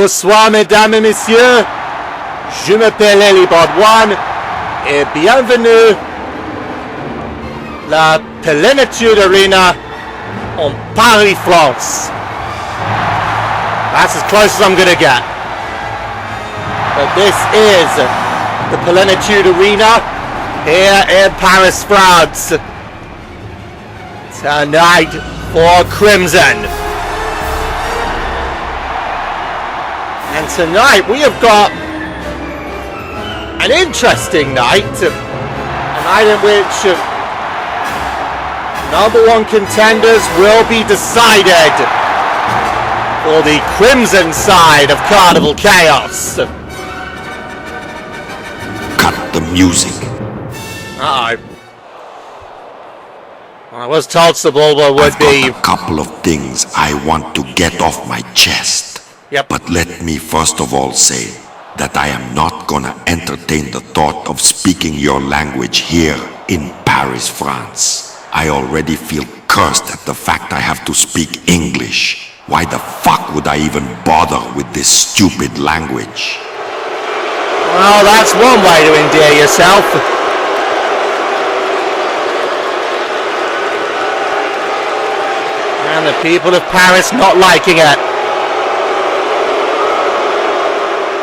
Bonsoir mesdames et messieurs, je m'appelle Eli Bardwan et bienvenue la Plenitude Arena en Paris, France. That's as close as I'm gonna get. But this is the Plenitude Arena here in Paris, France. Tonight for Crimson. And tonight we have got an interesting night. A night in which number one contenders will be decided for the Crimson side of Carnival Khaos. Cut the music. Uh-oh. I was told Sebulba would be... I've got a couple of things I want to get off my chest. Yep. But let me first of all say that I am not gonna entertain the thought of speaking your language here in Paris, France. I already feel cursed at the fact I have to speak English. Why the fuck would I even bother with this stupid language? Well, that's one way to endear yourself. And the people of Paris not liking it.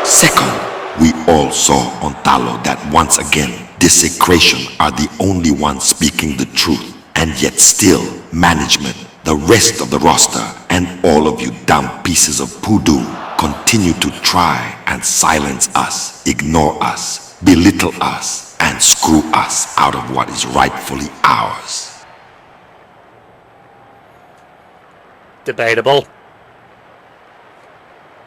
Second, we all saw on Talo that once again, Desecration are the only ones speaking the truth, and yet still, management, the rest of the roster, and all of you dumb pieces of poodoo continue to try and silence us, ignore us, belittle us, and screw us out of what is rightfully ours. Debatable.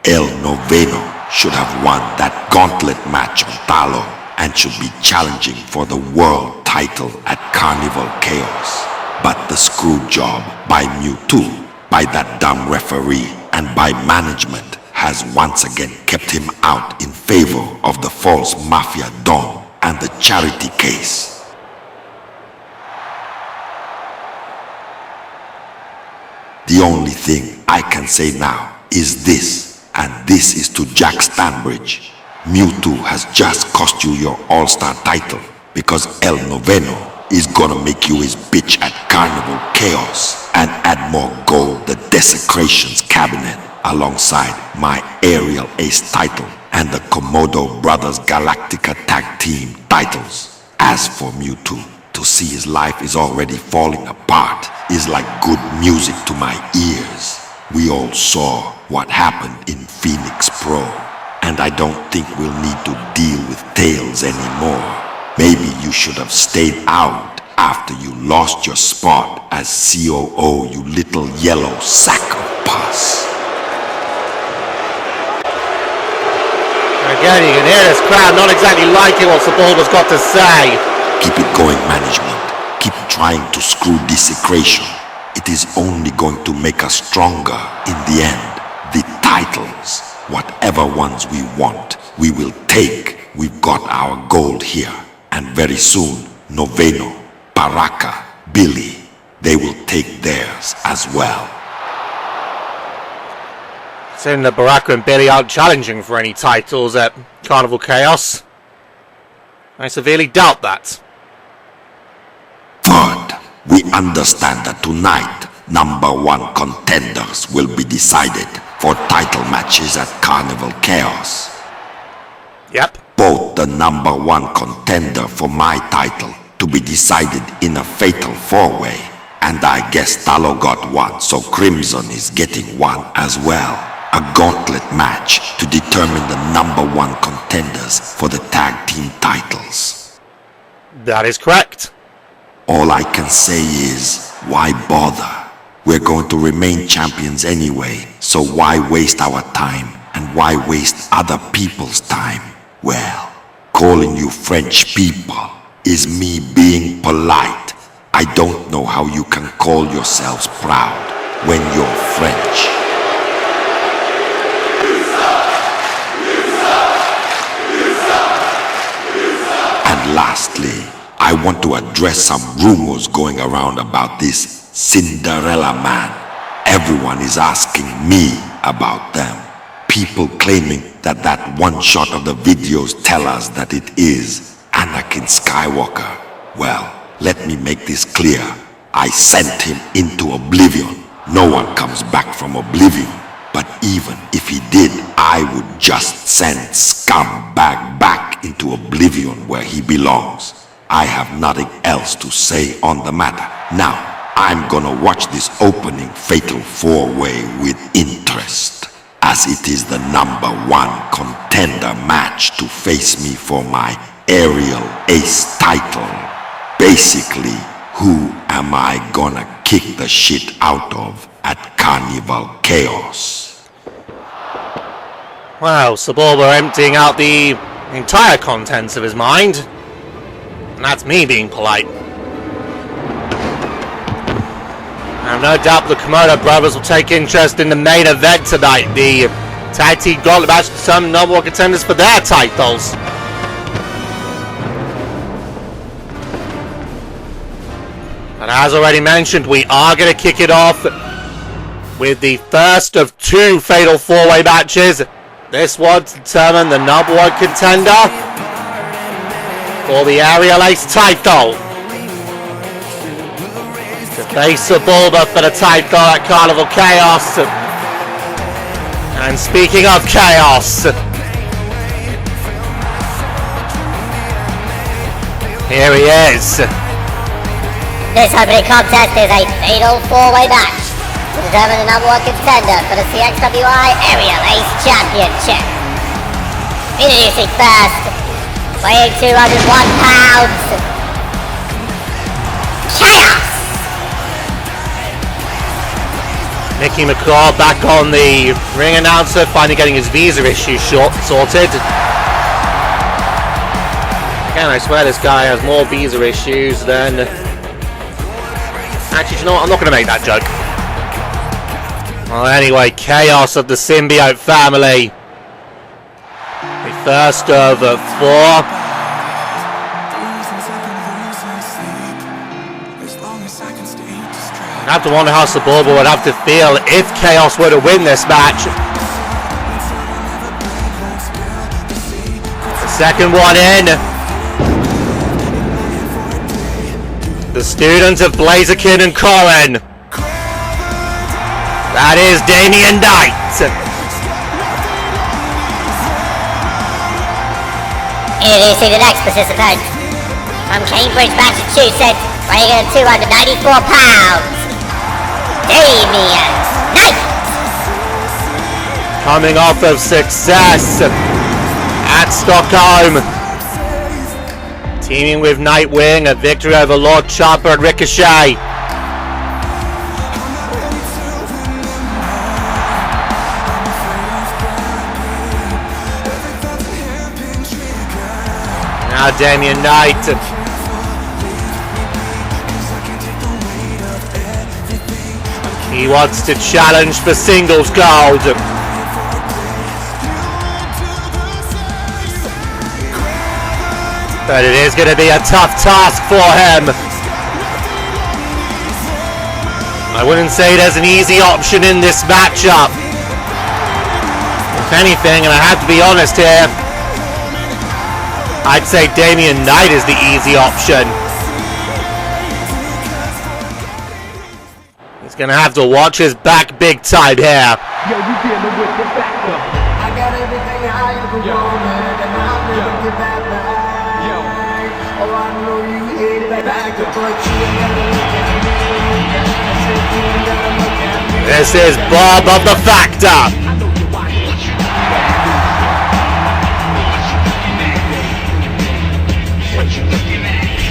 El Noveno should have won that Gauntlet match on Talo and should be challenging for the world title at Carnival Khaos. But the screw job by Mewtwo, by that dumb referee, and by management has once again kept him out in favor of the false Mafia Don and the charity case. The only thing I can say now is this. And this is to Jack Stanbridge. Mewtwo has just cost you your All-Star title because El Noveno is gonna make you his bitch at Carnival Khaos and add more gold the Desecration's cabinet alongside my Aerial Ace title and the Komodo Brothers Galactica Tag Team titles. As for Mewtwo, to see his life is already falling apart is like good music to my ears. We all saw what happened in Phoenix Pro, and I don't think we'll need to deal with Tails anymore. Maybe you should have stayed out after you lost your spot as COO, you little yellow sack of pus. Again, you can hear this crowd not exactly liking what Sebulba's got to say. Keep it going, management. Keep trying to screw Desecration. It is only going to make us stronger in the end. The titles, whatever ones we want, we will take. We've got our gold here. And very soon, Noveno, Baraka, Billy, they will take theirs as well. Saying that Baraka and Billy aren't challenging for any titles at Carnival Khaos. I severely doubt that. Third, we understand that tonight, number one contenders will be decided for title matches at Carnival Khaos. Yep. Both the number one contender for my title to be decided in a fatal four-way, and I guess Talo got one, so Crimson is getting one as well. A gauntlet match to determine the number one contenders for the tag team titles. That is correct. All I can say is, why bother? We're going to remain champions anyway, so why waste our time and why waste other people's time? Well, calling you French people is me being polite. I don't know how you can call yourselves proud when you're French. And lastly, I want to address some rumors going around about this Cinderella man. Everyone is asking me about them. people claiming that one shot of the videos tell us that it is Anakin Skywalker. Well, let me make this clear. I sent him into oblivion. No one comes back from oblivion. But even if he did, I would just send scumbag back into oblivion where he belongs. I have nothing else to say on the matter. Now, I'm gonna watch this opening fatal 4-way with interest, as it is the #1 contender match to face me for my aerial ace title. Basically, who am I gonna kick the shit out of at Carnival Khaos? Wow, Sebulba emptying out the entire contents of his mind. And that's me being polite. I have no doubt the Komodo brothers will take interest in the main event tonight. The tag team gauntlet match to determine #1 contenders for their titles. And as already mentioned, we are going to kick it off with the first of 2 fatal 4-way matches. This one to determine the #1 contender for the aerial ace title. To face Sebulba for the title at Carnival Khaos. And speaking of chaos, here he is. This opening contest is a fatal 4-way match to determine the #1 contender for the CXWI Aerial Ace Championship. Introducing first, weighing 201 pounds, Khaos! Mickey McCaw back on the ring announcer, finally getting his visa issue sorted. Again, I swear this guy has more visa issues than... Actually, you know what? I'm not going to make that joke. Well, anyway, Khaos of the Symbiote family. The first of 4. I have to wonder how Sebulba would have to feel if Khaos were to win this match. The second one in. The student of Blaziken and Corrin. That is Damien Knight. Introducing the next participant. From Cambridge, Massachusetts, weighing in 294 pounds. Damien Knight! Coming off of success at Stockholm. Teaming with Nightwing, a victory over Lord Chopper and Ricochet. Now Damien Knight. He wants to challenge for singles gold. But it is going to be a tough task for him. I wouldn't say there's an easy option in this matchup. If anything, and I have to be honest here, I'd say Damien Knight is the easy option. He's going to have to watch his back big time here. Yo, you dealing with the factor. I got everything I ever wanted, and I'll never give that back. Yo, oh, I know you hated that factor, but you ain't gotta look at me. I said you ain't gotta look at me. This is Bob of the Factor. I know you want it.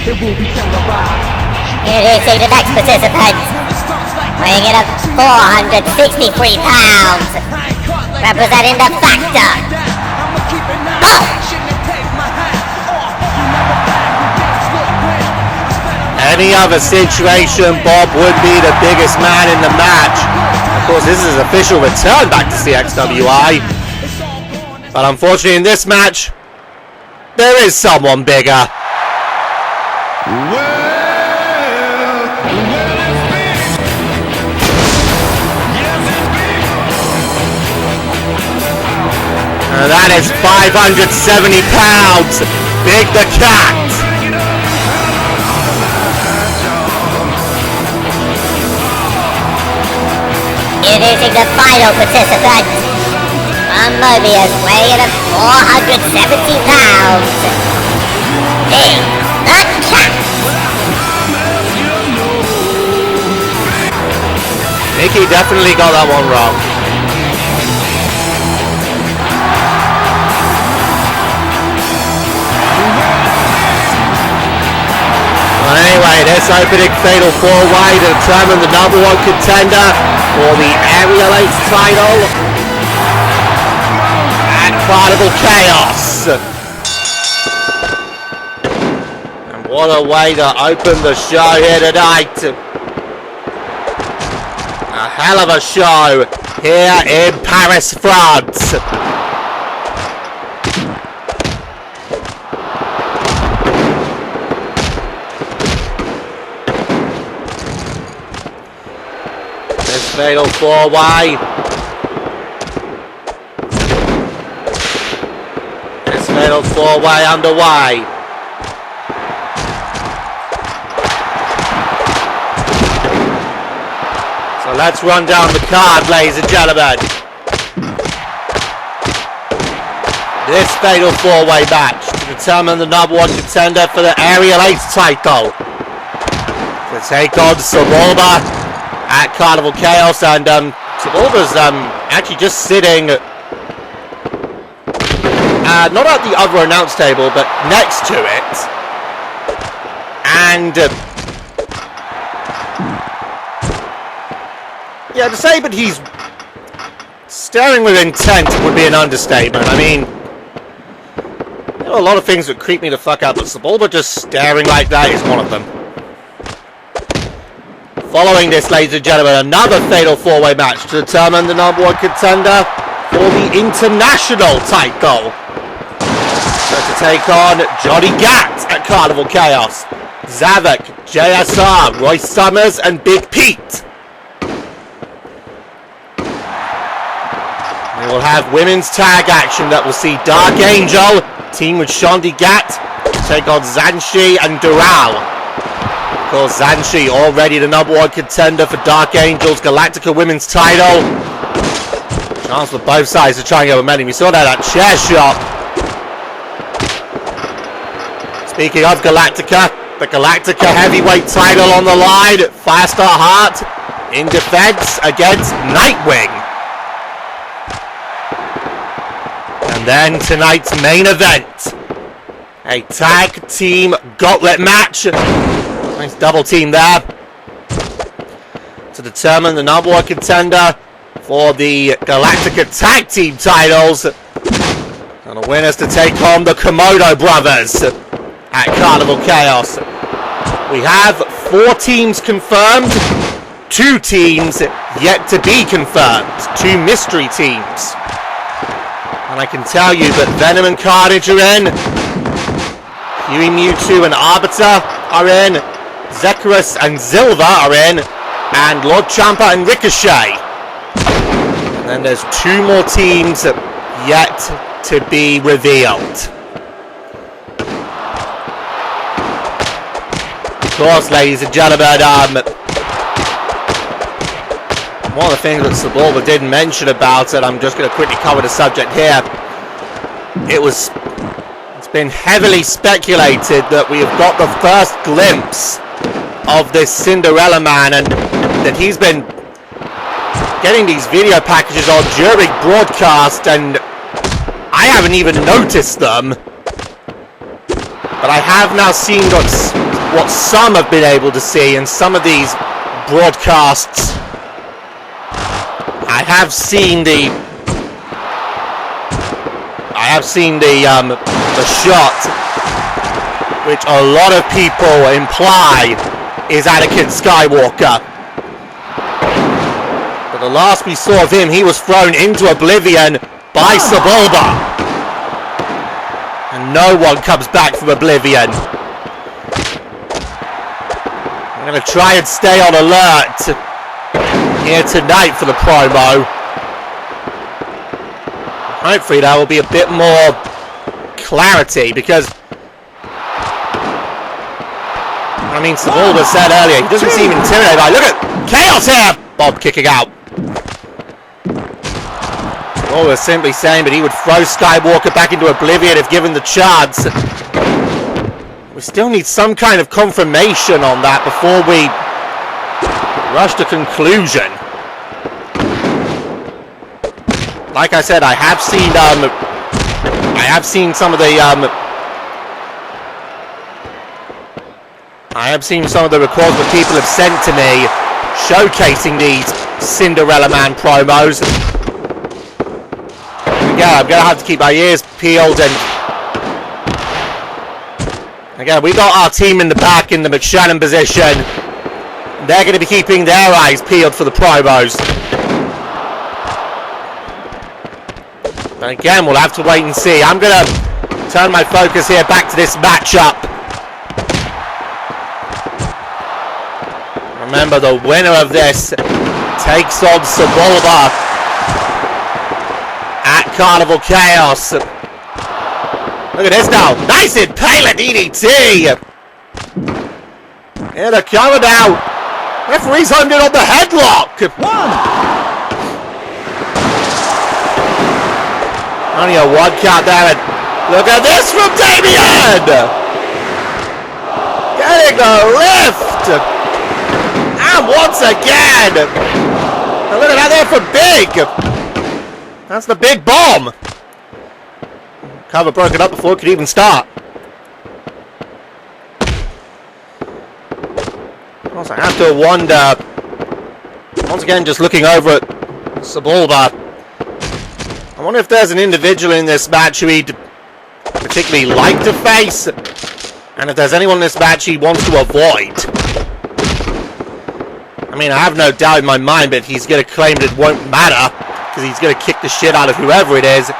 It will be televised. Introducing the next participant. Weighing in at 463 pounds. Representing the Factor. Bob! Any other situation, Bob would be the biggest man in the match. Of course, this is his official return back to CXWI. But unfortunately in this match, there is someone bigger. And that is 570 pounds. Big the Cat. Introducing the final participant, from Mobius, weighing at 470 pounds. Big the Cat. Mickey definitely got that one wrong. Well, anyway, this opening fatal 4-way to determine the number 1 contender for the Area Ace title at Carnival Khaos. And what a way to open the show here tonight. A hell of a show here in Paris, France. This fatal 4-way. This fatal 4-way underway. So let's run down the card, ladies and gentlemen. This fatal 4-way match to determine the number 1 contender for the Area Ace title. To take on Sebulba at Carnival Khaos, and Sebulba's actually just sitting not at the other announce table, but next to it. And yeah, to say that he's staring with intent would be an understatement. I mean, there are a lot of things that creep me the fuck out, but Sebulba just staring like that is one of them. Following this, ladies and gentlemen, another fatal 4-way match to determine the number 1 contender for the international title. So to take on Johnny Gat at Carnival Khaos, Zavok, JSR, Royce Summers, and Big Pete. We will have women's tag action that will see Dark Angel team with Shaundi Gat take on Zhanshi and Dural. Of course, Zhanshi already the number 1 contender for Dark Angel's Galactica women's title. Chance for both sides to try and get momentum. We saw that at chair shot. Speaking of Galactica, the Galactica heavyweight title on the line. Firestar Hart in defense against Nightwing. And then tonight's main event, a tag team gauntlet match. Nice double team there to determine the number 1 contender for the Galactica tag team titles. And the winners to take on the Komodo brothers at Carnival Khaos. We have 4 teams confirmed, 2 teams yet to be confirmed, 2 mystery teams. And I can tell you that Venom and Carnage are in, Huey, Mewtwo and Arbiter are in, Zekarus and Zilva are in, and Lord Champa and Ricochet. And then there's 2 more teams yet to be revealed. Of course, ladies and gentlemen, one of the things that Sebulba didn't mention about it, I'm just going to quickly cover the subject here. It's been heavily speculated that we have got the first glimpse of this Cinderella man, and that he's been getting these video packages on during broadcast, and I haven't even noticed them. But I have now seen what some have been able to see in some of these broadcasts. I have seen the shot, which a lot of people imply is Anakin Skywalker. But the last we saw of him, he was thrown into oblivion by Sebulba. And no one comes back from oblivion. I'm going to try and stay on alert here tonight for the promo. hopefully there will be a bit more clarity, because I mean, Zavok said earlier, he doesn't seem intimidated by, look at Khaos here! Bob kicking out. Zavok was simply saying that he would throw Skywalker back into oblivion if given the chance. We still need some kind of confirmation on that before we rush to conclusion. Like I said, I have seen some of the records that people have sent to me showcasing these Cinderella Man promos. Again, I'm going to have to keep my ears peeled, and again, we got our team in the back in the McShannon position. They're going to be keeping their eyes peeled for the promos. But again, we'll have to wait and see. I'm going to turn my focus here back to this matchup. Remember, the winner of this takes on Sebulba at Carnival Chaos. Look at this now. Nice impaler DDT. Here they're coming now. Referee's homed in on the headlock. Only a 1 count there. And look at this from Damien. Getting the lift. And once again. Now look at that there for Big. That's the big bomb. Cover broken up before it could even start. Also, I have to wonder, once again, just looking over at Sebulba, I wonder if there's an individual in this match who he'd particularly like to face, and if there's anyone in this match he wants to avoid. I mean, I have no doubt in my mind that he's going to claim that it won't matter, because he's going to kick the shit out of whoever it is.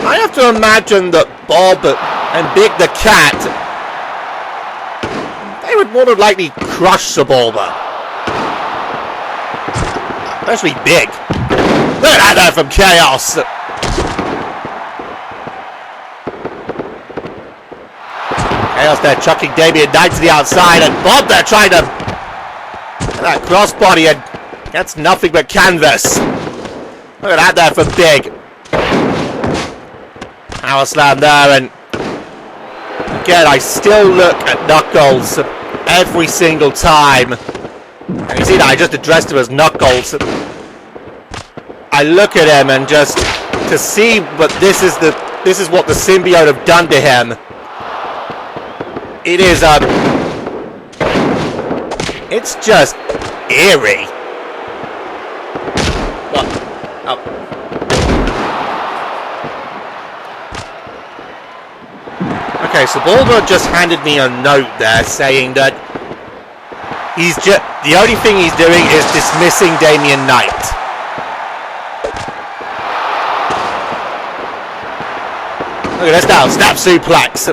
I have to imagine that Bob and Big the Cat, they would more than likely crush Sebulba. Especially Big. Look at that there from Khaos. Khaos there chucking Damien Knight to the outside, and Bob there trying to that crossbody, and that's nothing but canvas. Look at that there from Big. Power slam there, and again, I still look at Knuckles every single time. And you see that I just addressed him as Knuckles. I look at him and just to see, but this is what the symbiote have done to him. It is it's just eerie. What? Oh. Okay, so Sebulba just handed me a note there saying that the only thing he's doing is dismissing Damien Knight. Look at this now, snap suplex.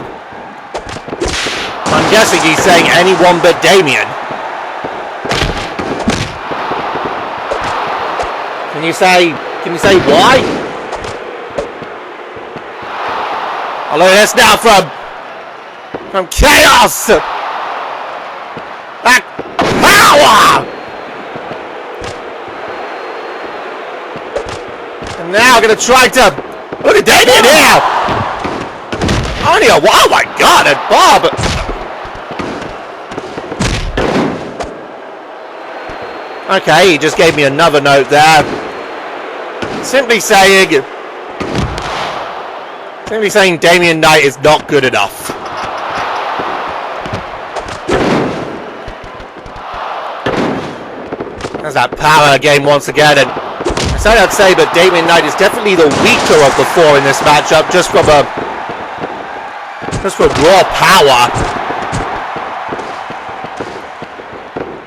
I'm guessing he's saying anyone but Damien. Can you say why? Oh, look at this now from Khaos! That power! And now I'm going to try to... Look at Damien here! Only a... Oh my god, and Bob! Okay, he just gave me another note there. Simply saying Damien Knight is not good enough. There's that power again once again, and I said I'd say, but Damien Knight is definitely the weaker of the four in this matchup, just from raw power.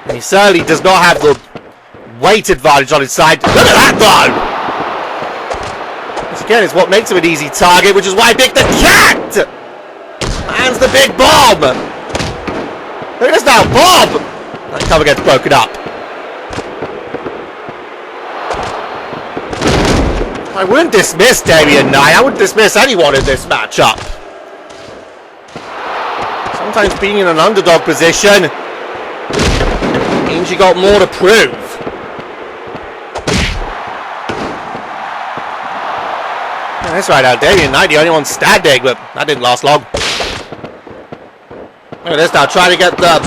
And he certainly does not have the weight advantage on his side. Look at that though! Which again is what makes him an easy target, which is why I picked the Cat! Man's the big bomb! Look at this now, Bob! That cover gets broken up. I wouldn't dismiss Damien Knight. I wouldn't dismiss anyone in this matchup. Sometimes being in an underdog position means you got more to prove. Yeah, that's right now, Damien Knight, the only one standing, but that didn't last long. Look at this now, trying to get the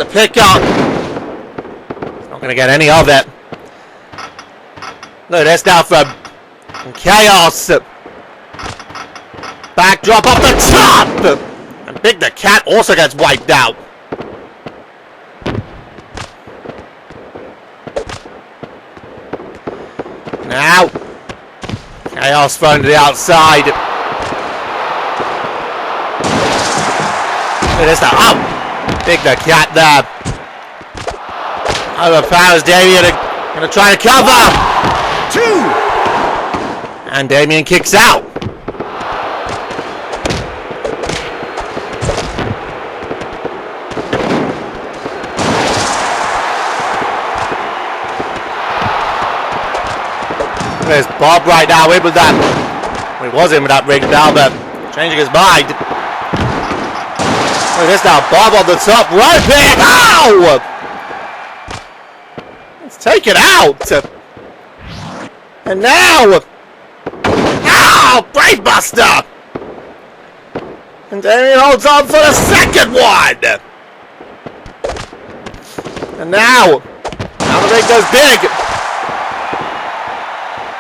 pick up. Not gonna get any of it. Look at this now from Khaos. Backdrop off the top! And Big the Cat also gets wiped out. Now, Khaos thrown to the outside. Look at this now. Oh! Big the Cat there. Overpowers Damien. Gonna try to cover. 2! And Damien kicks out. There's Bob right now in with that. Well, he was in with that ring now, but changing his mind. Look at this now. Bob on the top. Right big. Ow! Let's take it out. And now. Ow! Brainbuster! And Damien holds on for the second one. And now the ring goes big.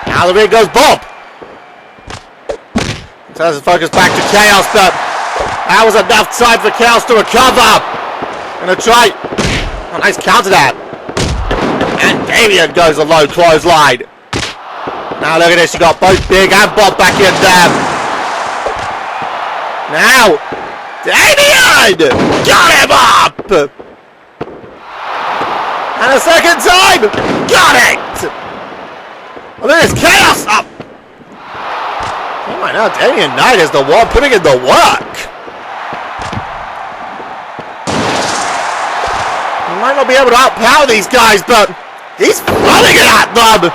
Now the ring goes Bob. Turns the focus back to Khaos, but that was enough time for Khaos to recover. Gonna try. Oh, nice counter that. And Damien goes a low clothesline. Now look at this, you got both Big and Bob back in there. Now, Damien! Got him up! And a second time! Got it! Well, there's Khaos up! Oh my, now Damien Knight is the one putting in the work! He might not be able to outpower these guys, but he's running it at them!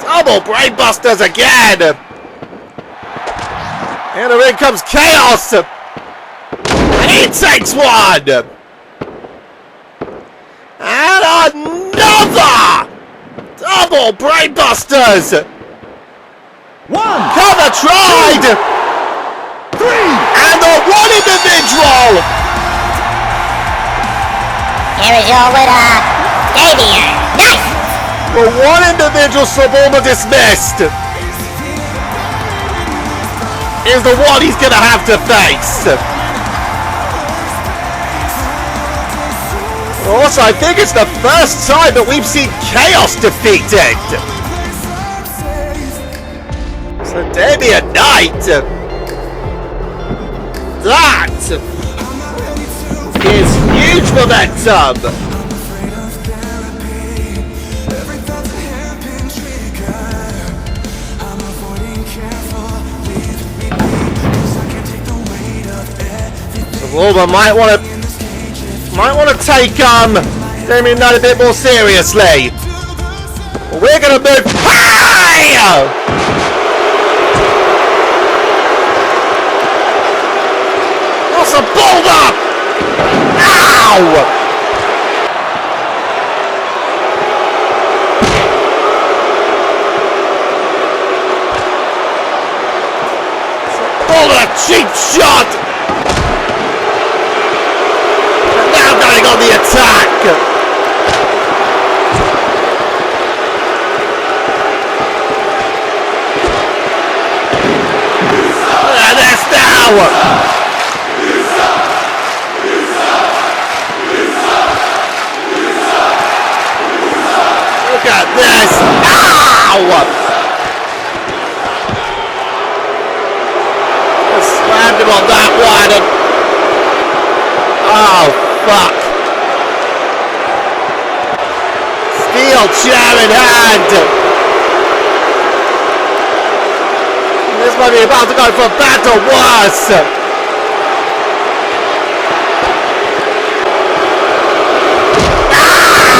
Double brainbusters again! And the ring comes Khaos! And he takes one! And another! Double brainbusters! 1! Cover tried! 3! And the one individual! Here is your winner, Damien Knight! The one individual Suborma dismissed is the one he's gonna have to face. Also, I think it's the first time that we've seen Khaos defeated. So Damien Knight, that is huge momentum. Suborma might want to take Damien Knight a bit more seriously. But we're gonna move high! What's a boulder? Ow! Boulder, cheap shot! Going on the attack! Look at this now! Look at this! Ow! Just slammed him on that one and... Oh, fuck. Steel chair in hand. This might be about to go from bad to worse. Ah!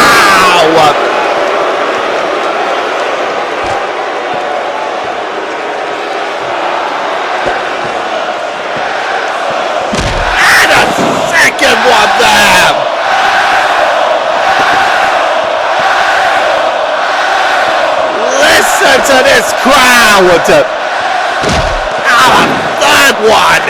Third one.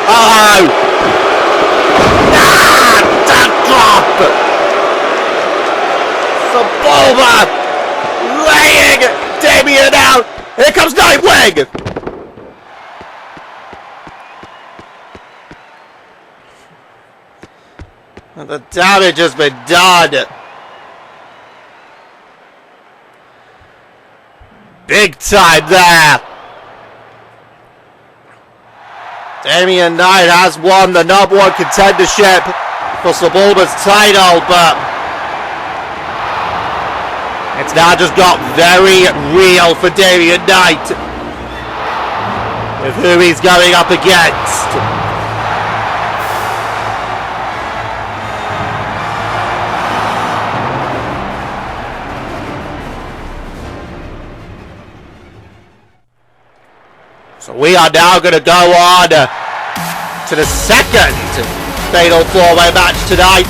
Oh! Death drop! Sebulba laying Damien out. Here comes Nightwing. And the damage has been done. Big time there. Damien Knight has won the number 1 contendership for Sebulba's title, but it's now just got very real for Damien Knight with who he's going up against. So we are now going to go on to the second Fatal 4-Way match tonight.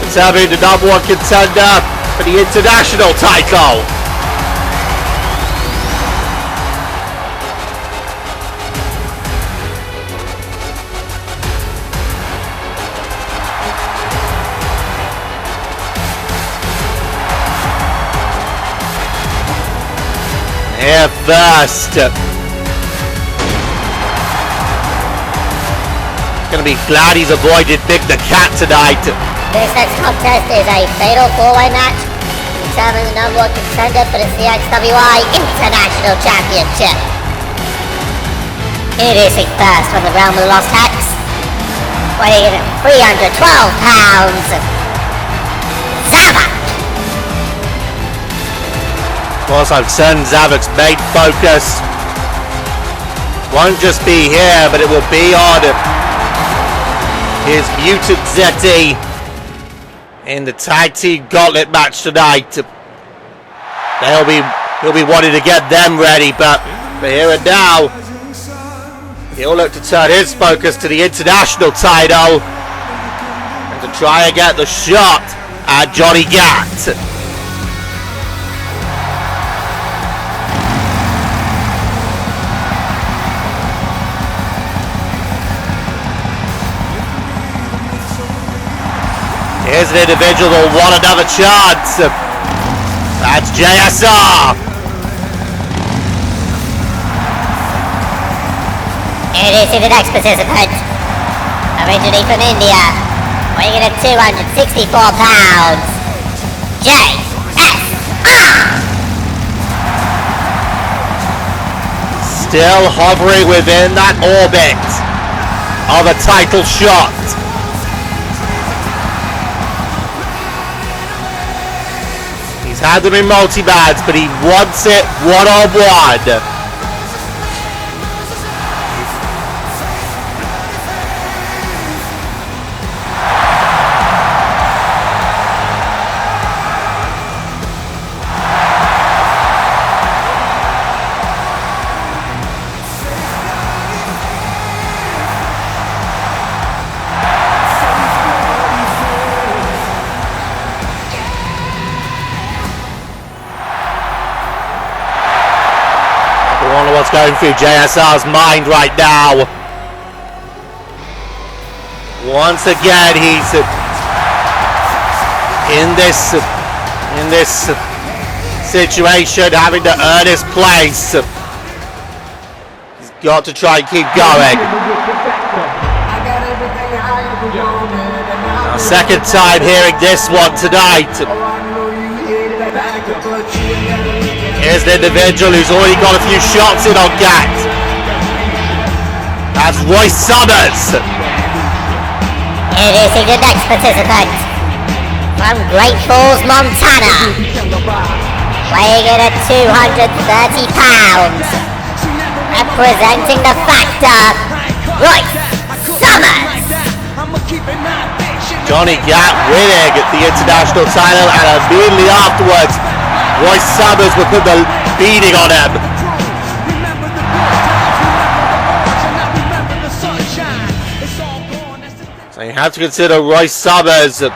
Determining the number 1 contender for the international title. Here first. Gonna be glad he's avoided Big the Cat tonight. This next contest is a fatal 4-way match, determining the number 1 contender for the CXWI International Championship. Introducing first from the realm of the Lost Hex, weighing in at 312 pounds, Zavok. Of course, I've seen Zavok's main focus won't just be here, but it will be on his mutant Zeti in the tag team gauntlet match tonight. He'll be wanting to get them ready, but for here and now, he'll look to turn his focus to the international title and to try and get the shot at Johnny Gat. Here's an individual who will want another chance. That's JSR. Introducing the next participant, originally from India, weighing in at 264 pounds, JSR. Still hovering within that orbit of a title shot. Had them in multi-bats, but he wants it one-on-one. What's going through JSR's mind right now. Once again, he's in this situation, having to earn his place. He's got to try and keep going. Our second time hearing this one tonight. Here's the individual who's already got a few shots in on Gat. That's Royce Summers. Introducing the next participant, from Great Falls, Montana, weighing in at 230 pounds, representing the Factor, Royce Summers. Johnny Gat winning the international title, and immediately afterwards, Royce Summers will put the beating on him. So you have to consider Royce Summers. A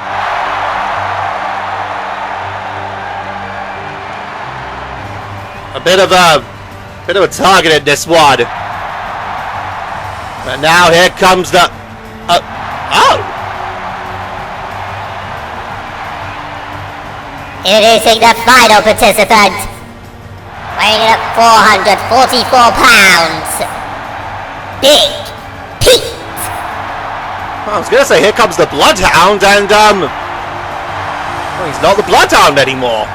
bit of a target in this one. But now here comes the... oh! Introducing the final participant. Weighing in at 444 pounds. Big Pete. I was gonna say, here comes the Bloodhound, and well, he's not the Bloodhound anymore.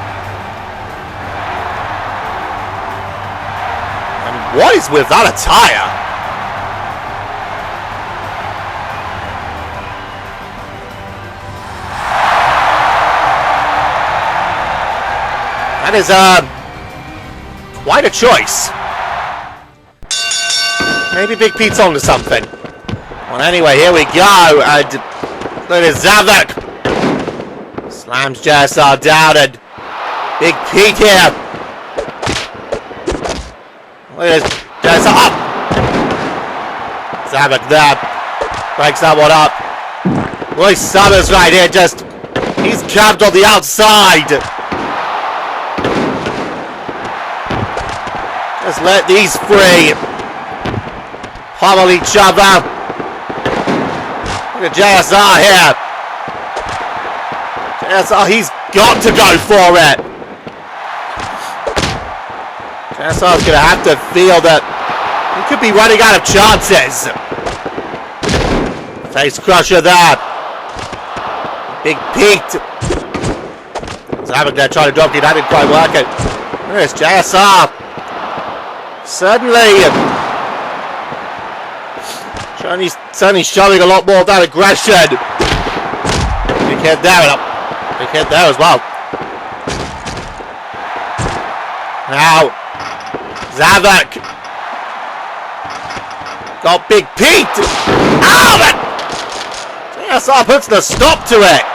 And what is with that attire? That is quite a choice. Maybe Big Pete's onto something. Well, anyway, here we go, and look at Zavok. Slams JSR down, and Big Pete here. Look at this, JSR up. Zavok there, breaks that one up. Royce Summers right here, he's camped on the outside. Just let these three pummel each other. Look at JSR here. JSR, he's got to go for it. JSR's going to have to feel that he could be running out of chances. Face crusher there. Big Pete. Zavok there trying to drop it. That didn't quite work it. There's JSR. Certainly showing a lot more of that aggression. Big hit there, and big hit there as well. Now, Zavok got Big Pete. Oh, but JSR puts the stop to it.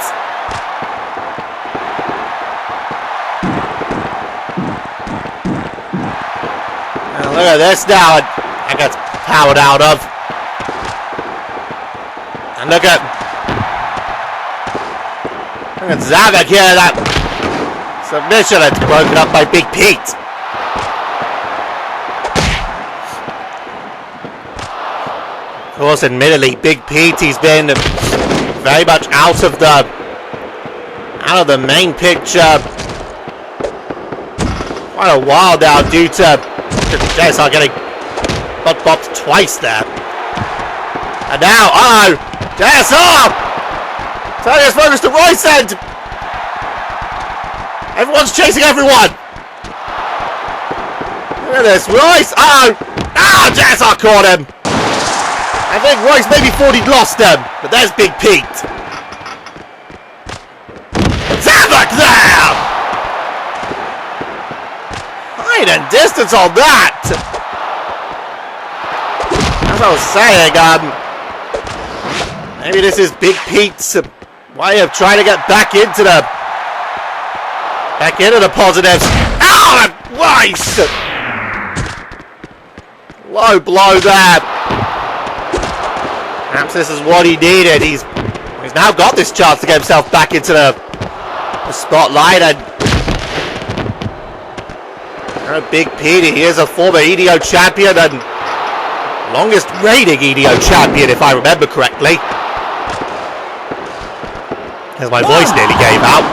Now, look at this now. That gets powered out of. And look at Zavok here, that submission that's broken up by Big Pete. Of course, admittedly, Big Pete, he's been very much out of the main picture quite a while now due to JSR getting butt bopped twice there. And now, JSR! Turning his focus to Royce, and everyone's chasing everyone! Look at this, Royce! JSR caught him! I think Royce maybe thought he'd lost him, but there's Big Pete. Zavok there! Height and distance on that! As I was saying, maybe this is Big Pete's way of trying to get back into the positives. Oh, Royce! Low blow there. Perhaps this is what he needed. He's now got this chance to get himself back into the spotlight, and Big Pete, he is a former EDO champion and longest reigning EDO champion, if I remember correctly. As my voice nearly gave out.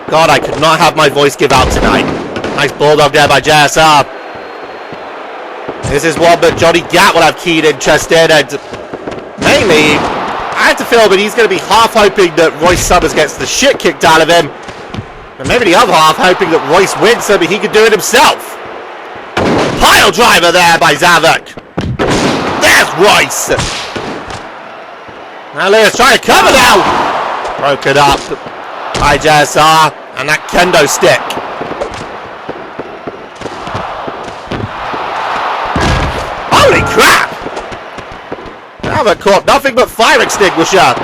God, I could not have my voice give out tonight. Nice bulldog there by JSR. This is one that Johnny Gat will have keen interest in, and mainly, I have to feel that he's going to be half hoping that Royce Summers gets the shit kicked out of him, and maybe the other half hoping that Royce wins so that he can do it himself. Pile driver there by Zavok. There's Royce. Now Leah's trying to cover now. Broken up by JSR and that kendo stick. Holy crap! Zavok caught nothing but fire extinguisher.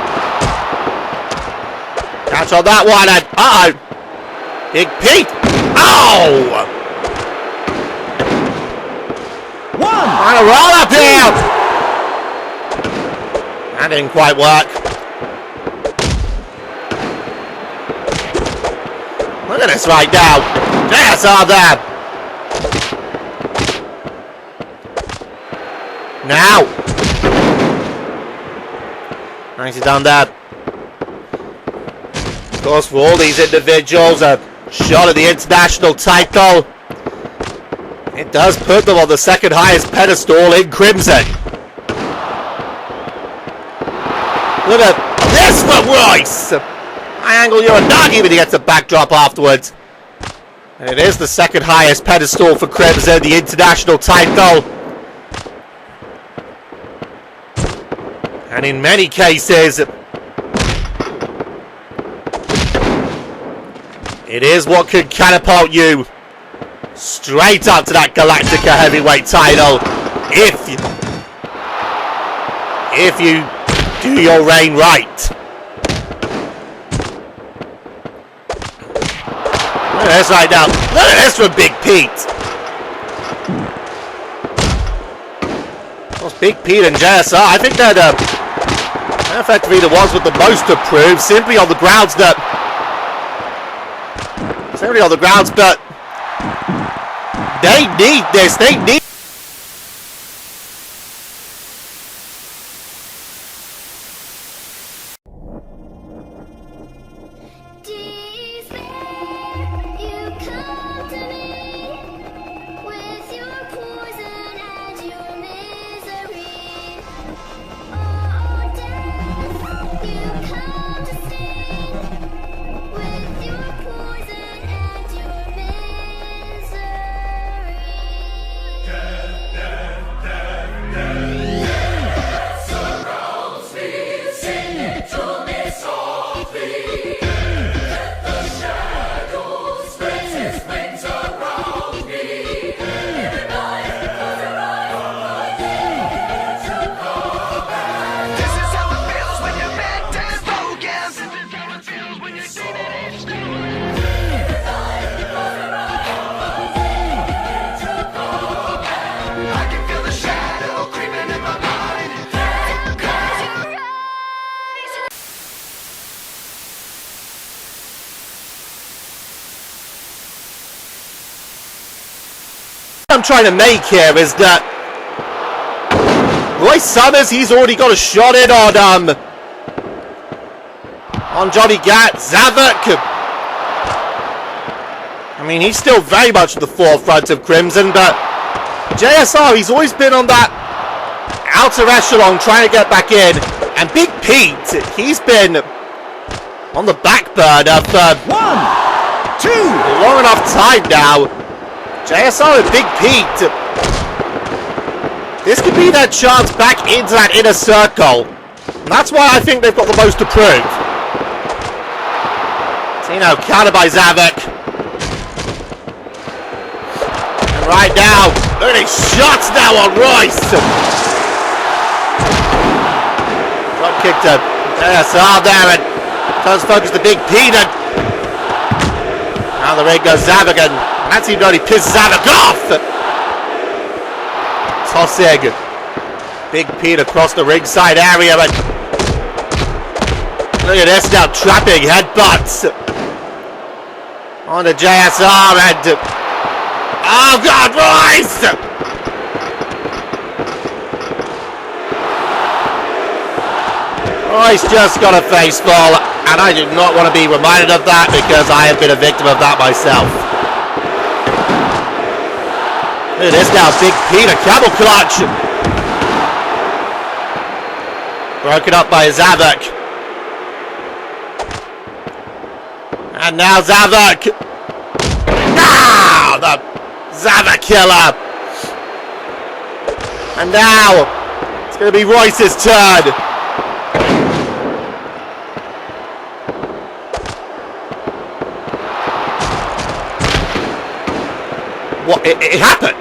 Catch on that one, and Big Pete. Oh! Trying to roll up here. That didn't quite work. Look at this right now. JSR there. Now. Nicely done there. Of course, for all these individuals, a shot at the international title. It does put them on the second highest pedestal in Crimson. Look at this for Royce! High angle Uranagi when he gets a backdrop afterwards. And it is the second highest pedestal for Crimson, the international title. And in many cases, it is what could catapult you straight up to that Galactica heavyweight title if you do your reign right. Look at this right now. Look at this from Big Pete. Of course, Big Pete and JSR, I think they're effectively the ones with the most to prove, simply on the grounds that but they need this. They need. I'm trying to make here is that Royce Summers, he's already got a shot in on Johnny Gat. Zavok, I mean, he's still very much at the forefront of Crimson, but JSR, he's always been on that outer echelon trying to get back in, and Big Pete, he's been on the back burner for 1, 2, long enough time now. JSR and Big Pete, this could be their chance back into that inner circle. And that's why I think they've got the most to prove. So, you know, countered by Zavok. And right now, look at these shots now on Royce. Front kick to JSR there, and turns focus to Big Pete. And now the ring goes Zavok, and that seemed to only piss Zavok off! Tossing Big Pete across the ringside area, but look at this now, trapping headbutts on the JSR, and oh God, Royce! Royce just got a face fall, and I do not want to be reminded of that because I have been a victim of that myself. Look at this now, Big Pete, a camel clutch. Broken up by Zavok. And now Zavok. Now the Zavok killer. And now it's going to be Royce's turn. What? It happened?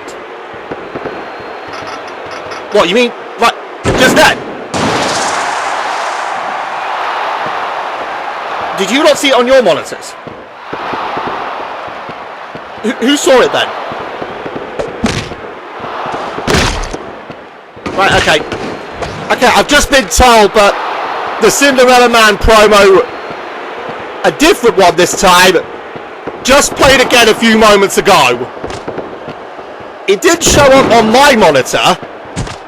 What, you mean, right, just then? Did you not see it on your monitors? Who saw it then? Right, okay. Okay, I've just been told, but the Cinderella Man promo, a different one this time, just played again a few moments ago. It did show up on my monitor.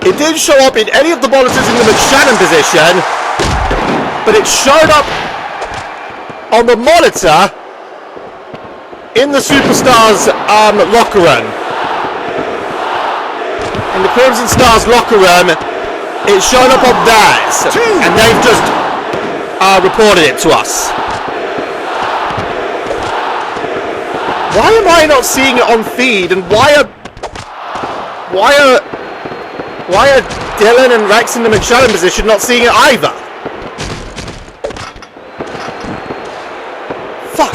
It didn't show up in any of the monitors in the McShannon position, but it showed up on the monitor in the Superstars locker room. In the Crimson Stars locker room, it showed up on theirs, and they've just reported it to us. Why am I not seeing it on feed, and why are Dylan and Rex in the McShannon position not seeing it either? Fuck.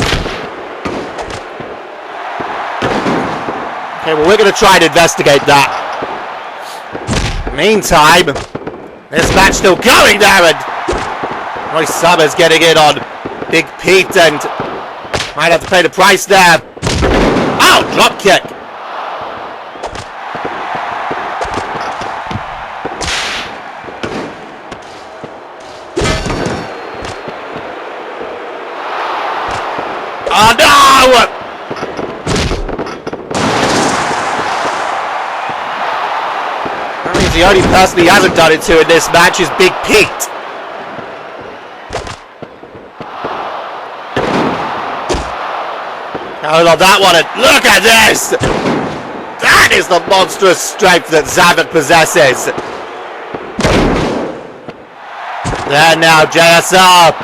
Okay, well, we're going to try and investigate that. Meantime, this match still going there, and Royce Summers getting in on Big Pete, and might have to pay the price there. Ow! Drop kick. Oh no! That means the only person he hasn't done it to in this match is Big Pete. Hold on that one, and look at this! That is the monstrous strength that Zavok possesses. There now, JSR.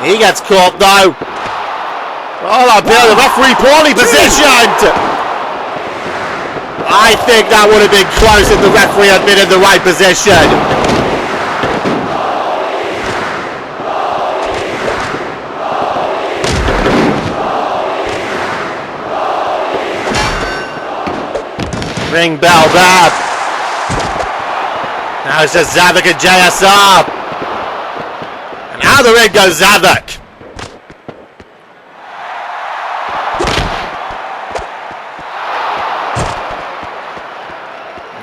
He gets caught though. Oh, the referee poorly positioned. I think that would have been close if the referee had been in the right position. Ring bell there. Now it's just Zavok and JSR. And out of the ring goes Zavok.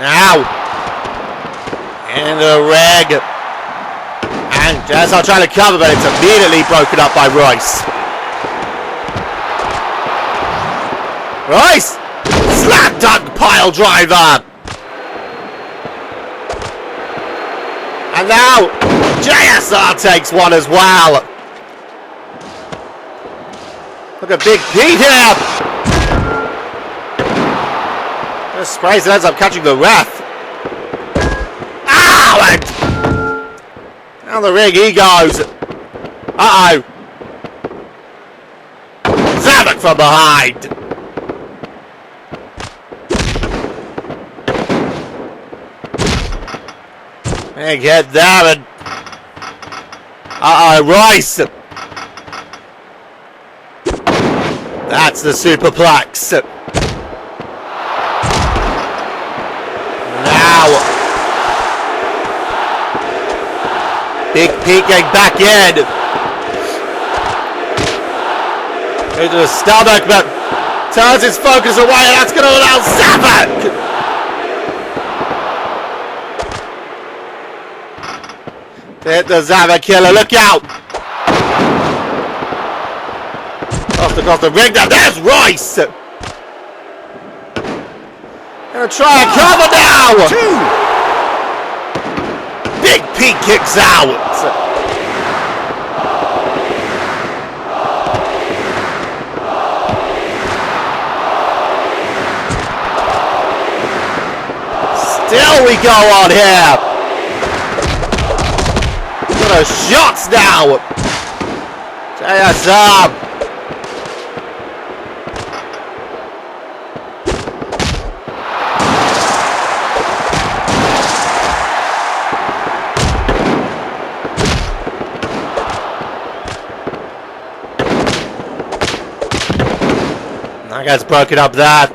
Now in the ring. And JSR trying to cover, but it's immediately broken up by Royce. Royce! Slap dunk pile driver. And now JSR takes one as well. Look at Big Pete here. This sprays and ends up catching the ref. Ow! And down the ring he goes. Uh-oh. Zavok from behind. Big hit there, and Royce. That's the superplex. Now Big Pete getting back in into the stomach, but turns his focus away, and that's going to allow Zavok. Hit the Zavok killer, look out! Across the ring now, there's Royce! Gonna try and cover now! Big Pete kicks out! Still we go on here! Shots now. JSR. That guy's broken up that.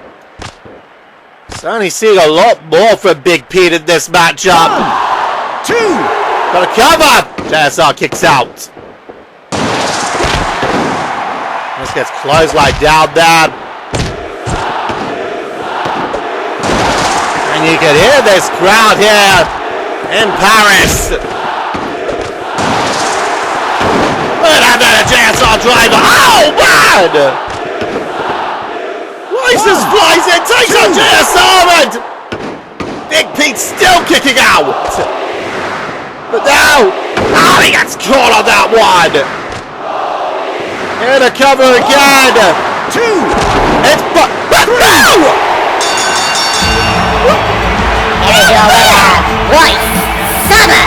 Certainly seeing a lot more from Big Pete in this matchup. 1, 2. Got a cover! JSR kicks out. This gets clothesline down there. And And you can hear this crowd here in Paris. Look at that JSR driver. Oh, man! Royce just flies in, takes on JSR, and Big Pete's still kicking out. But now, he gets caught on that one. Here to cover again. 2. It's Here's your winner, Royce Summers.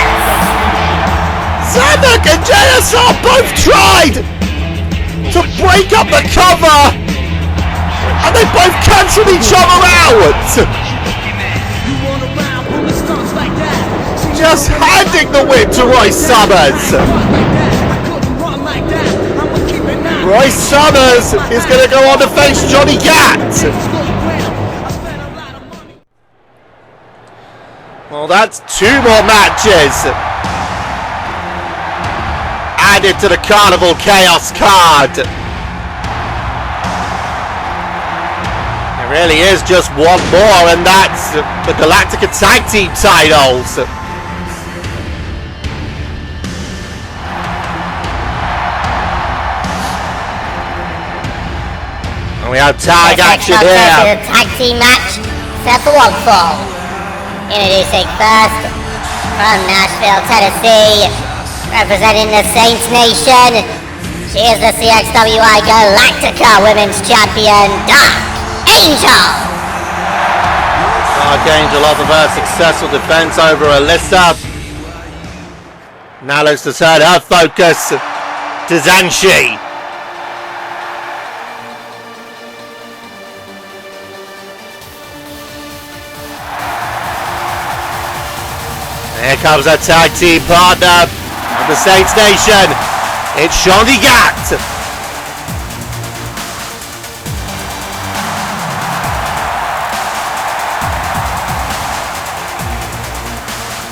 Zavok and JSR both tried to break up the cover, and they both cancelled each other out. Just handing the win to Royce Summers. Royce Summers is going to go on to face Johnny Gat. Well, that's 2 more matches added to the Carnival Chaos card. There really is just one more, and that's the Galactica Tag Team titles. And we have tag action here. The tag team match set for one fall. Introducing first from Nashville, Tennessee, representing the Saints Nation. She is the CXWI Galactica Women's Champion, Dark Angel. Dark Angel off of her successful defense over Alyssa. Now looks to turn her focus to Zhanshi. Here comes our tag team partner of the Saints Nation. It's Shaundi Gat.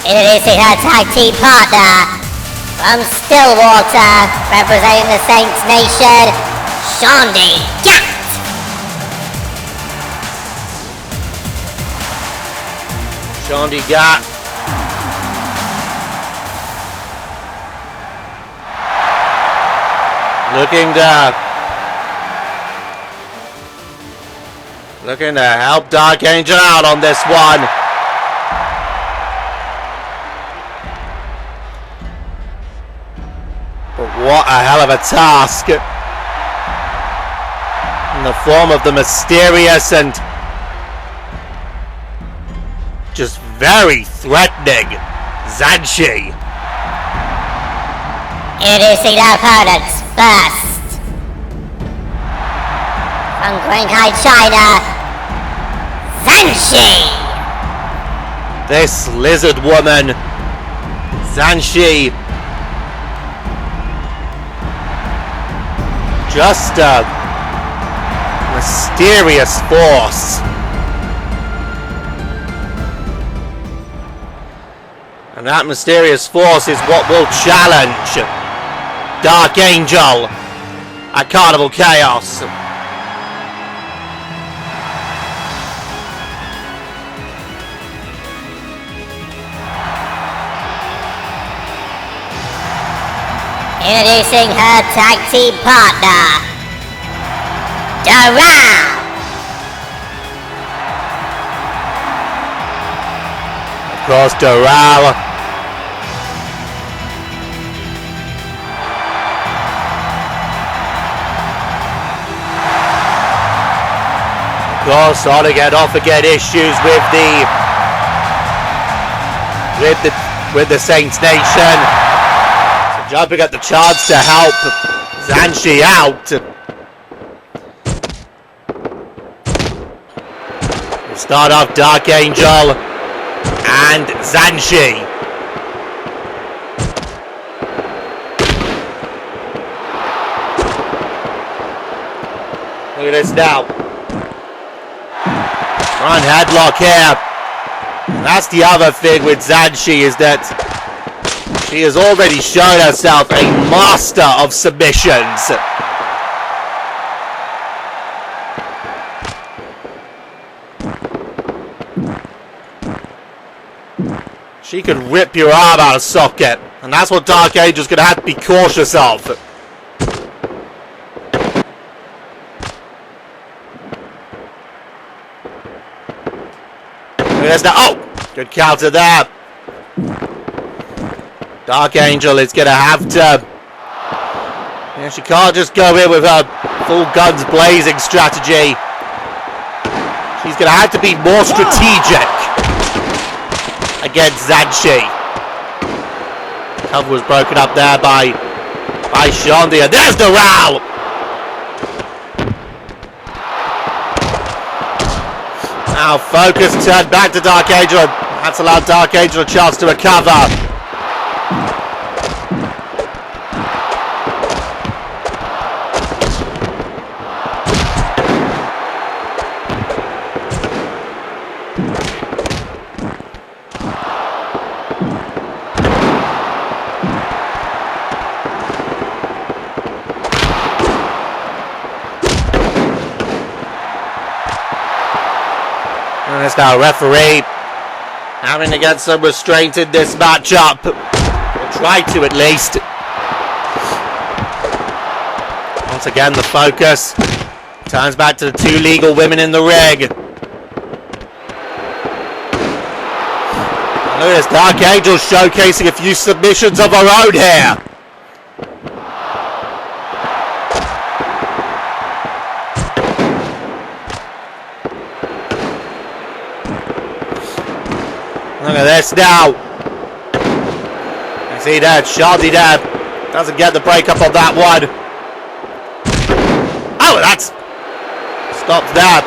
Introducing her tag team partner from Stillwater, representing the Saints Nation, Shaundi Gat. Shaundi Gat. Looking to help Dark Angel out on this one. But what a hell of a task in the form of the mysterious and just very threatening Zhanshi. Introducing the opponents first. From Shanghai, China, Zhanshi. This lizard woman, Zhanshi, just a mysterious force. And that mysterious force is what will challenge Dark Angel at Carnival Chaos. Introducing her tag team partner, Dural. Of course, Dural. Of course, on again, off again issues with the Saints Nation. Jumping at the chance to help Zhanshi out. We'll start off Dark Angel and Zhanshi. Look at this now. Front headlock here. That's the other thing with Zhanshi, is that she has already shown herself a master of submissions. She could rip your arm out of socket. And that's what Dark Angel's going to have to be cautious of. There's the... Oh! Good counter there. Dark Angel is going to have to... Yeah, she can't just go in with her full guns blazing strategy. She's going to have to be more strategic against Zhanshi. Cover was broken up there by Shaundi. And there's Dural! Now focus turned back to Dark Angel. That's allowed Dark Angel a chance to recover. And it's now referee having to get some restraint in this matchup. Or try to at least. Once again, the focus turns back to the two legal women in the ring. Look at this, Dark Angel showcasing a few submissions of her own here. Look at this now. You see that Shaundi there doesn't get the breakup on that one. Oh, that's stopped that.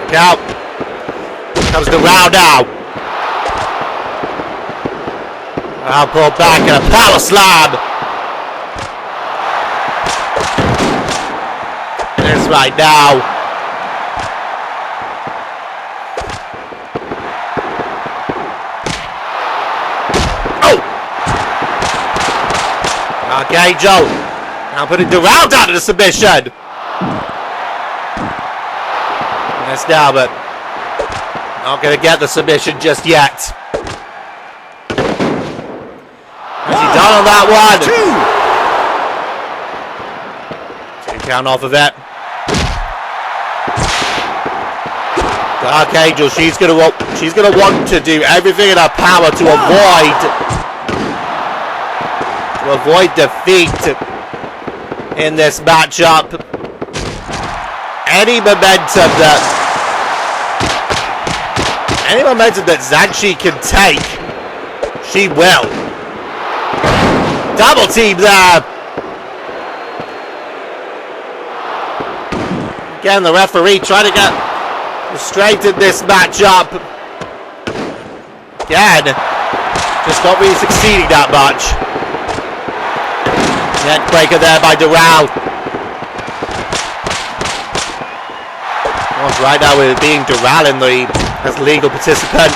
Look out. Comes Dural now. I'll pull back and a power slam. This right now. Oh! Dark Angel. Now putting Dural down to the submission. Yes, now, but not going to get the submission just yet. What's he done on that one? Two count off of it. Dark Angel, she's going to want to do everything in her power to avoid defeat in this matchup. Any momentum that Zhanshi can take, she will. Double team there. Again, the referee trying to get restraint in this matchup. Again, just not really succeeding that much. Neck breaker there by Dural. Right now with it being Dural as legal participant.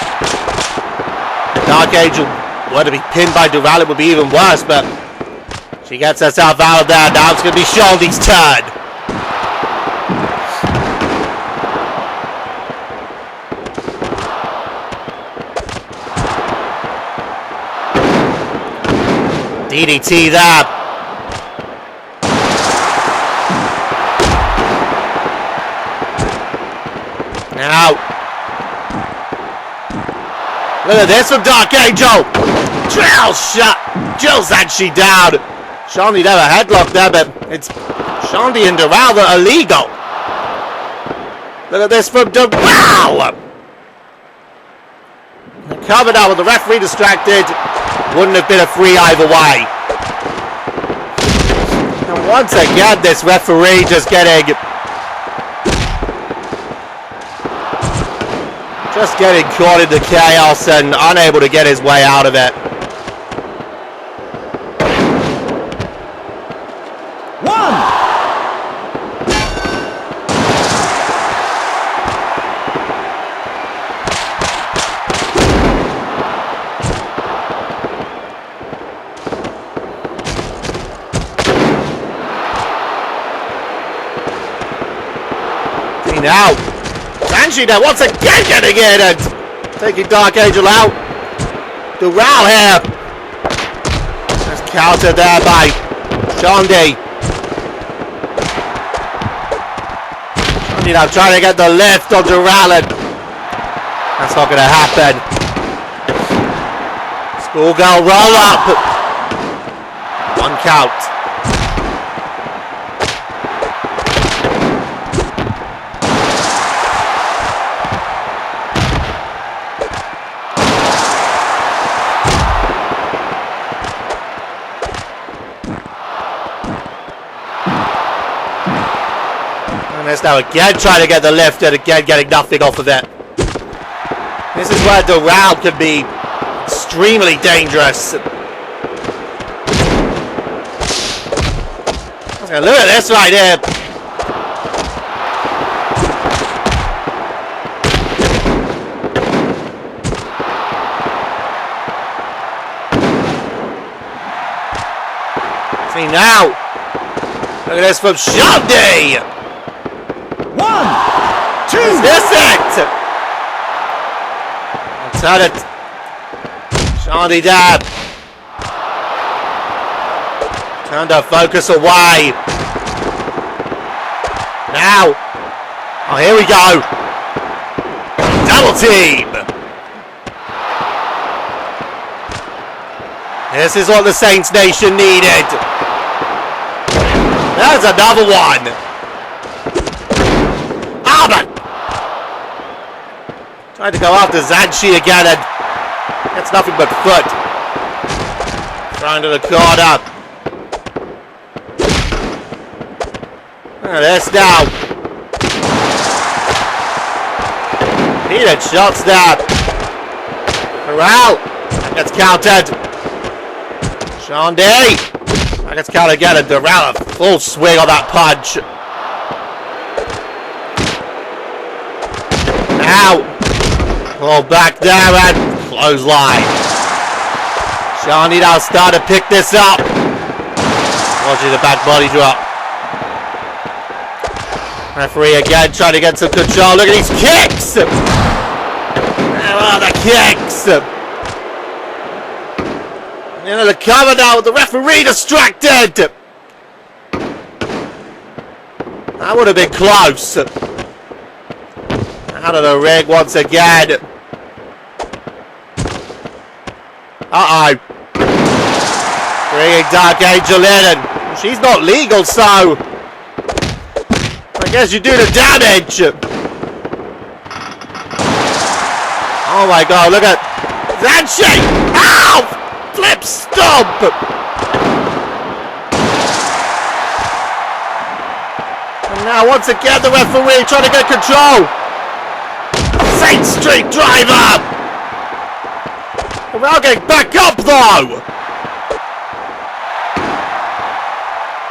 Dark Angel were to be pinned by Dural, it would be even worse, but she gets herself out of there. Now it's going to be Shaundi's turn. DDT there. Now, look at this from Dark Angel. Drill shot. Drills Zhanshi down. Shaundi never headlock there, but it's Shaundi and Dural that are legal. Look at this from Dural. Covered out with the referee distracted. Wouldn't have been a free either way. And once again, this referee just getting caught into chaos and unable to get his way out of it. now. Zhanshi now once again getting in and taking Dark Angel out. Dural here. That's countered there by Shaundi. Shaundi now trying to get the lift on Dural, and that's not going to happen. Schoolgirl roll up. 1 count. And there's now again trying to get the lift and again getting nothing off of it. This is where Dural could be extremely dangerous. Look at this right here. See now. Look at this from Shaundi. 1, 2. Is this it? Turn it. Shaundi dab. Turn the focus away. Now. Oh, here we go. Double team. This is what the Saints Nation needed. There's another one. Armor. Tried to go after Zhanshi again and gets nothing but foot. Trying to the corner. Look at this now. Needed shots there. Dural. That gets countered. Shaundi. That gets countered again, and Dural a full swing on that punch. Now. Pull back there and clothesline. Shaundi now start to pick this up. Watching the back body drop. Referee again trying to get some control. Look at these kicks! There are the kicks! Into the cover now with the referee distracted! That would have been close. Out of the ring once again. Uh-oh. Bringing Dark Angel in, and she's not legal, so I guess you do the damage. Oh my god, look at Zhanshi! Ow! Flip stomp! And now once again the referee trying to get control. Saint Street Driver! We're now getting back up though!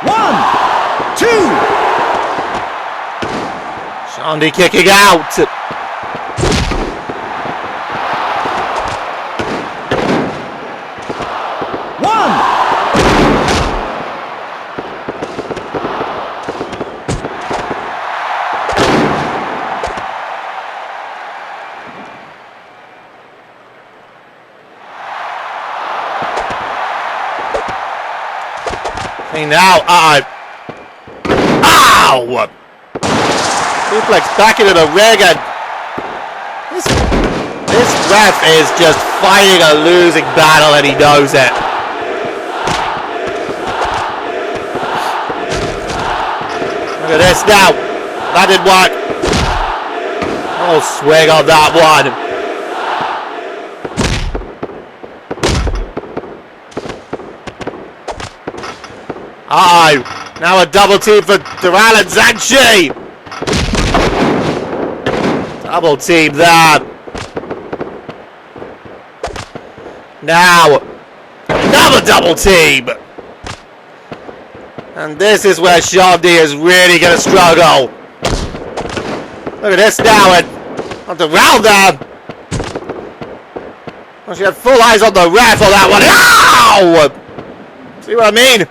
1, 2. Shaundi kicking out. Now, ow! Suplex back into the ring, and this ref is just fighting a losing battle, and he knows it. Look at this now. That didn't work. Oh, swing on that one. Now a double team for Dural and Zhanshi. Double team there. Now another double team. And this is where Shaundi is really going to struggle. Look at this now, and on Dural there. Well, she had full eyes on the ref on that one. Ow! See what I mean?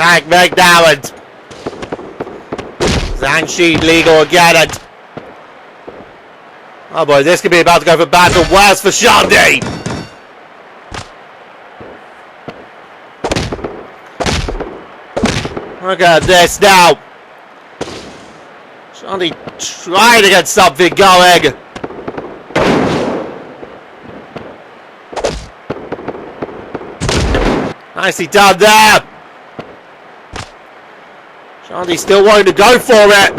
Tag Meg Doward. Zhanshi legal again. And oh boy, this could be about to go for bad or worse for Shaundi. Look at this now. Shaundi trying to get something going. Nicely done there. Shaundi still wanting to go for it.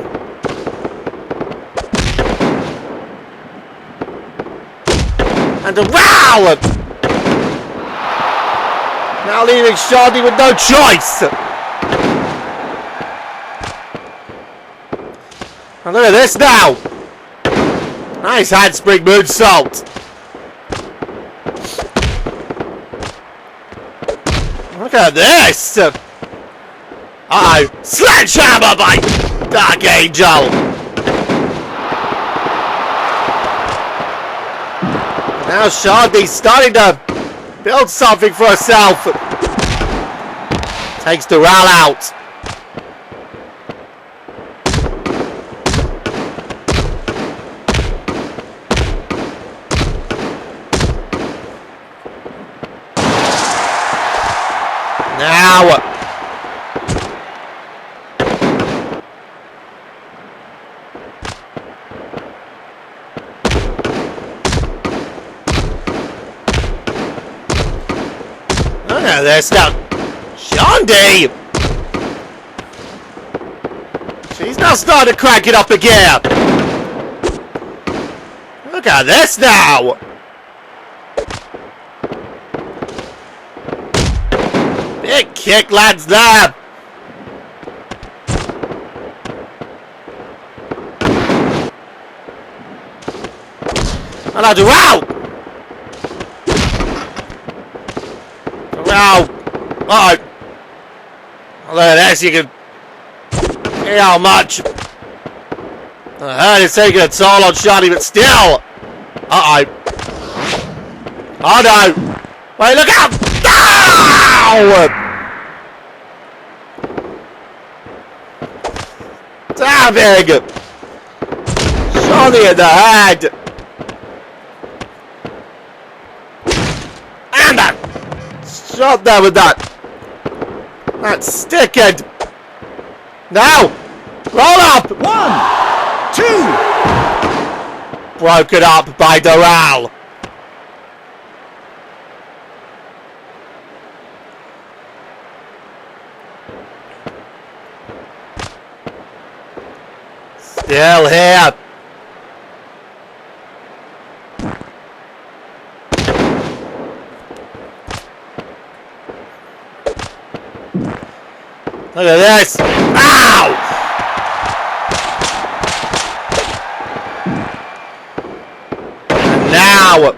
And wow! Now leaving Shaundi with no choice. And look at this now. Nice handspring moonsault. Look at this. Uh-oh. Sledgehammer by Dark Angel. Now Shaundi starting to build something for herself. Takes Dural out. Now. Look at this now. Shaundi. She's now starting to crank it up again. Look at this now. Big kick lands there. And now Dural. Dural. Uh-oh. Look at this, you can see how much the hurt is taking a toll on Shaundi, but still. Uh-oh. Oh no. Wait, look out. Ow! Damien! Shaundi in the head! And that shot there with that! That's sticking! Now! Roll up! 1, 2! Broken up by Dural! Still here. Look at this. Ow! And now,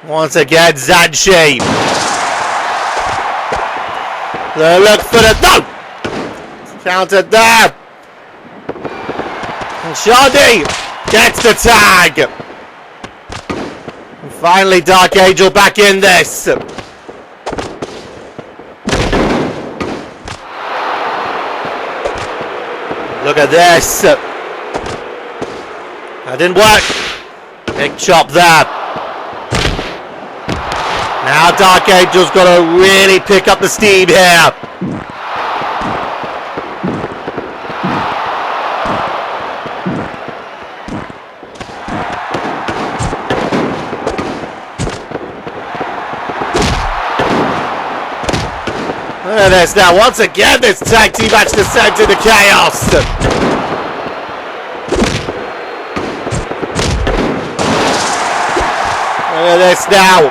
once again, Zhanshi. They look for the no. Countered there. And Shaundi gets the tag. And finally, Dark Angel back in this. Look at this. That didn't work. Big chop there. Now Dark Angel's got to really pick up the steam here. Look at this now. Once again, this tag team match descends into chaos. Look at this now.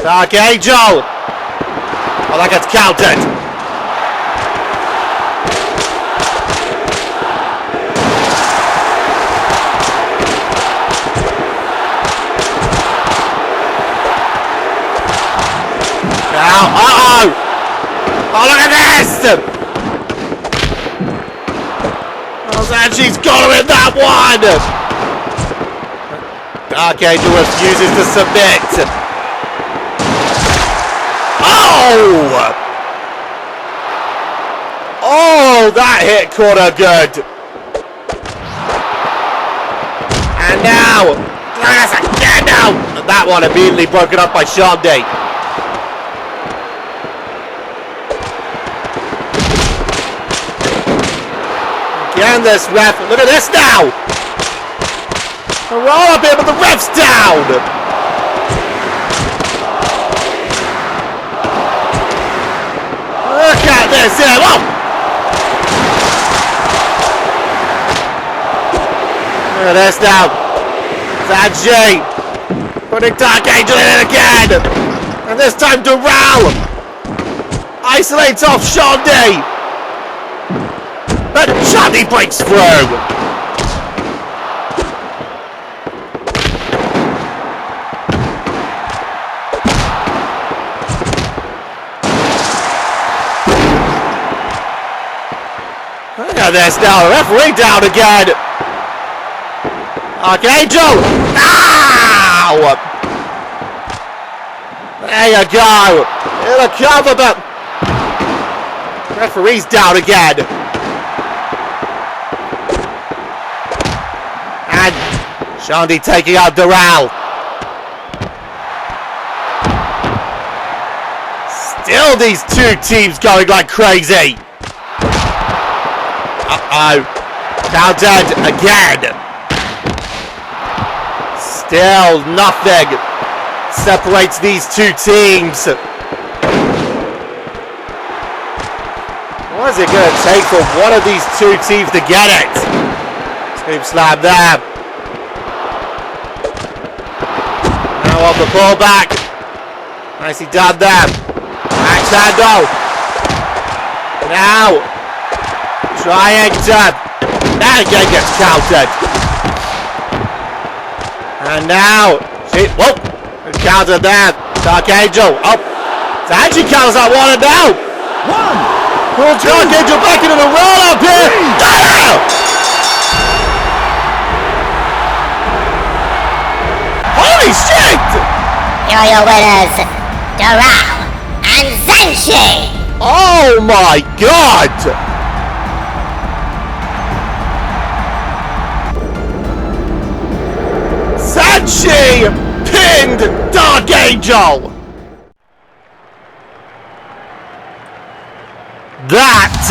Dark Angel. Oh, that gets counted. Now, uh-oh. Oh, look at this! Oh, Zhanshi's got him in that one! Dark Angel refuses to submit. Oh! Oh! Oh, that hit caught her good. And now, yes, again now. And that one immediately broken up by Shaundi. Again, this ref. Look at this now. We're all up here, but the ref's down. Look at this here. Whoa. Look at this now. Zhanshi putting Dark Angel in it again. And this time Dural isolates off Shaundi. But Shaundi breaks through. Look at this now. The referee down again. Archangel! Ow! There you go. It'll cover, but referee's down again. And Shaundi taking out Dural. Still these two teams going like crazy. Uh-oh. Countered again. Still nothing separates these two teams. What is it going to take for one of these two teams to get it? Scoop slam there. Now off the ball back. Nicely done there. Max handle. Now. Triangle. That again gets countered. And now, whoa, counter there, Dark Angel, oh, Zhanshi counters that one and now. Pull Dark Angel back into the roll up here. Holy shit! Here are your winners, Dural and Zhanshi. Oh my god! Zhanshi pinned Dark Angel! That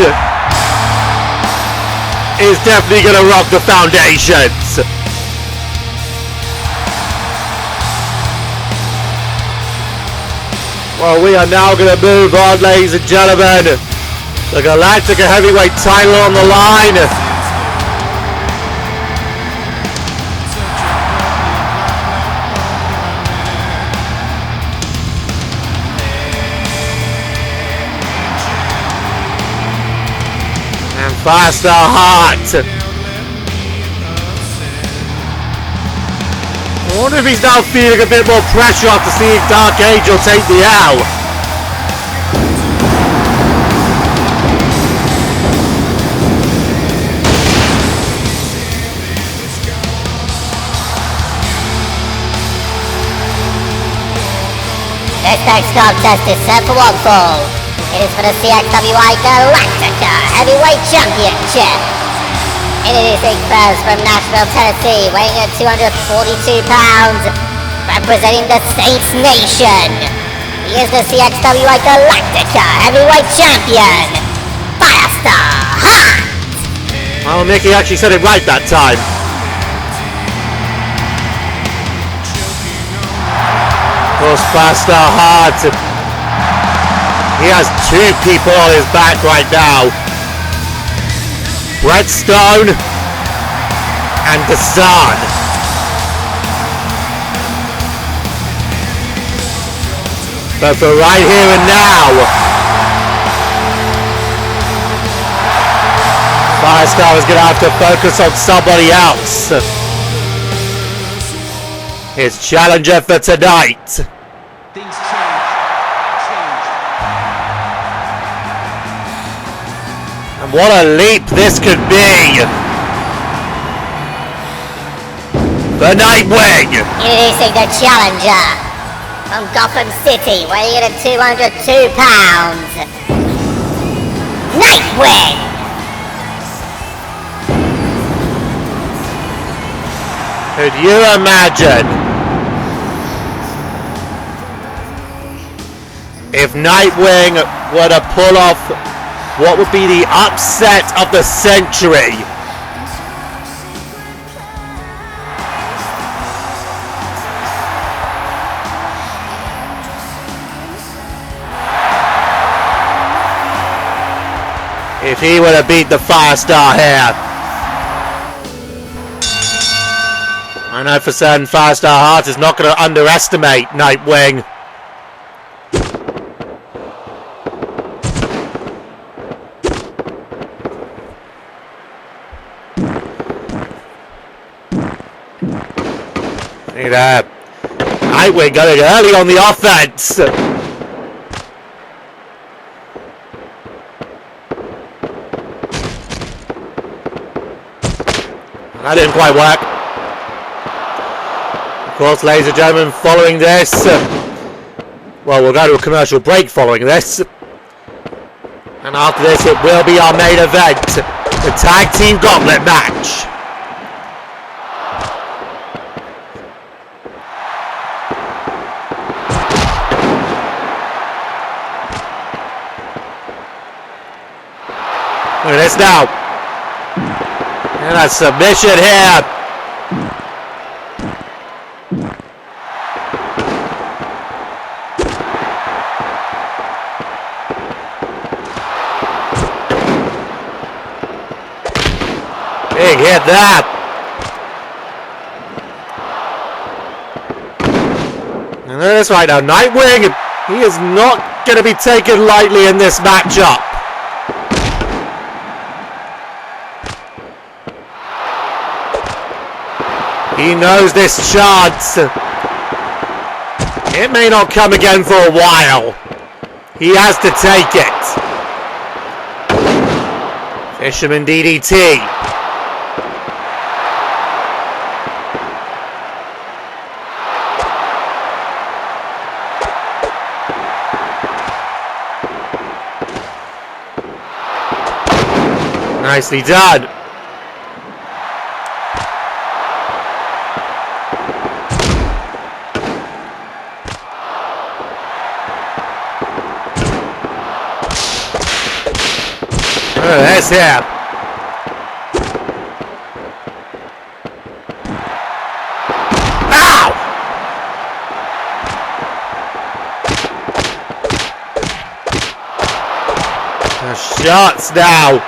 is definitely gonna rock the foundations! Well, we are now gonna move on, ladies and gentlemen. The Galactica heavyweight title on the line. Firestar Hart. I wonder if he's now feeling a bit more pressure after seeing Dark Angel take the L. This next contest is set for one fall. It is for the CXWI Galactica Heavyweight Championship. Introducing first from Nashville, Tennessee, weighing at 242 pounds, representing the Saints Nation. He is the CXWI Galactica Heavyweight Champion, Firestar Hart. Well, Mickey actually said it right that time. Of course, Firestar Hart. He has two people on his back right now. Brett Stone and Deshaun. But for right here and now, Firestar is going to have to focus on somebody else. His challenger for tonight. What a leap this could be! The Nightwing! Introducing the challenger From Gotham City, weighing in at 202 pounds, Nightwing! Could you imagine if Nightwing were to pull off what would be the upset of the century? If he were to beat the Firestar here. I know for certain Firestar Hart is not going to underestimate Nightwing. See that? Nightwing going early on the offense. That didn't quite work. Of course, ladies and gentlemen, following this, well, we'll go to a commercial break following this. And after this, it will be our main event, the Tag Team Gauntlet match. Look at this now. And a submission here. Big hit that. And there it is right now. Nightwing, he is not going to be taken lightly in this matchup. He knows this chance. It may not come again for a while. He has to take it. Fisherman DDT. Nicely done. This here. Ow! The shots now.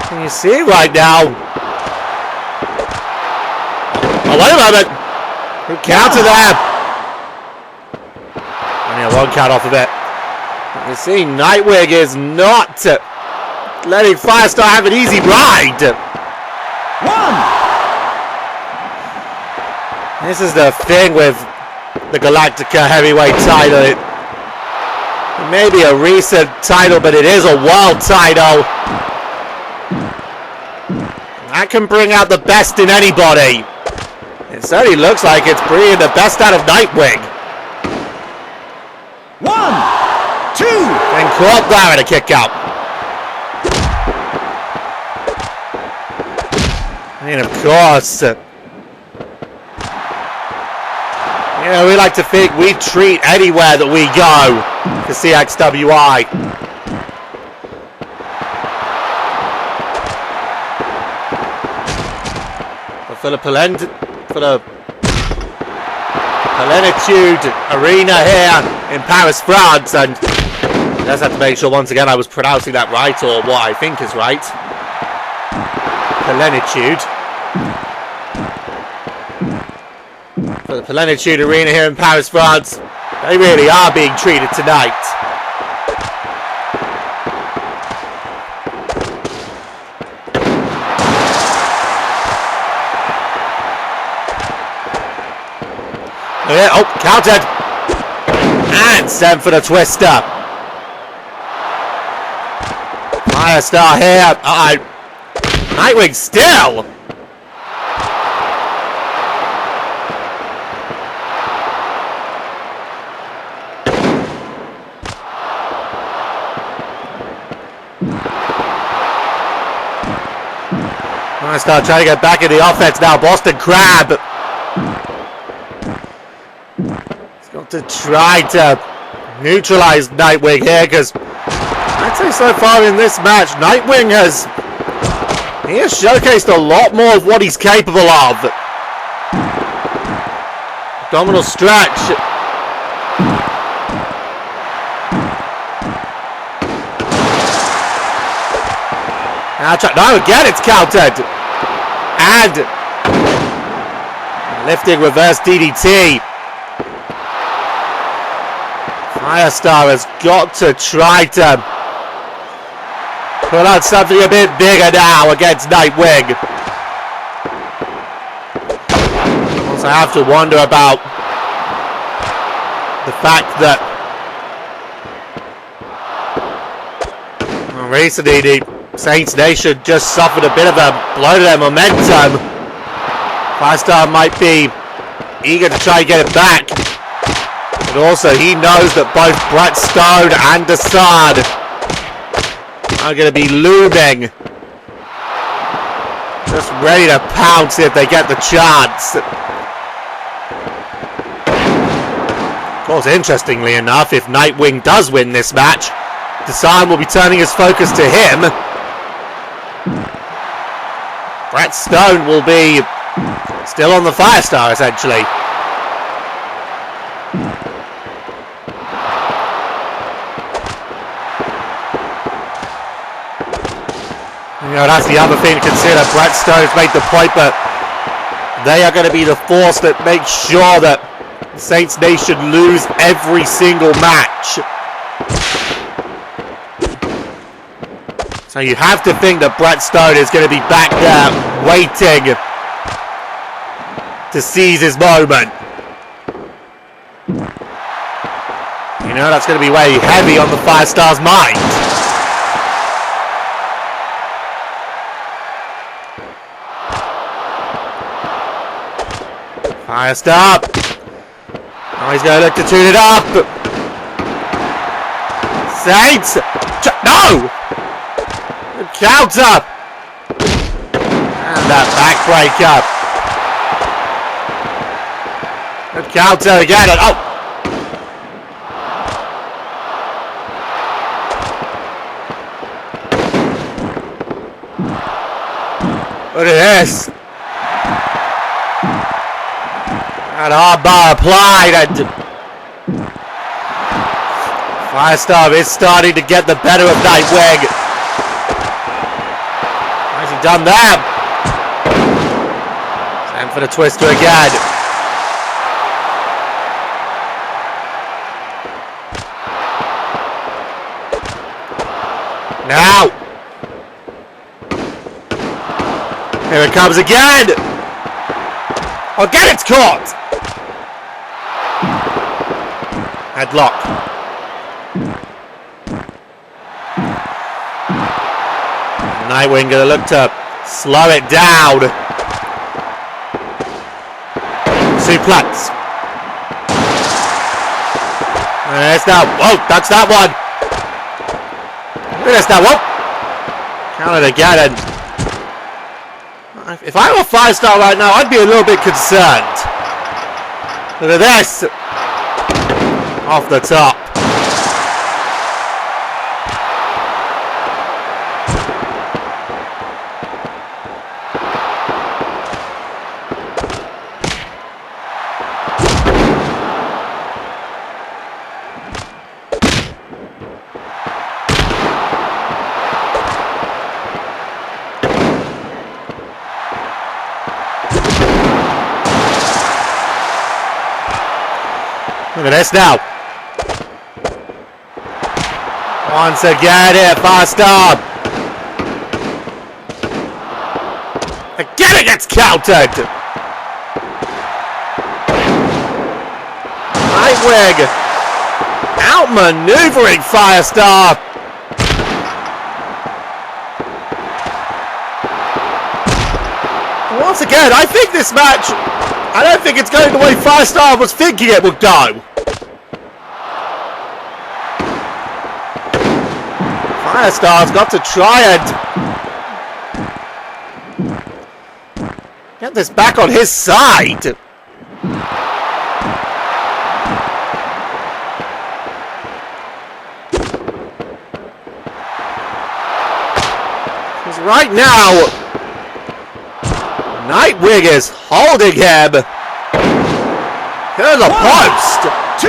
Can you see right now? Oh, wait a moment. Who counted that? Only one count off of it. You see, Nightwing is not letting Firestar have an easy ride. This is the thing with the Galactica heavyweight title. It may be a recent title, but it is a world title. That can bring out the best in anybody. It certainly looks like it's bringing the best out of Nightwing. 1, 2. And caught there in a kick out. And of course, you know, we like to think we treat anywhere that we go to CXWI. But for the Plenitude Arena here in Paris, France, and I just have to make sure once again I was pronouncing that right, or what I think is right. Plenitude. For the Plenitude Arena here in Paris, France, they really are being treated tonight. Oh, counted. And sent for the twister. Firestar here. Nightwing still. Firestar trying to get back in the offense now. Boston Crab. He's got to try to neutralize Nightwing here, because I'd say so far in this match, Nightwing has showcased a lot more of what he's capable of. Abdominal stretch. No, again it's countered. And lifting reverse DDT. Firestar has got to try to pull out something a bit bigger now against Nightwing. Also, I have to wonder about the fact that recently the Saints Nation just suffered a bit of a blow to their momentum. Firestar might be eager to try and get it back. But also he knows that both Brett Stone and Assad are going to be looming. Just ready to pounce if they get the chance. Of course, interestingly enough, if Nightwing does win this match, Desan will be turning his focus to him. Brett Stone will be still on the Firestar, essentially. You know, that's the other thing to consider. Brett Stone's made the point, but they are going to be the force that makes sure that the Saints Nation lose every single match. So you have to think that Brett Stone is going to be back there waiting to seize his moment. You know, that's going to be way heavy on the Firestar's mind. Firestar. Oh, he's going to look to tune it up. Saints. No! Counter! And that backbreaker. Good counter again. And oh! Look at this. And armbar applied. And Firestar is starting to get the better of Nightwing. Done that. And for the twister again. Now. Here it comes again. Again it's caught. Headlock. Nightwing gonna look to slow it down. Suplex. There's that. Whoa, that's that one. There's that one. Count it again. And if I were Firestar right now, I'd be a little bit concerned. Look at this. Off the top. Look at this now. Once again here, Firestar. Again it gets countered. Nightwing outmaneuvering Firestar. Once again, I think this match, I don't think it's going the way Firestar was thinking it would go. Firestar's got to try and Get this back on his side. Because right now, Nightwing is holding him. Here's the post. 2.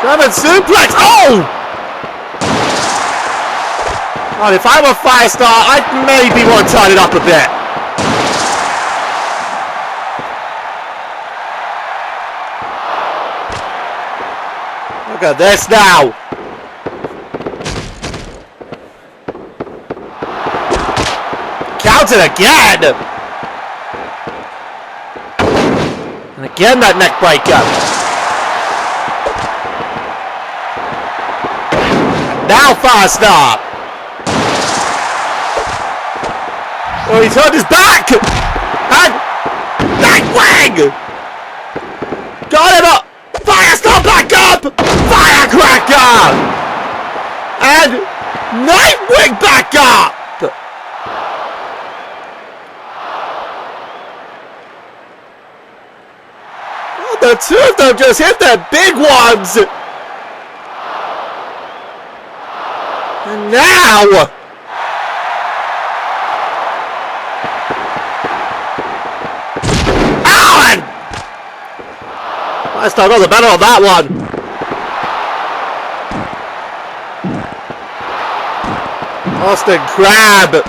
German suplex. Oh! God, if I were Firestar, I'd maybe want to tighten it up a bit. Look at this now. Counted again. And again that neck breaker. Now Firestar. Oh, he turned his back! And Nightwing! Got him up! Firestar back up! Firecracker! And Nightwing back up! Oh, the two of them just hit their big ones! And now... Firestar got the better on that one. Austin Crab.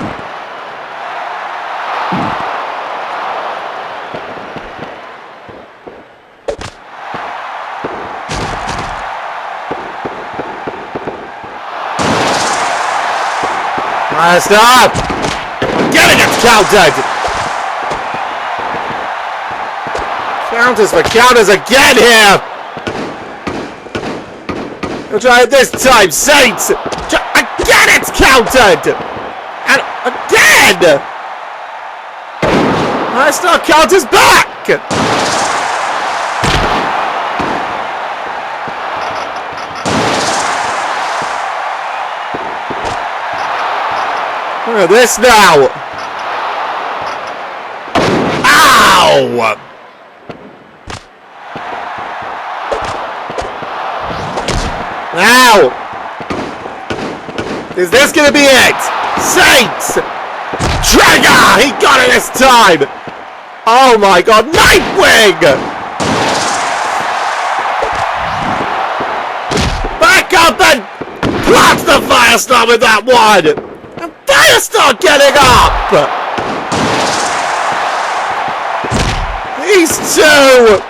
Firestar. Getting it counted. Counters for counters again here. We'll try it this time, Saints. Again, it's countered. And again. Firestar counters back. Look at this now. Ow. Now! Is this gonna be it? Saints! Trigger! He got it this time! Oh my god, Nightwing! Back up and blocks the Firestar with that one! And Firestar getting up! These two!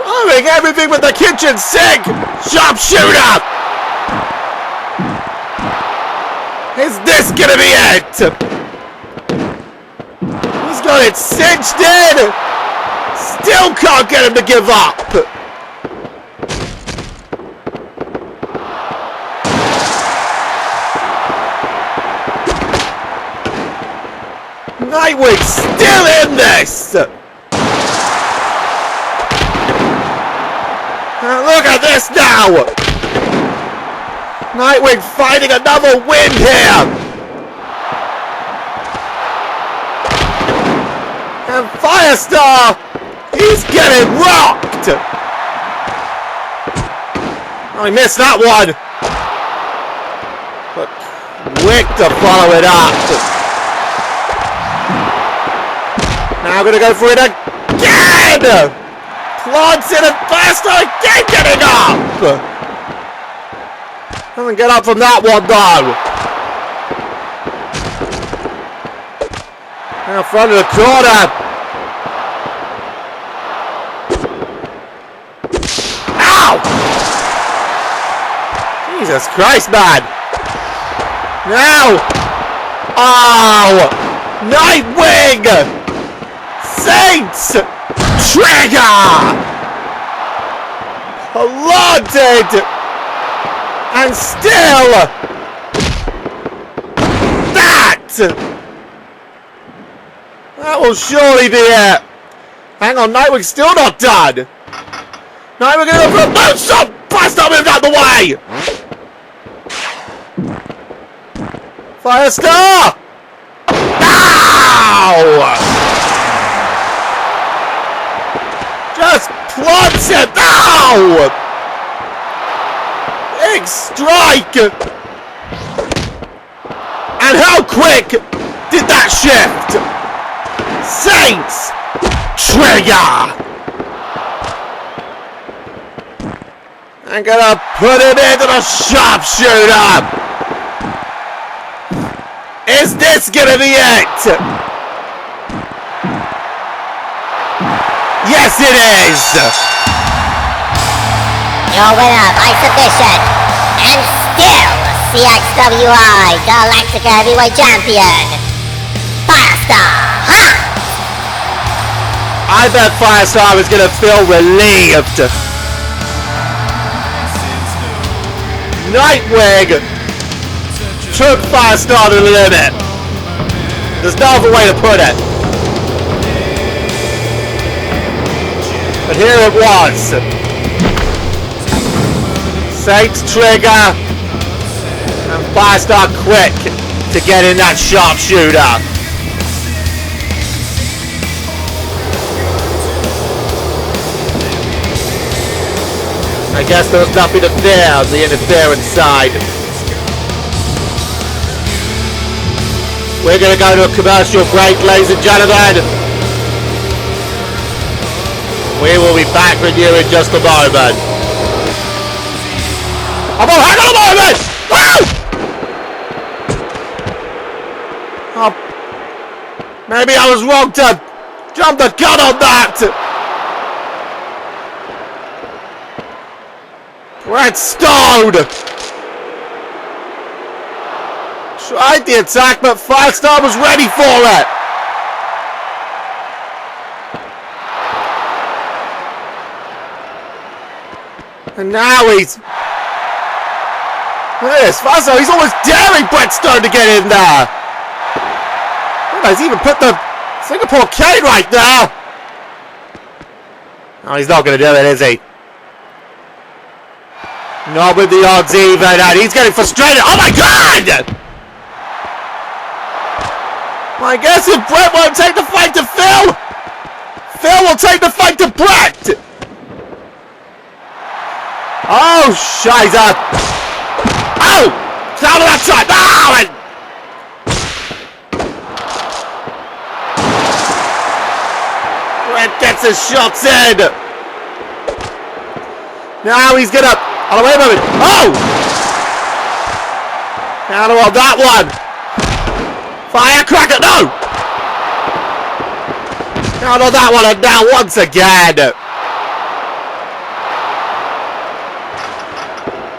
Throwing everything with the kitchen sink! Sharpshooter! Is this gonna be it? He's got it cinched in! Still can't get him to give up! Nightwing still in this! Look at this now! Nightwing finding another win here! And Firestar, he's getting rocked! Oh, he missed that one! But quick to follow it up! Now gonna go for it again! Plants in and Firestar again getting up! Doesn't get up from that one though. Now front of the corner. Ow! Jesus Christ, man! Now! Oh! Nightwing! Saints! Trigger! Planted! And still! That will surely be it! Hang on, Nightwing's still not done! Nightwing gonna go for a boot stop! Firestar moved out the way! Firestar! Ow! clods him. Ow! Big strike! And how quick did that shift? Saints! Trigger! I'm gonna put him into the sharpshooter! Is this gonna be it? Yes, it is! Your winner by submission, and still CXWI Galactica Heavyweight Champion, Firestar Hart! I bet Firestar was gonna feel relieved. Nightwing took Firestar to the limit. There's no other way to put it. But here it was. Saints trigger. And Firestar quick to get in that sharpshooter. I guess there was nothing to fear on the interference side. We're going to go to a commercial break, ladies and gentlemen. We will be back with you in just a moment. Hang on a moment! Woo! Oh, maybe I was wrong to jump the gun on that. Brett Stone tried the attack, but Firestar was ready for it. And now he's... Look at this, Firestar, he's almost daring Brett Stone to get in there. He's even put the Singapore cane right there. Oh, he's not going to do it, is he? Not with the odds even, and he's getting frustrated. Oh my God! Well, I guess if Brett won't take the fight to Phil, Phil will take the fight to Brett. Oh, shiza. Oh! Down to that side. Oh, and... Brett gets his shots in. Now he's gonna... Oh, wait a moment. Oh! Counter on that one. Firecracker. No! Counter on that one. And now once again.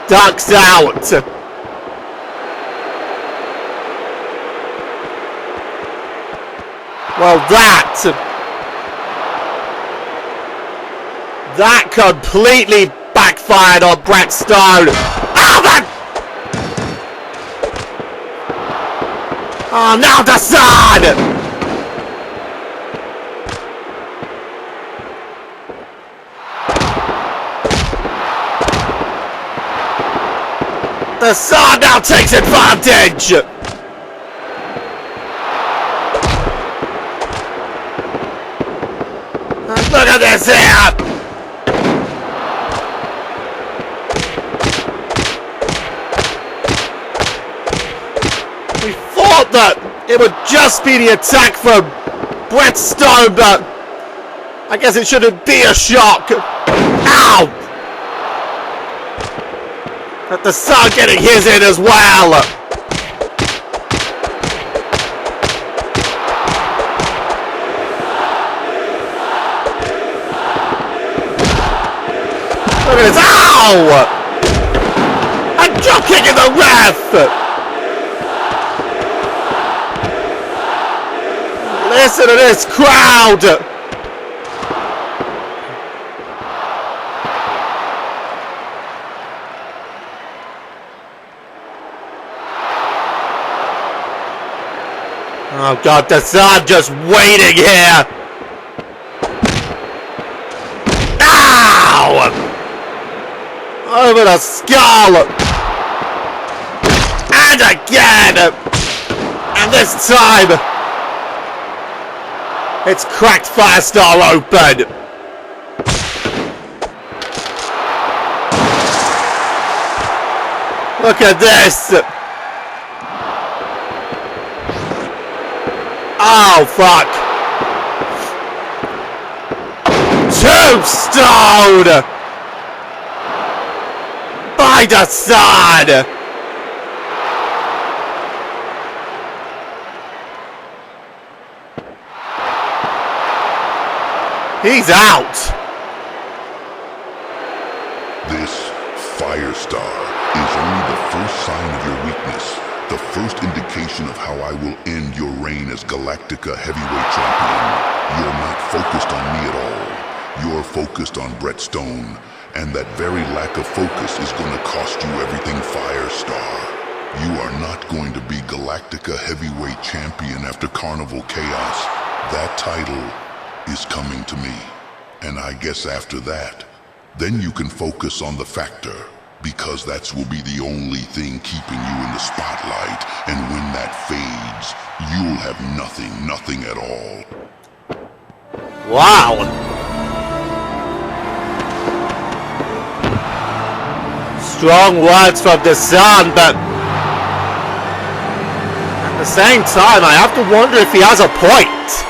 Ducks out. Well, that completely backfired on Brett Stone. Oh, man! Oh, now Dasad! Dasad now takes advantage! Look at this here! That it would just be the attack from Brett Stone, but I guess it shouldn't be a shock. Ow! But the Sun getting his in as well. Look at this. Ow! A drop kick in the ref! Listen to this crowd! Oh God, Dasad just waiting here! Ow! Over the skull! And again! And this time... It's cracked Firestar open. Look at this! Oh, fuck! Tombstone! By the sun! He's out! This Firestar is only the first sign of your weakness, the first indication of how I will end your reign as Galactica heavyweight champion. You're not focused on me at all. You're focused on Brett Stone, and that very lack of focus is going to cost you everything, Firestar. You are not going to be Galactica heavyweight champion after Carnival Chaos. That title is coming to me. And I guess after that, then you can focus on the Factor, because that will be the only thing keeping you in the spotlight, and when that fades, you'll have nothing at all. Wow! Strong words from the Sun, but at the same time, I have to wonder if he has a point.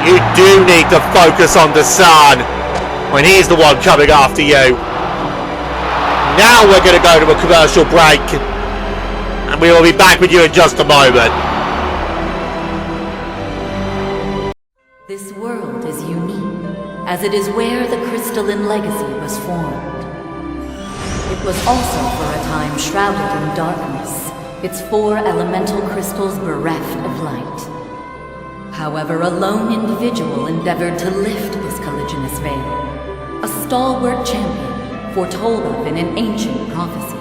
You do need to focus on the Sun when he's the one coming after you. Now we're going to go to a commercial break, and we will be back with you in just a moment. This world is unique, as it is where the crystalline legacy was formed. It was also for a time shrouded in darkness, its 4 elemental crystals bereft of light. However, a lone individual endeavored to lift this colliginous veil, a stalwart champion foretold of in an ancient prophecy.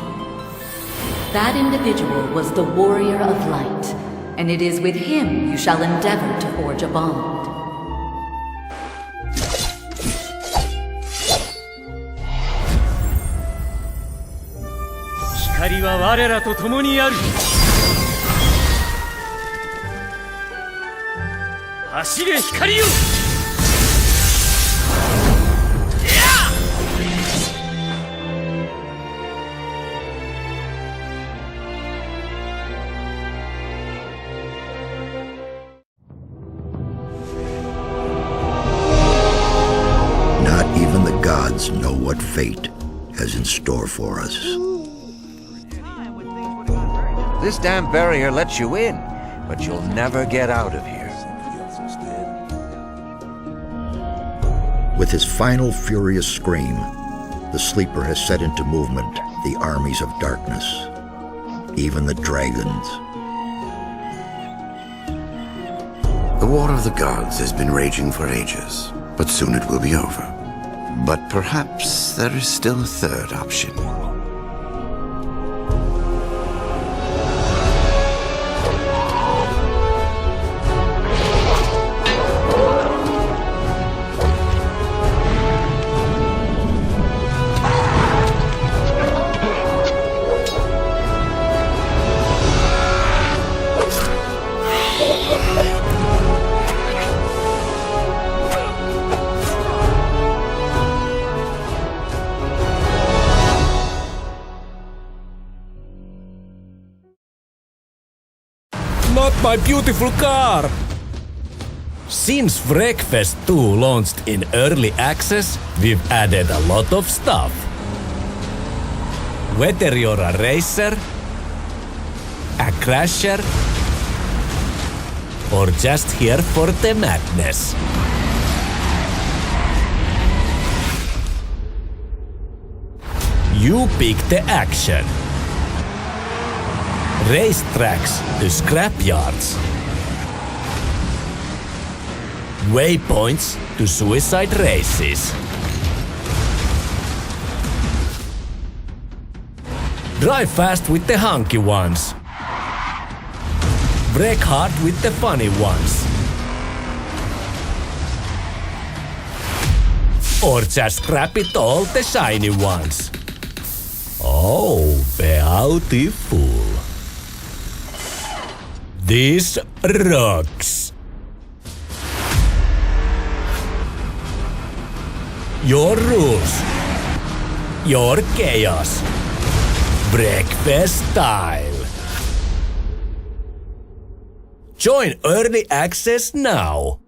That individual was the Warrior of Light, and it is with him you shall endeavor to forge a bond. Hikari wa warera to tomoni aru. 走れ光よ Not even the gods know what fate has in store for us. This damn barrier lets you in, but you'll never get out of here. With his final furious scream, the Sleeper has set into movement the armies of darkness, even the dragons. The War of the Gods has been raging for ages, but soon it will be over. But perhaps there is still a third option. Not my beautiful car! Since Wreckfest 2 launched in early access, we've added a lot of stuff. Whether you're a racer, a crasher, or just here for the madness. You pick the action. Racetracks to scrapyards. Waypoints to suicide races. Drive fast with the hunky ones. Break hard with the funny ones. Or just scrap it all the shiny ones. Oh, beautiful. This rocks. Your rules. your chaos. Breakfast style. Join Early Access now.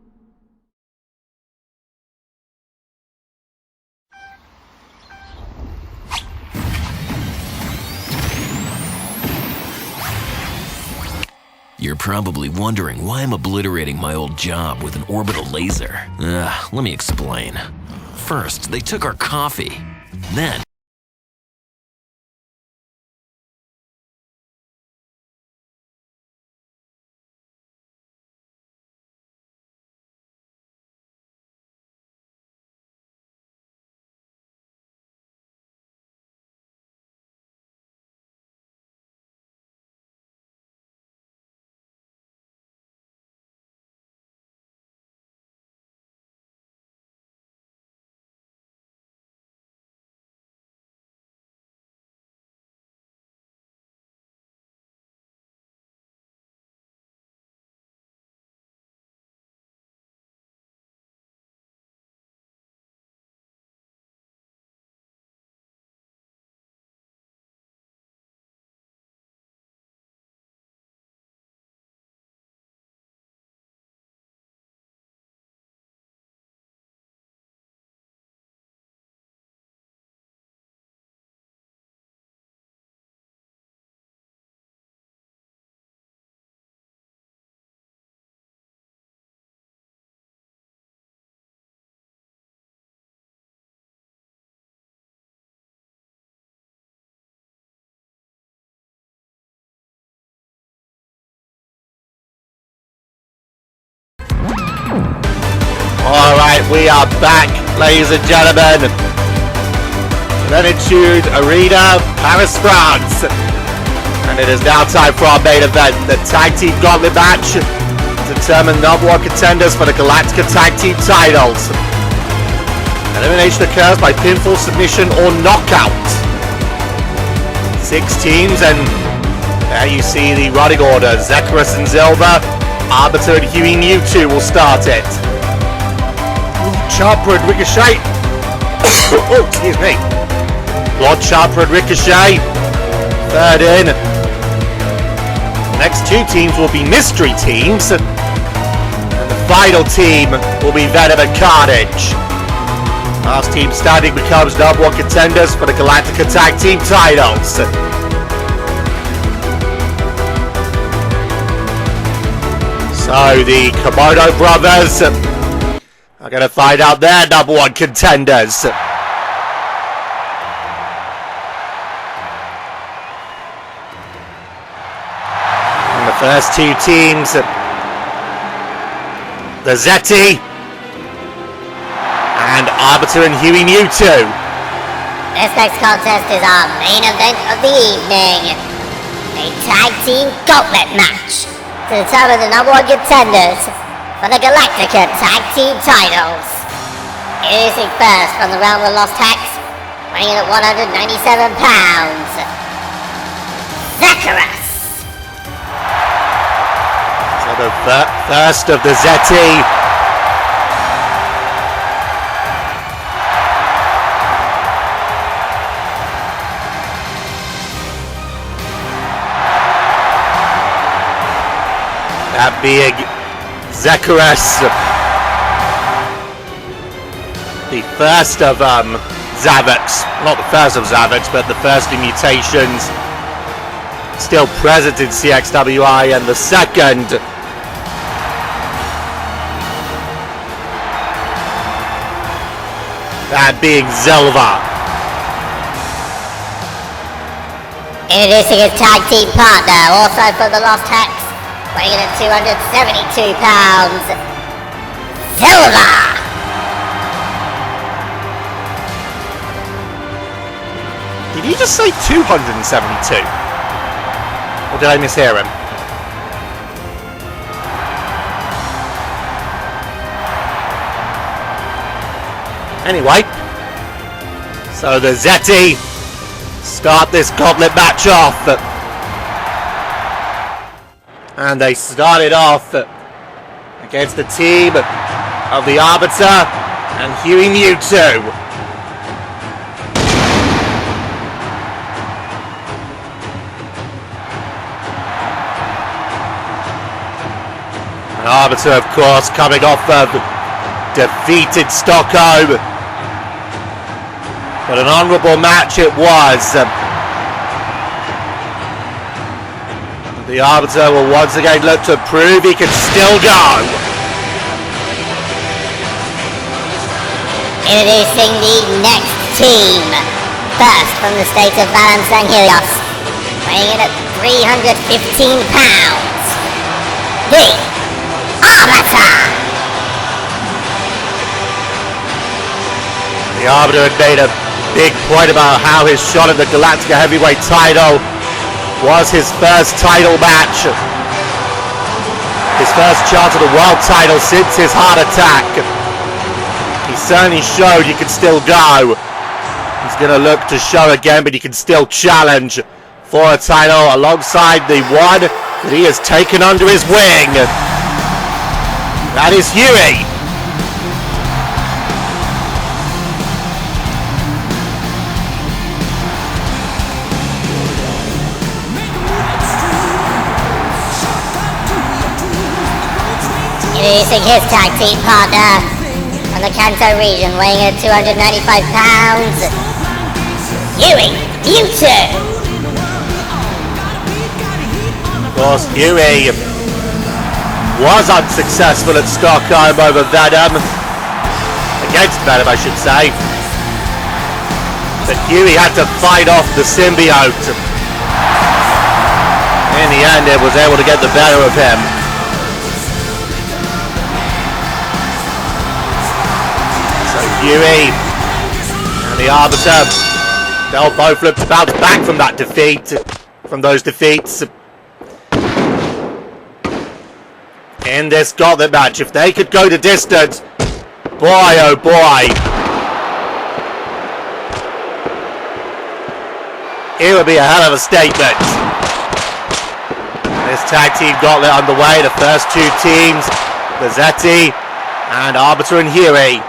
You're probably wondering why I'm obliterating my old job with an orbital laser. Let me explain. First, they took our coffee. Then, Alright, we are back, ladies and gentlemen. Plenitude Arena, Paris, France. And it is now time for our main event, the Tag Team Gauntlet match. Determine number one contenders for the Galactica Tag Team titles. Elimination occurs by pinfall, submission, or knockout. 6 teams, and there you see the running order. Zekarus and Zilva, Arbiter and Huey Mewtwo will start it. Champa and Ricochet. Oh, excuse me. Lord Champa and Ricochet. Third in. The next 2 teams will be mystery teams. And the final team will be Venom and Carnage. Last team standing becomes number one contenders for the Galactica Tag Team titles. So the Komodo brothers are going to find out their number one contenders. And the first 2 teams, the Zeti and Arbiter and Huey Mewtwo. This next contest is our main event of the evening. A tag team gauntlet match to determine the number one contenders for the Galactica Tag Team titles. Introducing first from the Realm of Lost Hex, weighing in at 197 pounds, Zekarus. So the first of the Zeti. That being Zekarus, the first of Zavoks, not the first of Zavoks, but the first in mutations still present in CXWI, and the second that being Zelva. Introducing his tag team partner, also from the Lost Hex, weighing in at 272 pounds, Silver! Did you just say 272? Or did I mishear him? Anyway, so the Zeti start this gauntlet match off. And they started off against the team of the Arbiter and Huey Mewtwo. Arbiter, of course, coming off of defeated Stockholm. But an honourable match it was. The Arbiter will once again look to prove he can still go. Introducing the next team. First from the state of Valence and Helios, weighing in at 315 pounds. The Arbiter! The Arbiter had made a big point about how his shot at the Galactica heavyweight title was his first title match. His first chance at the world title since his heart attack. He certainly showed he could still go. He's going to look to show again, but he can still challenge for a title alongside the one that he has taken under his wing. That is Huey. Introducing his tag team partner from the Kanto region, weighing at 295 pounds, Huey Mewtwo. Of course, Huey was unsuccessful at Stockholm over Venom. Against Venom, I should say. But Huey had to fight off the symbiote. In the end, it was able to get the better of him. So Huey and the Arbiter, they'll both look to bounce back from that defeat, from those defeats. In this Gauntlet match, if they could go the distance, boy oh boy, it would be a hell of a statement. This tag team Gauntlet underway, the first two teams, Bazzetti and Arbiter and Huey.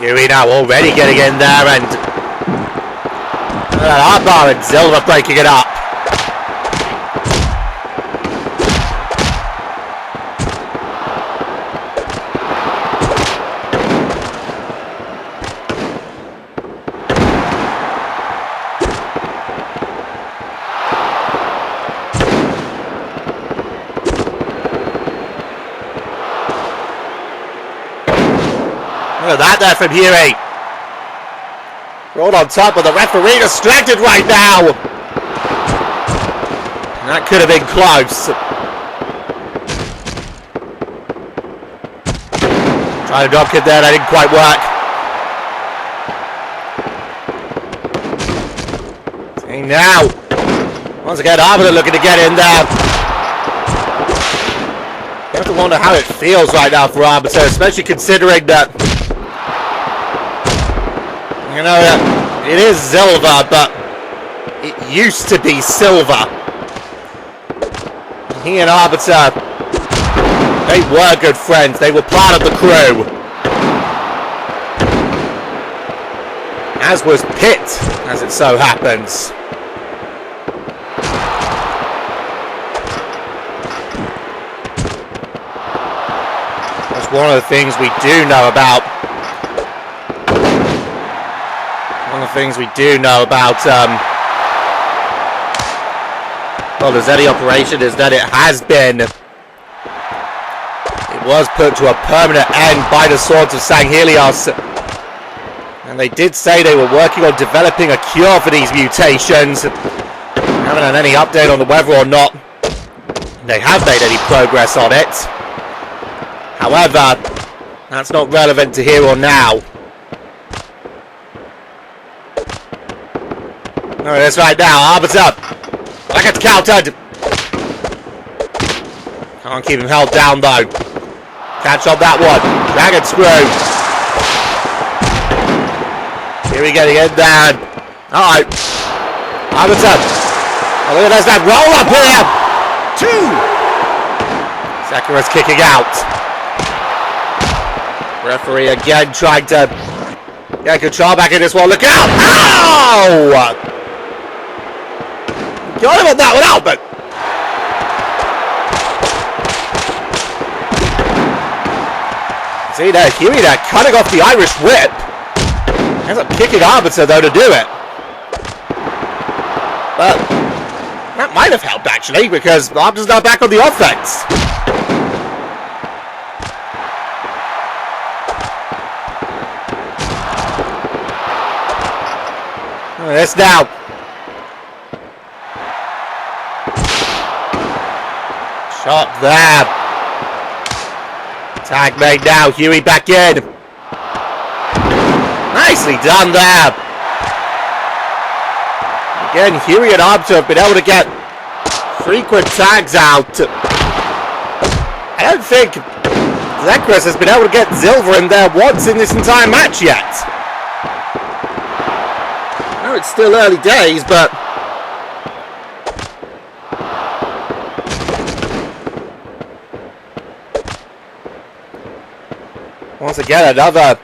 Huey now already getting in there, and Hart and Silver breaking it up. Look at that there from Huey. Rolled on top of the referee, distracted right now. That could have been close. Trying to drop kick there, that didn't quite work. See now. Once again, Arbiter looking to get in there. You have to wonder how it feels right now for Arbiter, especially considering that, you know, it is Silver, but it used to be Silver. He and Arbiter, they were good friends. They were part of the crew. As was Pitt, as it so happens. That's one of the things we do know about. One of the things we do know about well, the Zeddy operation is that it has been, it was put to a permanent end by the Swords of Sanghelios, and they did say they were working on developing a cure for these mutations. Haven't had any update on whether or not they have made any progress on it. However, that's not relevant to here or now. No, that's right now. Arbiter. I get countered. Can't keep him held down though. Catch on that one. Dragon screw. Here we go again, Dan. Alright. Hamilton. Oh, look at that roll up here. 2. Zacharias kicking out. Referee again trying to get control back in this one. Look out! Ow! Got him on that one out, but see there, Huey there, cutting off the Irish whip. Ends up kicking Arbiter though to do it. But that might have helped actually, because Arbiter's now back on the offense. This now. Shot there. Tag made now. Huey back in. Nicely done there. Again, Huey and Arbiter have been able to get frequent tags out. I don't think Zacharias has been able to get Zilver in there once in this entire match yet. I know it's still early days, but once again, another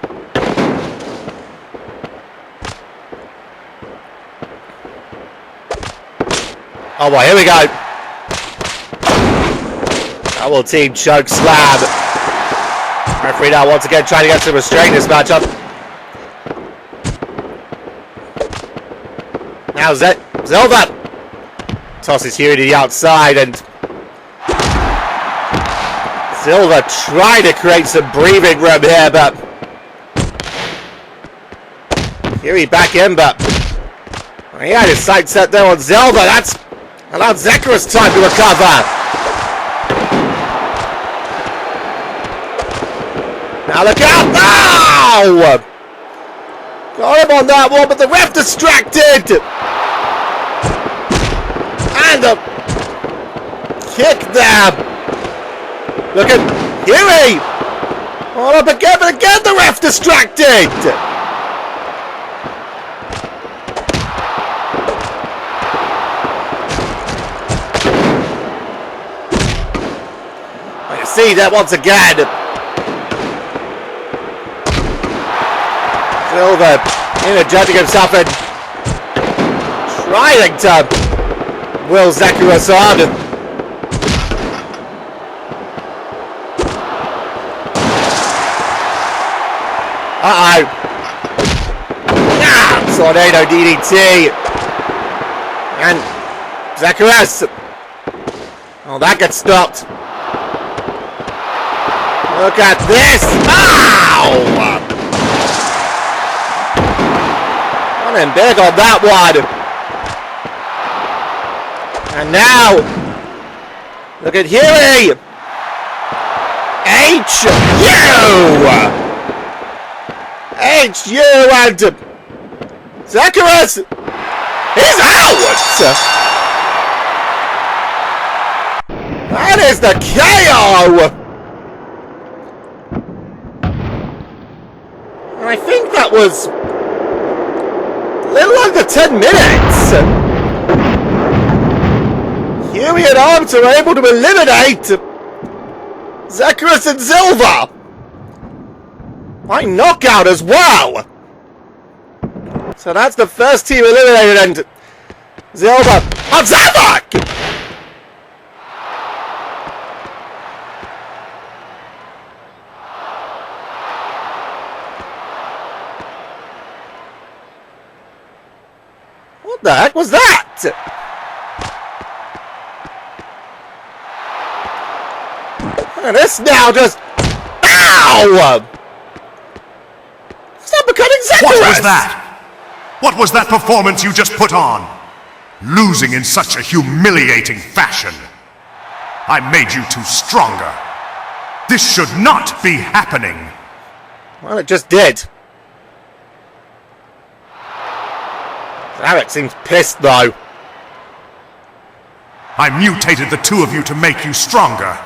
oh boy, here we go. Double team choke slam. Referee now once again trying to get to restrain this matchup. Now Zelda tosses Huey to the outside, and Silva trying to create some breathing room here, but Huey back in, but he had his sights set there on Zelda. That's allowed Zacharias time to recover. Now look out! Now! Got him on that one, but the ref distracted! And a kick there. Look at Huey! All up again, but again the ref distracted! You see that once again. Silver interjecting himself and trying to will Zacharias on. Uh-oh. Tornado DDT. And Zacharias. Oh, that gets stopped. Look at this. Ow! Running big on that one. And now, look at Huey. HU and Zacharias. He's out. That is the KO. And I think that was a little under 10 minutes. Huey and Arbiter were able to eliminate Zacharias and Silva by knockout as well. So that's the first team eliminated, and Silva on Zavok! What the heck was that? And this now just... Ow! Stop becoming Zacharias! What was that? What was that performance you just put on? Losing in such a humiliating fashion. I made you two stronger. This should not be happening. Well, it just did. Zavok seems pissed, though. I mutated the two of you to make you stronger.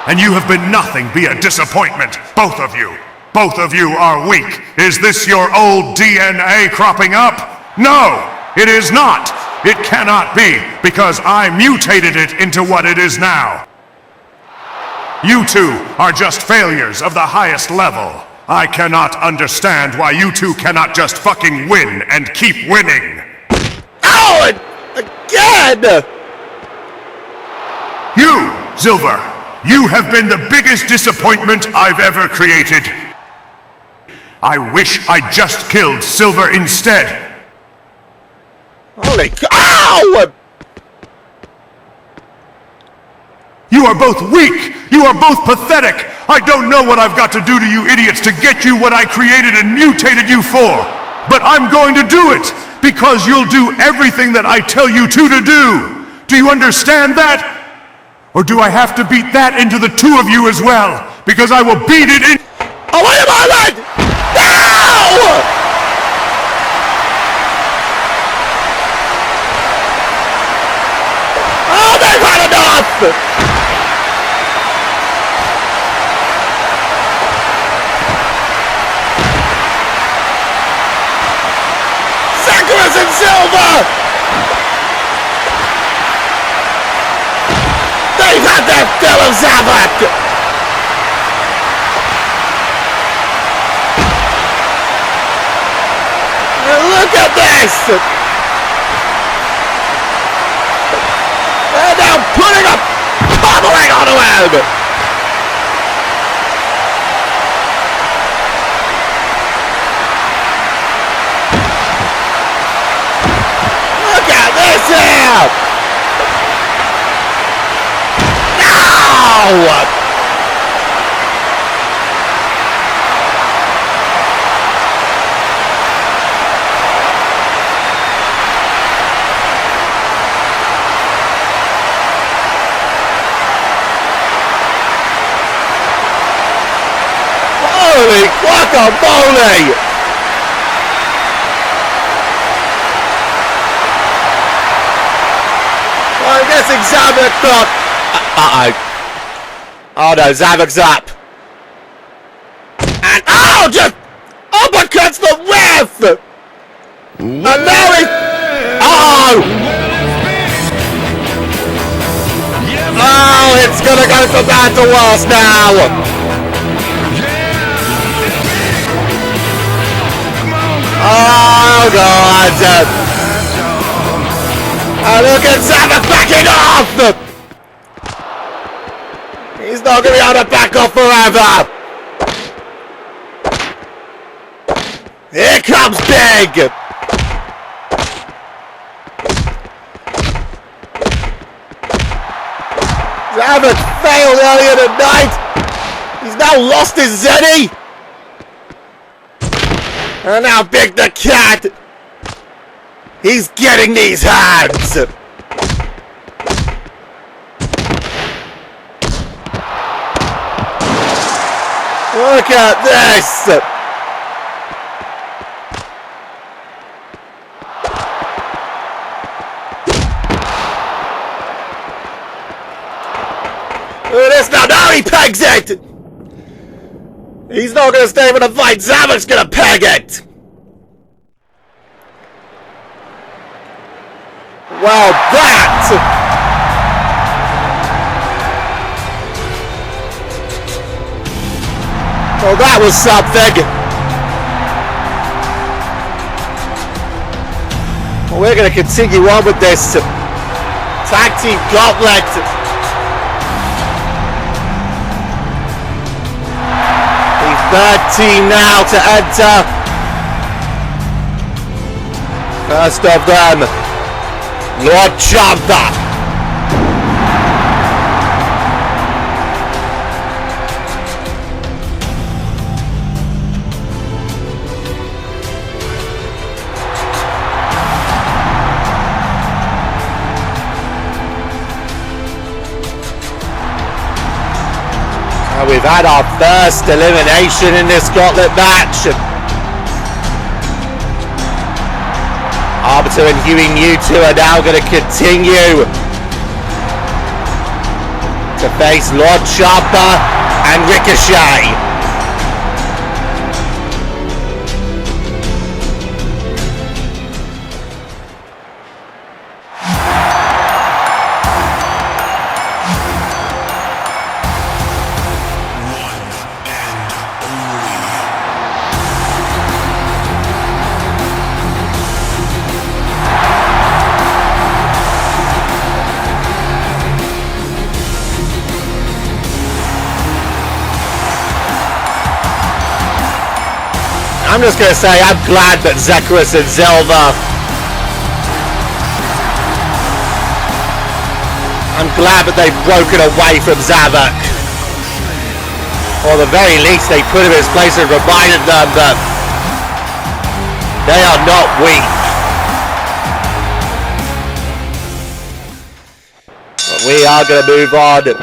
And you have been nothing but a disappointment, both of you. Both of you are weak. Is this your old DNA cropping up? No, it is not. It cannot be, because I mutated it into what it is now. You two are just failures of the highest level. I cannot understand why you two cannot just fucking win and keep winning. Oh, again! You, Silver, you have been the biggest disappointment I've ever created. I wish I just killed Silver instead. Holy ow! You are both weak! You are both pathetic! I don't know what I've got to do to you idiots to get you what I created and mutated you for! But I'm going to do it! Because you'll do everything that I tell you to do! Do you understand that? Or do I have to beat that into the two of you as well? Because I will beat it in— Oh, wait a moment! No! Oh, they've had enough! Zacharias and Silver! They've had their fill of Zavok! Look at this! They're now putting a pummeling onto him! Look at this here! No! Holy guacamole! Well, I'm guessing Zavok thought... Oh no, Zavok's up. And oh, just uppercuts the ref! And now he... Oh! Oh, it's gonna go from bad to worse now! Oh God! And look at Zavok backing off! He's not going to be able to back off forever! Here comes Big! Zavok failed earlier tonight! He's now lost his Zeddy! And now Big the Cat! He's getting these hands! Look at this! Look at this now! Now he pegs it! He's not going to stay for the fight. Zavok's going to peg it. Well, that was something. Well, we're going to continue on with this tag team gauntlet. 13 now to enter. First of them, Lord Champa. We've had our first elimination in this gauntlet match. Arbiter and Huey New 2 are now going to continue to face Lord Champa and Ricochet. I'm just going to say I'm glad that Zekarus and Zelva... I'm glad that they've broken away from Zavok. Or at the very least they put him in his place and reminded them that they are not weak. But we are going to move on.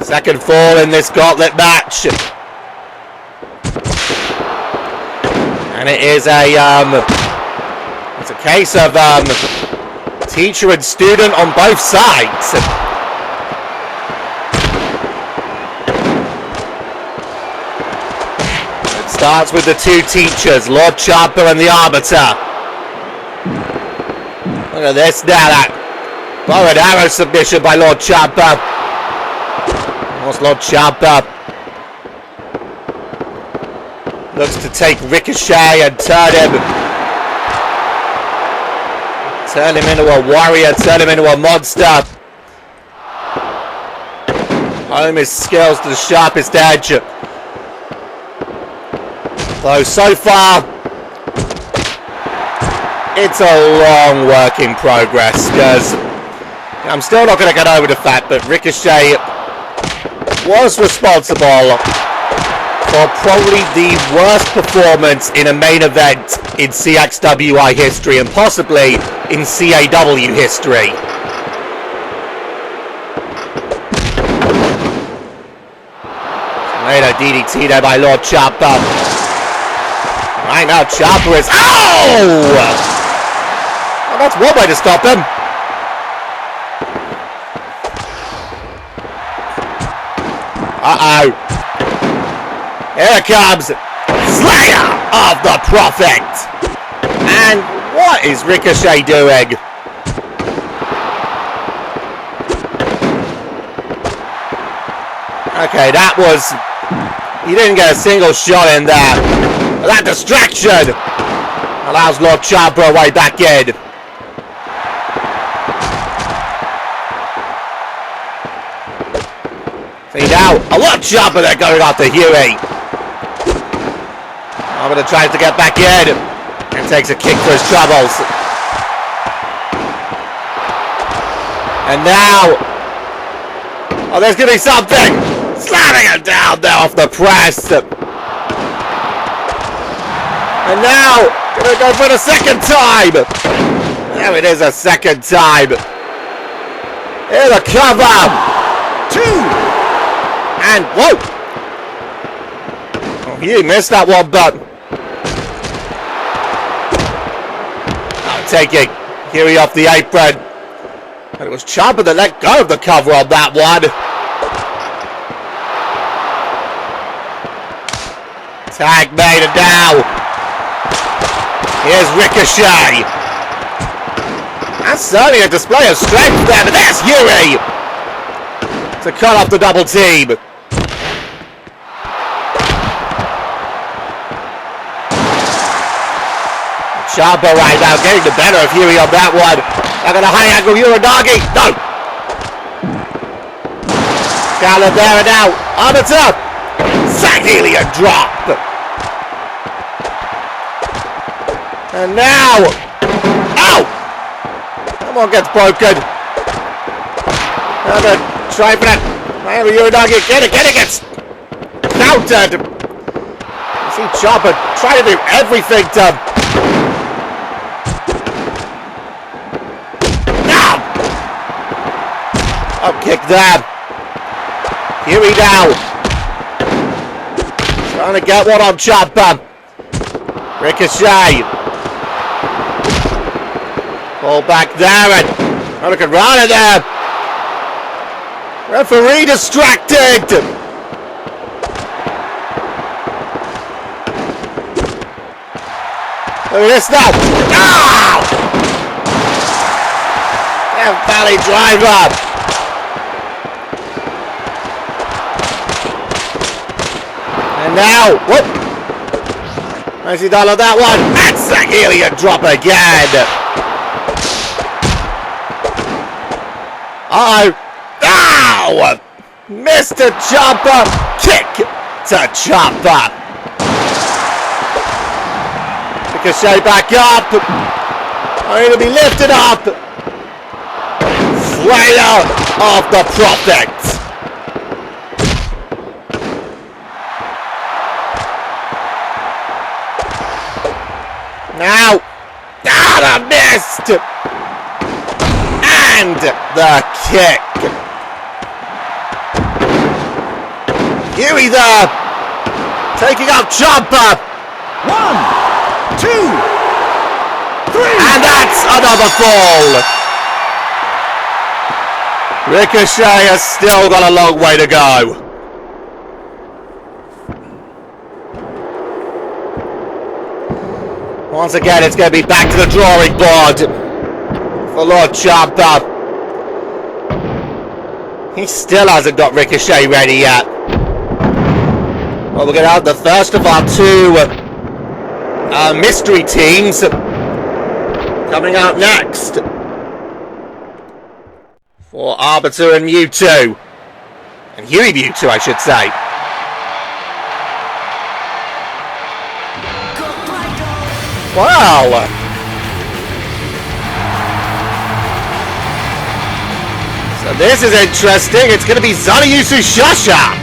Second fall in this Gauntlet match. And it is it's a case of teacher and student on both sides. It starts with the two teachers, Lord Champa and the Arbiter. Look at this now, that bow and arrow submission by Lord Champa. What's Lord Champa? Looks to take Ricochet and turn him into a warrior, turn him into a monster. Home his skills to the sharpest edge. Though so far, it's a long work in progress, because I'm still not going to get over the fact that Ricochet was responsible for probably the worst performance in a main event in CXWI history, and possibly in CAW history. Later DDT there by Lord Champa. Right now Champa is... Oh! Well, that's one way to stop him. Uh-oh. Here it comes. Slayer of the Prophet. And what is Ricochet doing? Okay, that was... He didn't get a single shot in there. But that distraction allows Lord Champa way back in. See now, a Lord Champa there going after Huey. Arbiter tries to get back in and takes a kick for his troubles. And now, oh, there's going to be something. Slamming him down there off the press. And now, going to go for the second time. There it is, a second time. Here's the cover. Two. And, whoa. Oh, you missed that one, but... Taking Huey off the apron. And it was Champa that let go of the cover on that one. Tag made, and now here's Ricochet. That's certainly a display of strength there, but there's Huey to cut off the double team. Champa right now getting the better of Huey on that one. Not gonna high angle Uranagi. No! Gauntlet there and now. Arbiter! Sahelia drop! And now... Ow! That one gets broken. Another try for that. Uranagi. Get it, gets countered. You see Champa trying to do everything to... Up kick there. Huey now. Trying to get one on Champa. Ricochet. Pull back there and Hurricane Rana there. Referee distracted. Look at this now. Ah! Death Valley driver. And now, whoop! Nicely done on that one. And Sahelia drop again. Uh-oh. Ow! Mr. Champa. Kick to Champa. Ricochet back up. Only to be lifted up. Slayer of the Prophet. Now, the missed. And the kick. Huey there. Taking up Jumper. 1, 2, 3. And that's another fall. Ricochet has still got a long way to go. Once again, it's going to be back to the drawing board for Lord Ciampa. He still hasn't got Ricochet ready yet. Well, we're going to have the first of our two mystery teams coming out next for Arbiter and Mewtwo. And Huey Mewtwo, I should say. Wow! So this is interesting. It's going to be Zaniyusu Shasha.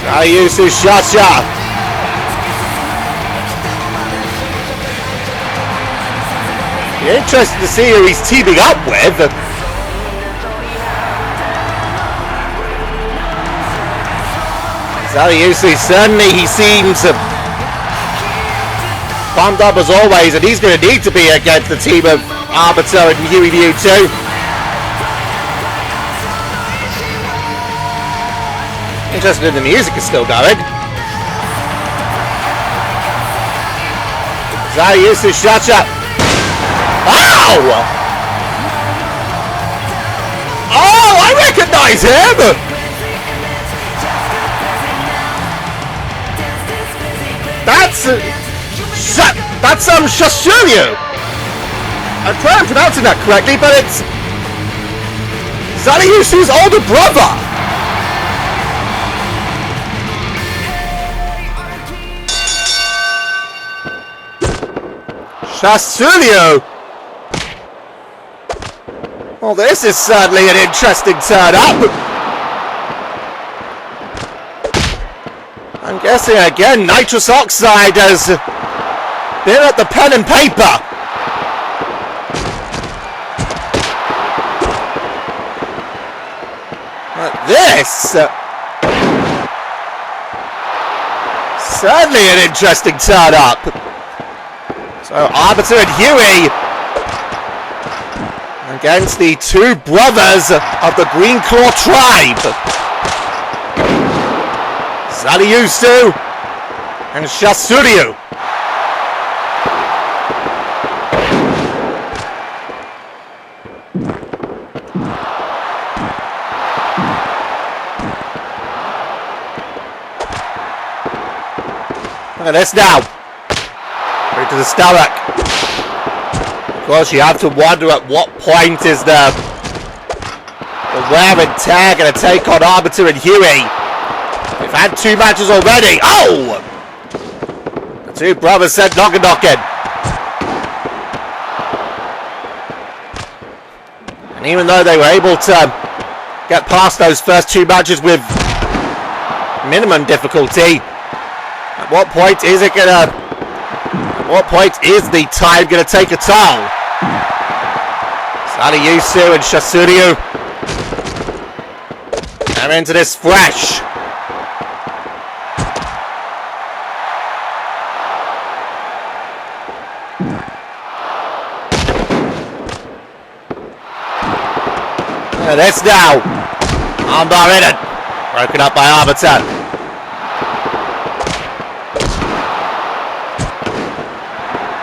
Zaniyusu Shasha. Interesting to see who he's teaming up with. Zaniyusu, certainly he seems pumped up as always, and he's going to need to be against the team of Arbiter and Huey Mewtwo. Interested in the music is still going. Zaniyusu Shasha. Ow! Oh, I recognize him! That's Shashiryu! I'm probably pronouncing that correctly, but it's Zaniyusu's older brother! Shashiryu! Well, this is certainly an interesting turn-up. I'm guessing again, nitrous oxide has been at the pen and paper. But this, certainly an interesting turn-up. So Arbiter and Huey against the two brothers of the Green Claw tribe. Zaniyusu and Shashiryu. Look at this now. Right to the stomach. Of course, you have to wonder at what point is the wear and tear going to take on Arbiter and Huey. They've had two matches already. Oh! The two brothers said knockin' knockin'. And even though they were able to get past those first two matches with minimum difficulty, at what point is it gonna... At what point is the time gonna take a toll? Zaniyusu and Shashiryu are into this fresh. Look at this now. Armbar in it. Broken up by Arbiter.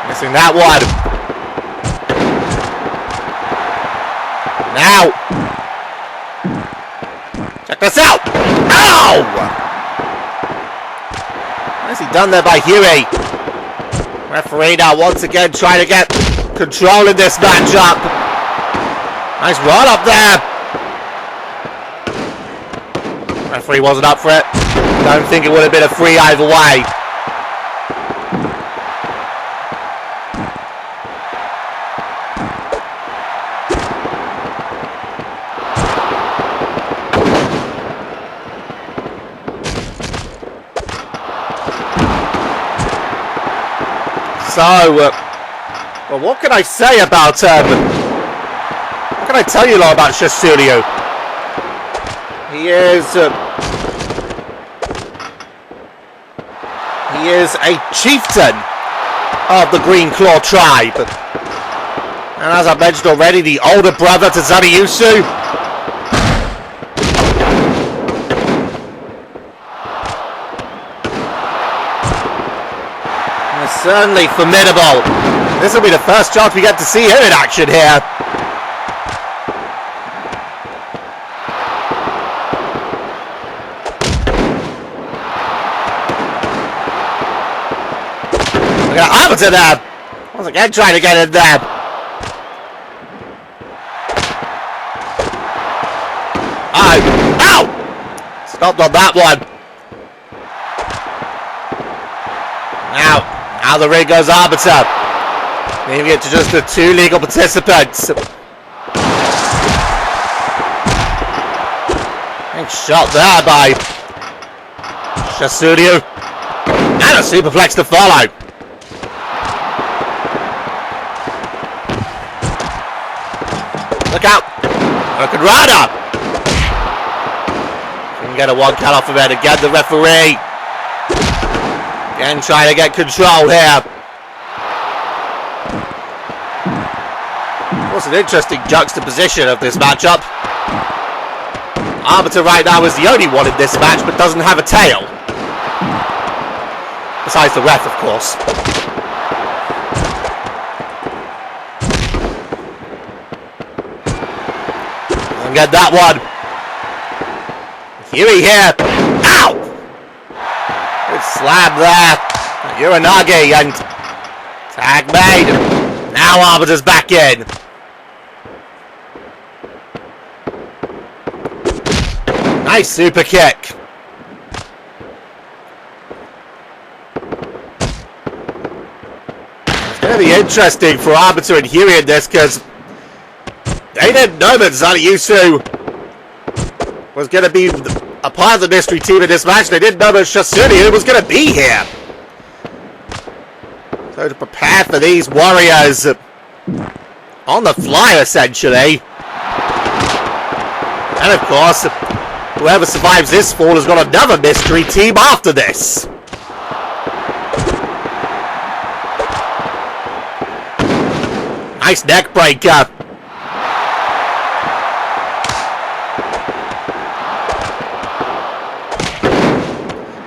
Missing that one. Now. Check this out. Ow! Nicely done there by Huey. Referee now once again trying to get control in this matchup. Nice run up there. Referee wasn't up for it. Don't think it would have been a free either way. So, well, what can I say about, what can I tell you lot about Shaundi? He is a chieftain of the Green Claw tribe. And as I mentioned already, the older brother to Zhanshi. Certainly formidable. This will be the first chance we get to see him in action here. Look at Arbiter there. Once again trying to get in there. Oh! Ow! Stopped on that one. Now the ring goes Arbiter. Leaving it to just the two legal participants. Nice shot there by Shaundi. And a superplex to follow. Look out. Hurricanrana. Can get a one count off of it again, the referee. Again, trying to get control here. What's an interesting juxtaposition of this matchup. Arbiter right now is the only one in this match, but doesn't have a tail. Besides the ref, of course. Doesn't get that one. Huey here. Ow! Good slam there. Uranagi and tag made. Now Arbiter's back in. Nice super kick. It's going to be interesting for Arbiter and Huey in this because they didn't know that Zhanshi was going to be a part of the mystery team in this match. They didn't know that Shaundi was going to be here. So to prepare for these warriors on the fly, essentially. And of course, whoever survives this fall has got another mystery team after this. Nice neck breaker.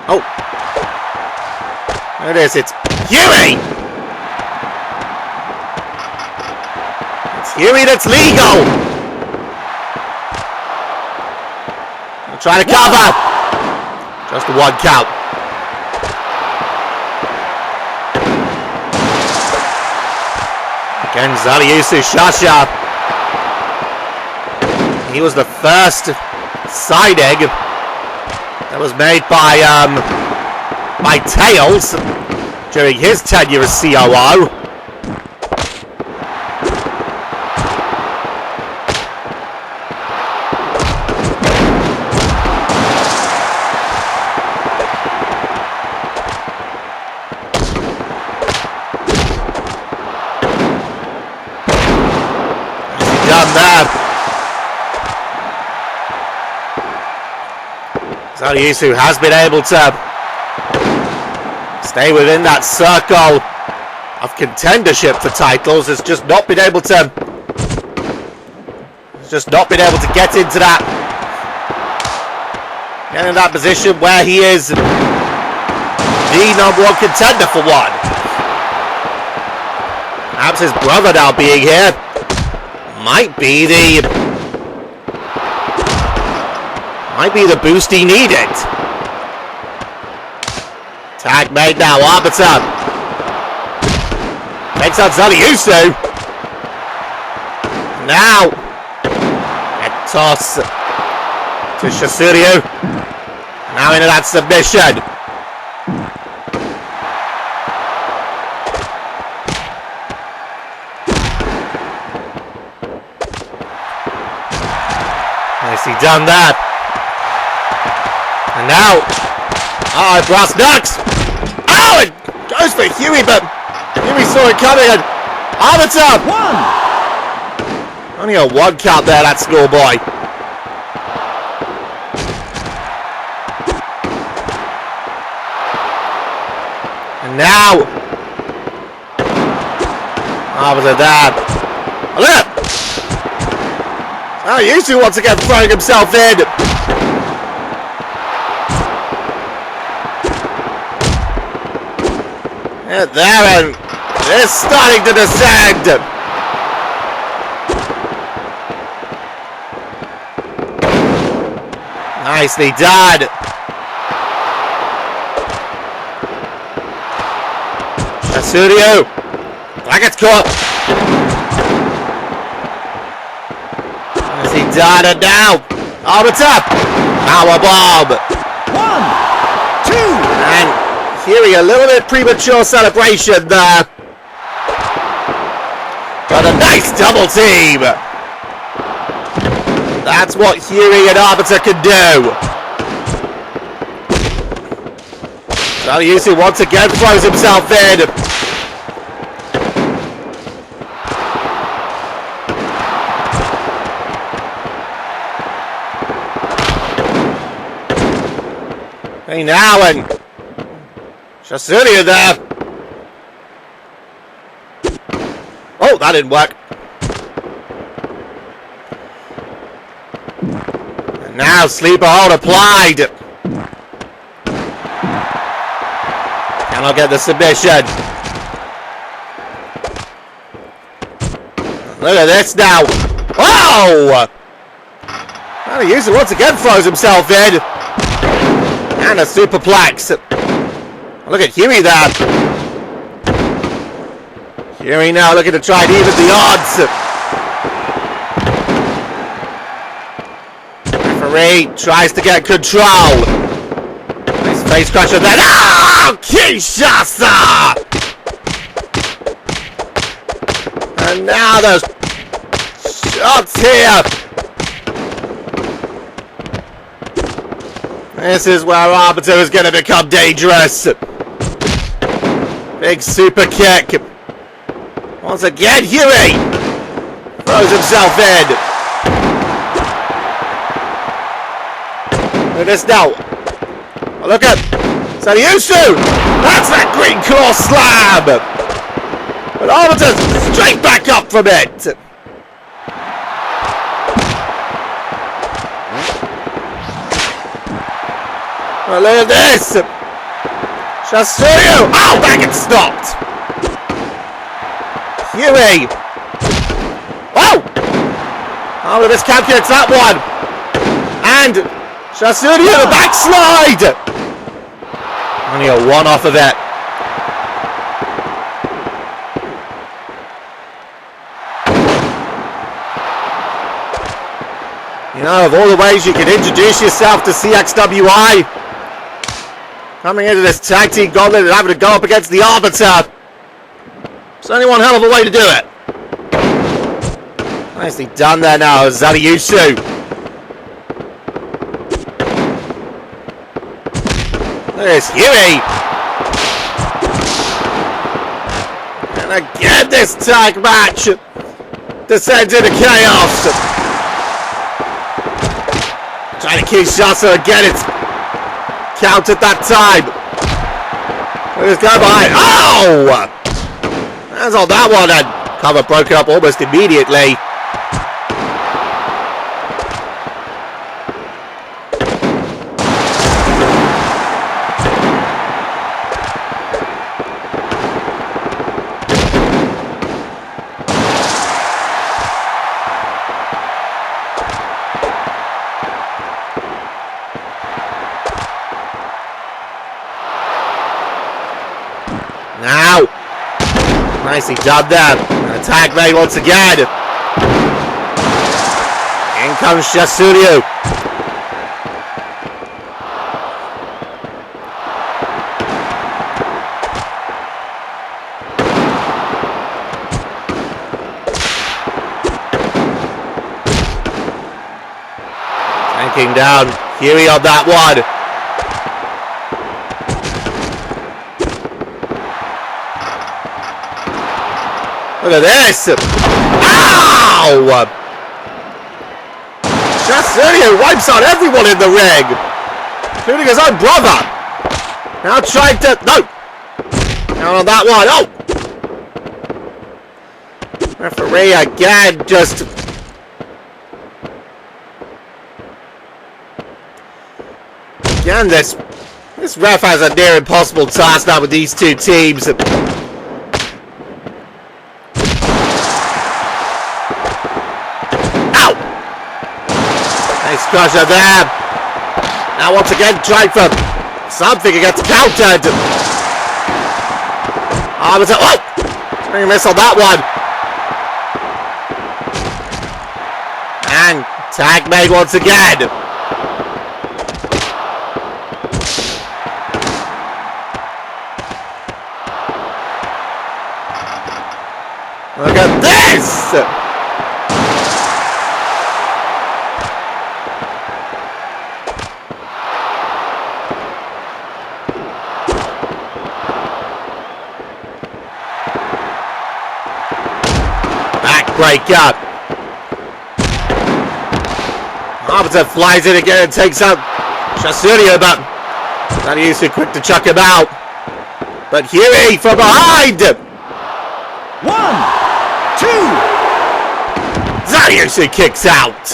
Oh. There it is. It's Huey. It's Huey that's legal. Trying to cover. Just a one count. Again, Zhanshi Shasha. He was the first signing that was made by Tails during his tenure as COO. Zhanshi has been able to stay within that circle of contendership for titles. Has just not been able to get into that position where he is the #1 contender for one. Perhaps his brother now being here might be the boost he needed. Tag made now, Arbiter. Takes out Zhanshi. Now, Toss to Shasurio. Now into that submission. Nicely done that. And now, brass knucks. Oh, it goes for Huey, but Huey saw it coming and Arbiter. Only a 1 count there, that schoolboy. And now, Arbiter there. Look at it. Oh, Yusu once again throwing himself in. And there, and it's starting to descend. Nicely done. Shasurio. Like it's caught. Nicely done, and now. Arbiter. Power bomb. 1, 2. And Huey, a little bit premature celebration there. But a nice double team. That's what Huey and Arbiter can do. Yusu once again throws himself in. Hey now, and Shasurio there. Oh, that didn't work. And now sleeper hold applied. Cannot get the submission. Look at this now. Oh! Yusu once again throws himself in. And a superplex. Look at Huey there. Huey now looking to try and even the odds. Referee tries to get control. Nice face crusher there. Oh! Kinshasa! And now there's shots here. This is where Arbiter is going to become dangerous. Big super kick. Once again, Huey throws himself in. Look at this now. Oh, look at Sadiusu. That's that green claw slam. But Arbiter's straight back up from it. Oh, look at this! Shasurio! Oh, back and stopped! Huey! Oh! Oh, this calculates that one! And Shasurio, the backslide! Only a 1 off of it. You know, of all the ways you can introduce yourself to CXWI, coming into this tag team gauntlet and having to go up against the Arbiter. It's only one hell of a way to do it. Nicely done there now, Zaliusu. There's Huey. And again this tag match descends into chaos. Trying to keep Shasa again, it's counted that time. Let's go behind. Oh! That's on that one, and cover broken up almost immediately. Now, nicely done there. An attack made once again. comes Shaundi. Tanking down. Huey on that one. Look at this! Ow! Shaundi wipes out everyone in the ring, including his own brother. Now trying to... No! Down on that one. Oh! Referee again, just... Again, this ref has a near impossible task now with these two teams. Nice crusher there. Now once again trying for something. He gets countered. Oh, but oh! Bring a miss on that one. And tag made once again. Look at this! Break up. Arbiter flies in again and takes out Shaundi, but not too quick to chuck him out. But Huey from behind. 1, 2. Zhanshi kicks out.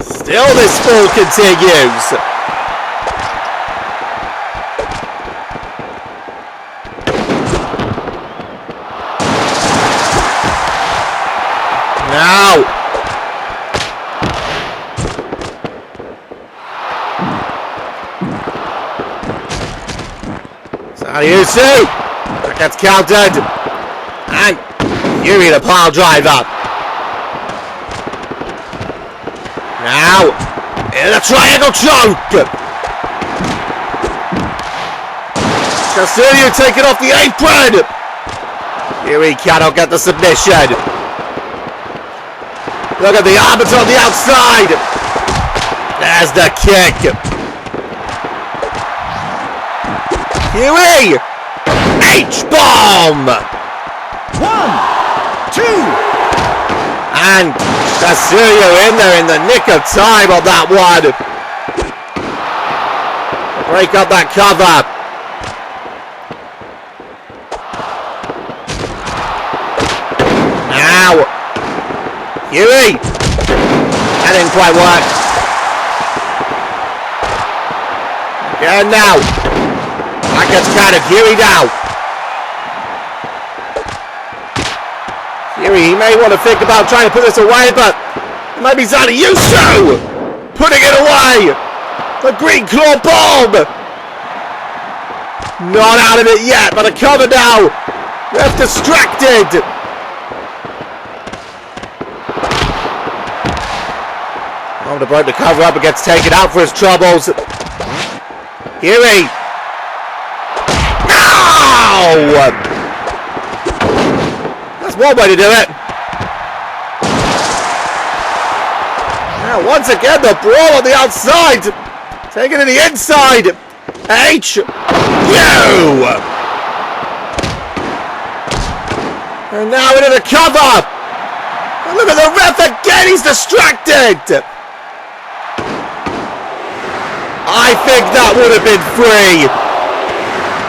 Still this fall continues. Now! Zhanshi! That gets countered! And Huey the pile driver! Now! In a triangle choke! Shaundi taking off the apron! Huey cannot get the submission! Look at the Arbiter on the outside! There's the kick! Huey! H-bomb! 1, 2! And Shaundi in there in the nick of time on that one! Break up that cover! Now! Huey! That didn't quite work. Again now. That gets counted. Huey now. Huey, he may want to think about trying to put this away, but it might be Zhanshi putting it away. The Green Claw bomb. Not out of it yet, but a cover now. Ref distracted. Oh, to break the cover up and gets taken out for his troubles. Huey. No! That's one way to do it. Now, once again, the brawl on the outside. Taking it to the inside. H. U. And now into the cover. And look at the ref again. He's distracted. I think that would have been free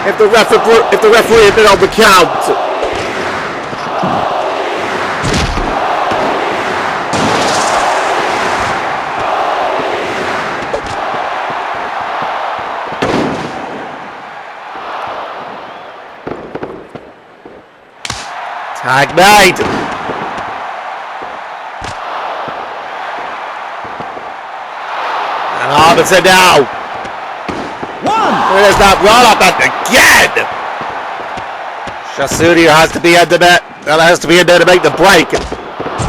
if the referee had been on the count. Tag made. And Arbiter now. 1. There's that roll up and again. Shaundi has to be in there. Has to be in there to make the break.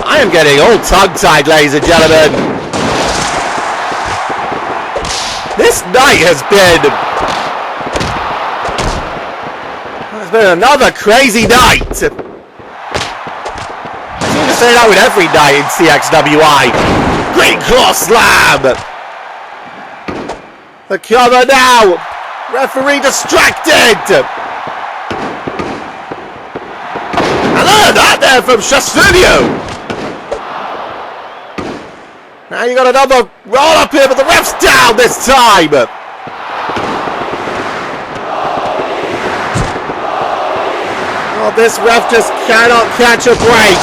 I am getting all tongue-tied, ladies and gentlemen. This night has been another crazy night. I seem to say that with every night in CXWI. Green Claw Slam. The cover now. Referee distracted. And look at that there from Shaundi. Now you got another roll up here, but the ref's down this time. Oh, this ref just cannot catch a break.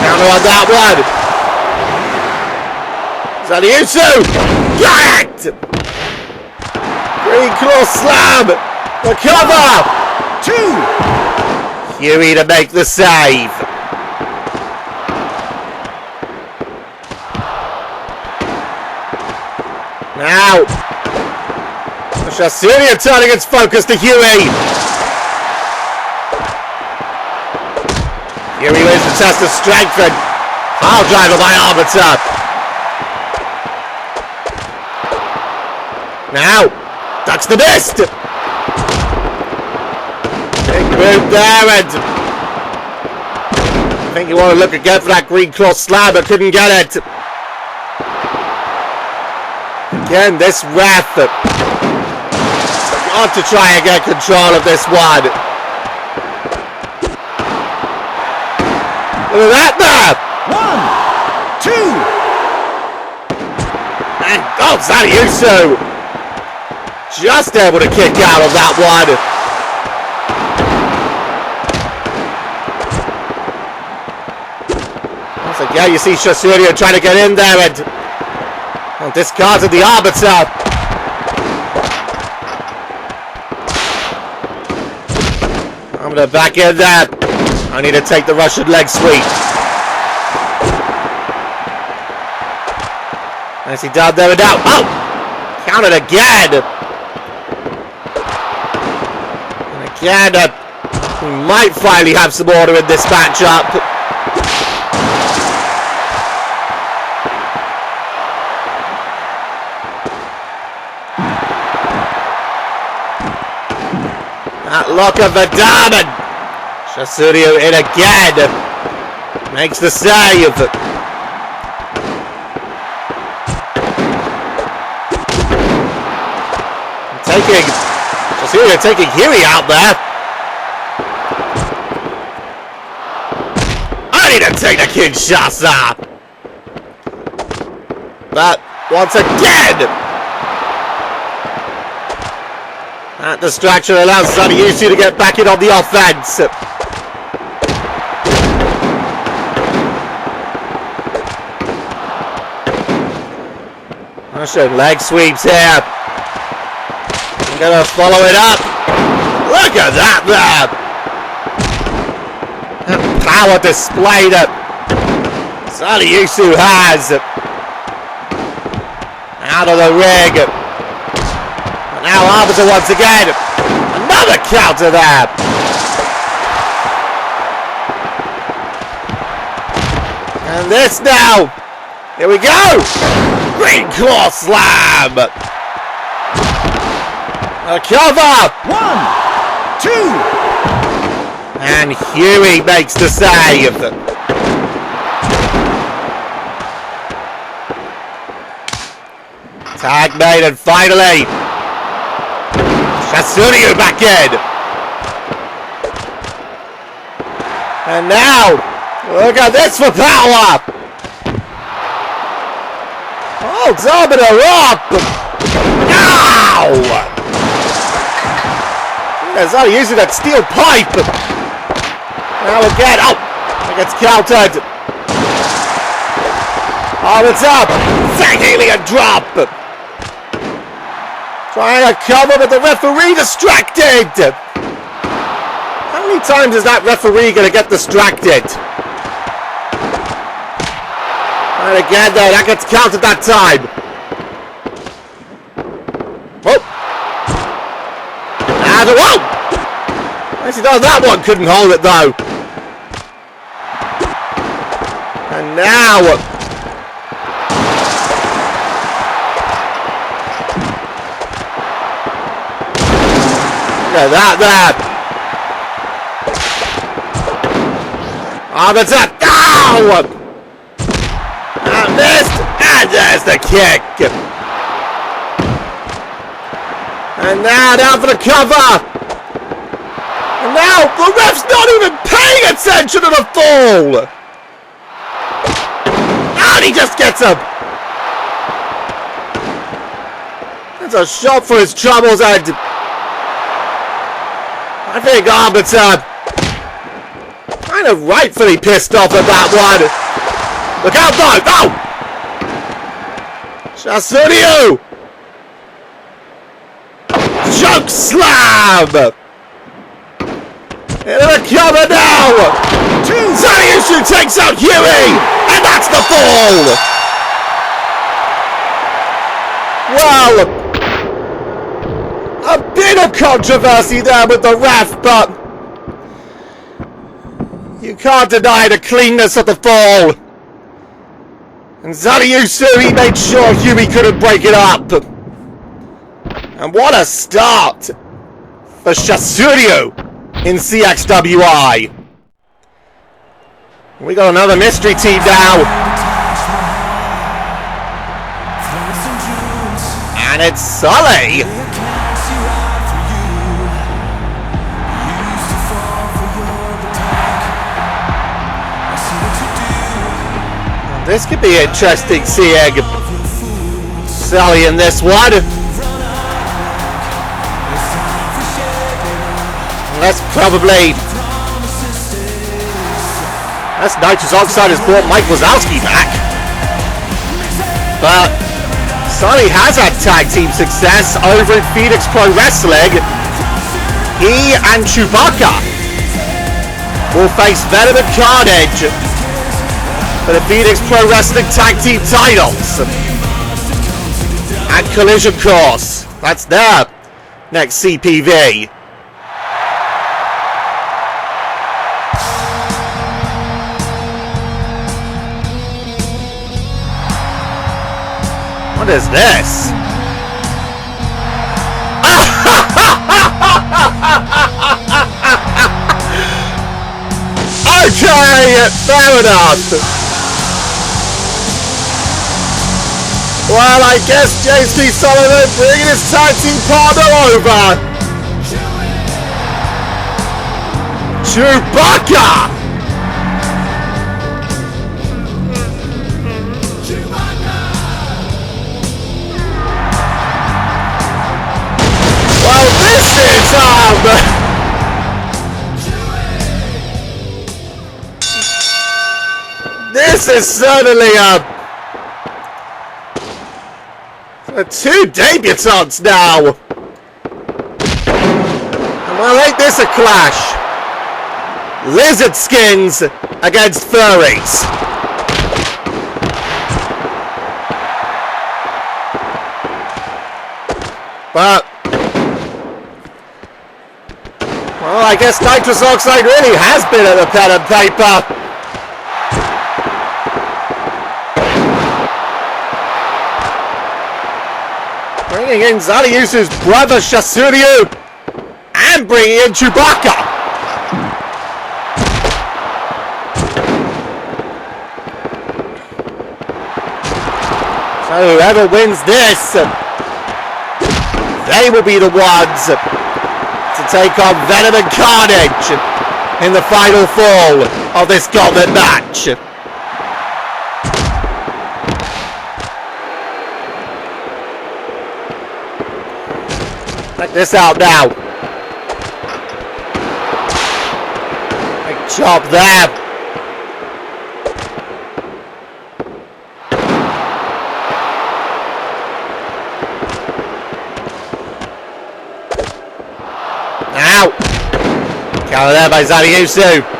Counter on that one. Zhanshi! Got it! Green Claw Slam! The cover! 2! Huey to make the save. Now, Shaundi turning its focus to Huey. Huey wins the test of strength and pile driver by Arbiter. Now, ducks the mist. Big move there, and I think you want to look again for that Green Claw Slam, but couldn't get it. Again, this ref got to try and get control of this one. Look at that there! 1, 2! And oh, Zhanshi just able to kick out of that one. Once again, you see Shaundi trying to get in there and discarded the Arbiter. I'm going to back in there. I need to take the Russian leg sweep. Nicely done there and out. Oh! Counted again. And again, we might finally have some order in this matchup. That lock of the diamond. Shaundi in again. Makes the save. Shaundi taking Huey out there. I need to take the Kinshasa. But once again, that distraction allows Zhanshi to get back in on the offense. Russian leg sweeps here. I'm gonna follow it up. Look at that there. That power display that Zhanshi has. Out of the ring. Now Arbiter once again. Another counter there. And this now. Here we go. Green Claw Slam. A cover. 1, 2. And Huey makes the save. Tag made, and finally Shaundi back in. And now, look at this for power. Oh, Arbiter up. Ow! Yeah, Zhanshi using that steel pipe. Now again, oh, it gets countered. Oh, it's up. Fang alien drop. Trying to cover, but the referee distracted! How many times is that referee going to get distracted? And again, though, that gets counted that time. Oh! And whoa! Nicely done. That one couldn't hold it though. And now... Look at that there. Oh, that's it. Ow! And missed. And there's the kick. And now down for the cover. And now the ref's not even paying attention to the fall. And he just gets him. That's a shot for his troubles, and I think Arbiter kind of rightfully pissed off at that one. Look out though! No! Shaundi! Choke slam! Into the cover now! Zhanshi takes out Huey! And that's the fall! Well, a bit of controversy there with the ref, but you can't deny the cleanness of the fall. And Zhanshi, he made sure Huey couldn't break it up. And what a start for Shaundi in CXWI. We got another mystery team now. And it's Sully. This could be interesting seeing Sully in this one. That's probably... That's Nitrous Oxide has brought Mike Wazowski back. But Sully has had tag team success over in Phoenix Pro Wrestling. He and Chewbacca will face Venom and Carnage for the Phoenix Pro Wrestling tag team titles. And Collision Course. That's their next CPV. What is this? Okay, fair enough. Well, I guess JC Sullivan bringing his tag team partner over. Chewbacca! Well, this is, this is certainly, two debutantes now. Well, ain't this a clash? Lizard skins against furries. But, well, I guess Nitrous Oxide really has been at the pen and paper. Bringing in Zhanshi brother Shaundi and bringing in Chewbacca. So whoever wins this, they will be the ones to take on Venom and Carnage in the final fall of this Gauntlet match. Check this out now. Big chop there. Now. Counter there by Zhanshi.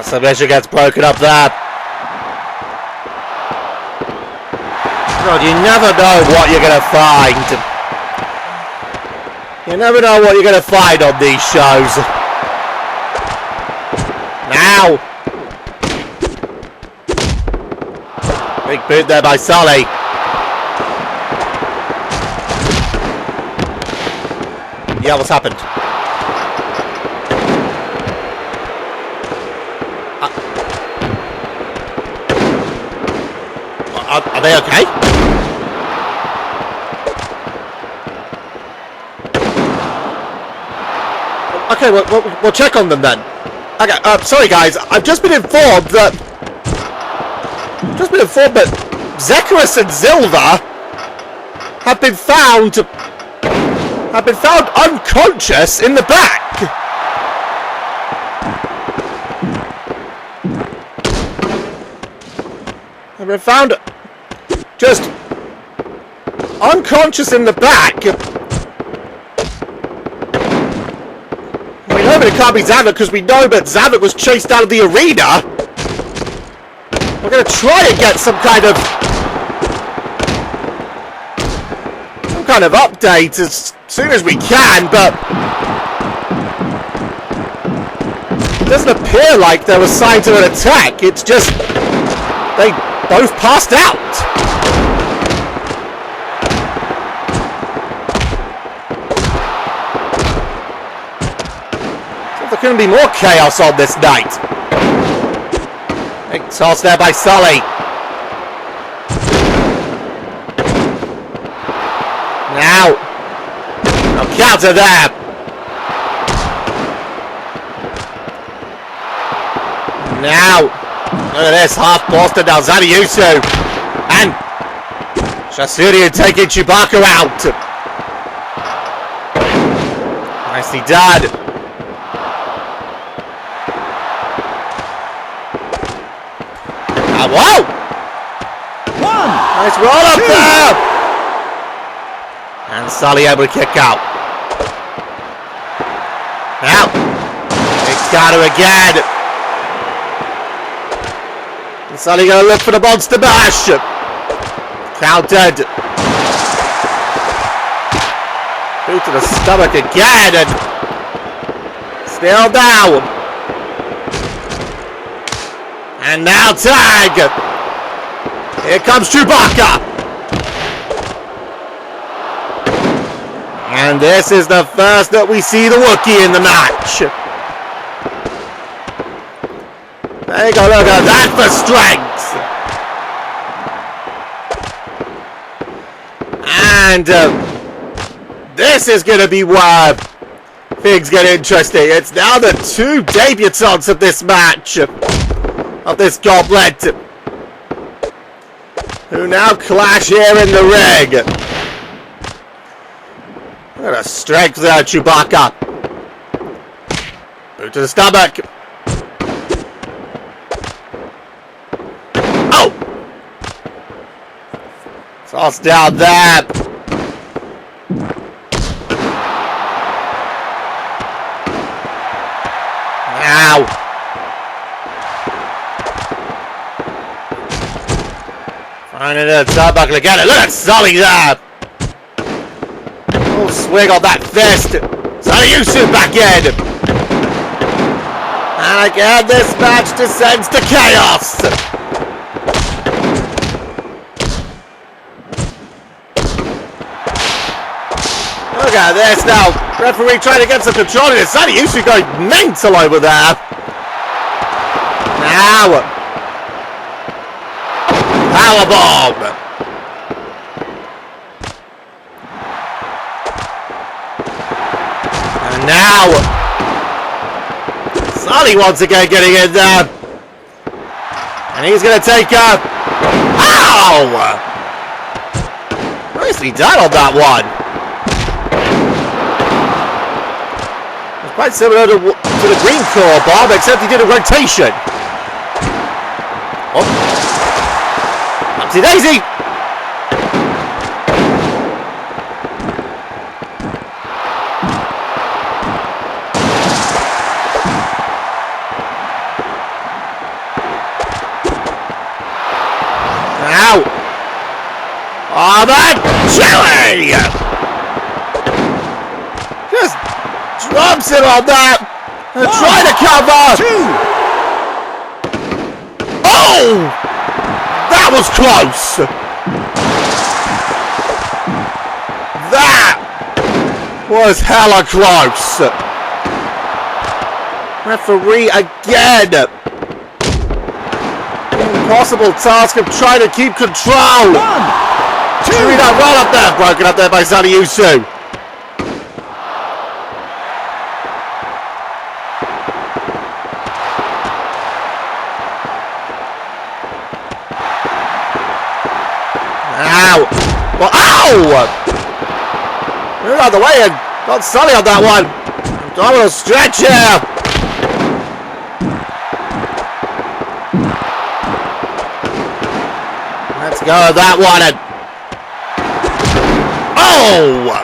Submission gets broken up there. God, you never know what you're going to find. You never know what you're going to find on these shows. Now. Big boot there by Sully. Yeah, what's happened? Are they okay? Okay, we'll check on them then. Okay, sorry guys, I've just been informed that Zekarus and Zilva have been found unconscious in the back. Have been found just unconscious in the back. We know that it can't be Zavok because we know that Zavok was chased out of the arena. We're going to try and get some kind of update as soon as we can, but it doesn't appear like there was signs of an attack. It's just they both passed out. So there couldn't be more chaos on this night. Big toss there by Sully. Now, I'll counter there. Now, look at this, half Boston now, Zaniusu and Shasurian taking Chewbacca out. Nicely done. Whoa! Nice roll up there! And Sully able to kick out. Now, it's Gato again. And Sully going to look for the monster bash. Countered. Boot to the stomach again. And still down. And now tag. Here comes Chewbacca. And this is the first that we see the Wookiee in the match. Take a look at that for strength. And this is going to be where things get interesting. It's now the two debutants of this match, of this gauntlet, who now clash here in the ring. Look at the strength there, Chewbacca. Boot to the stomach. Oh! Toss down there. Now. Finding the turnbuckle again. Look at Sully there. Oh, swing on that fist. Zaniusu back in. And again, this match descends to chaos. Look at this now. Referee trying to get some control of this. Zaniusu going mental over there. Now. Powerbomb. And now, Sully once again getting in there. And he's going to take a... Ow! Nicely done on that one. It's quite similar to the green core bomb, except he did a rotation. Oh. Upsy daisy! Come on! Chewie! Just drops it on that! And try to cover! Oh! That was close! That was hella close! Referee again! Impossible task of trying to keep control! Chewie that right up there, broken up there by Sunny Yusu. Ow! Well, ow! Move out of the way and got Sunny on that one. Abdominal stretch here. Let's go with that one. And oh!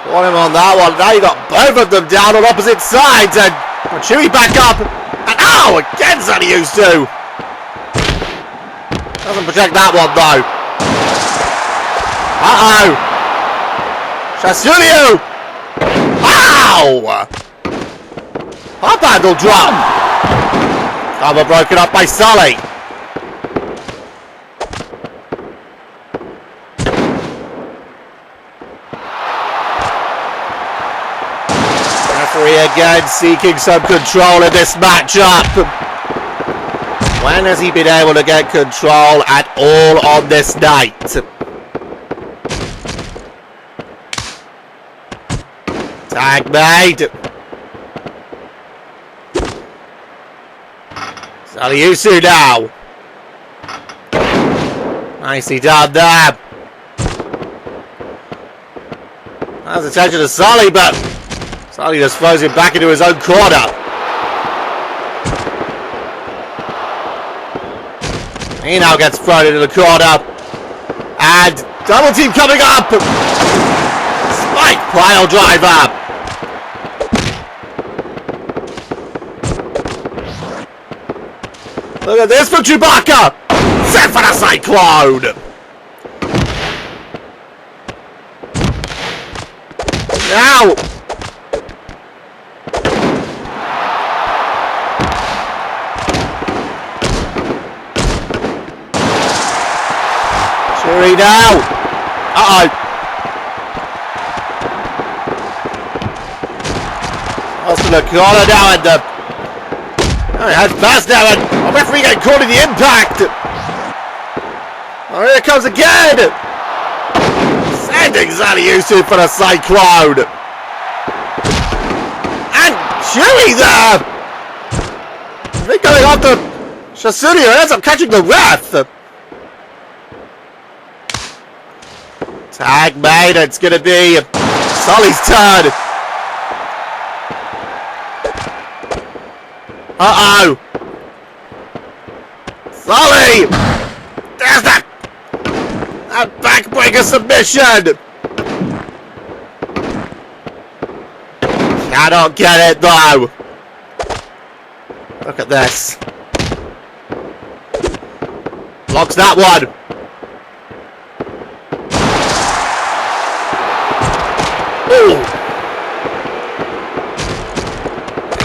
Got him on that one. Now you got both of them down on opposite sides. And Chewie back up. And oh! Again, Sunny used to. Doesn't protect that one though. Uh-oh! Shaundi! Ow! Hop handle drop! Cover broken up by Sully. Referee again seeking some control in this matchup. When has he been able to get control at all on this night? Tag made. Yusu now. Nicely done there. That's attention to Sully, but Sully just throws him back into his own corner. He now gets thrown into the corner. And double team coming up. Spike pile driver. Look at this for Chewbacca! Set for the Cyclone! Now! Chewie now! Uh-oh! What's in the corner now and the... Oh, that's fast now, and the referee getting caught in the impact. Oh, here it comes again. Sending Yusu for the Cyclone. And Chewie there. I think going after Shaundi ends up catching the ref. Tag made. It's going to be Sully's turn. Uh-oh! Sully! There's that backbreaker submission! Cannot get it though! Look at this. Blocks that one! Ooh!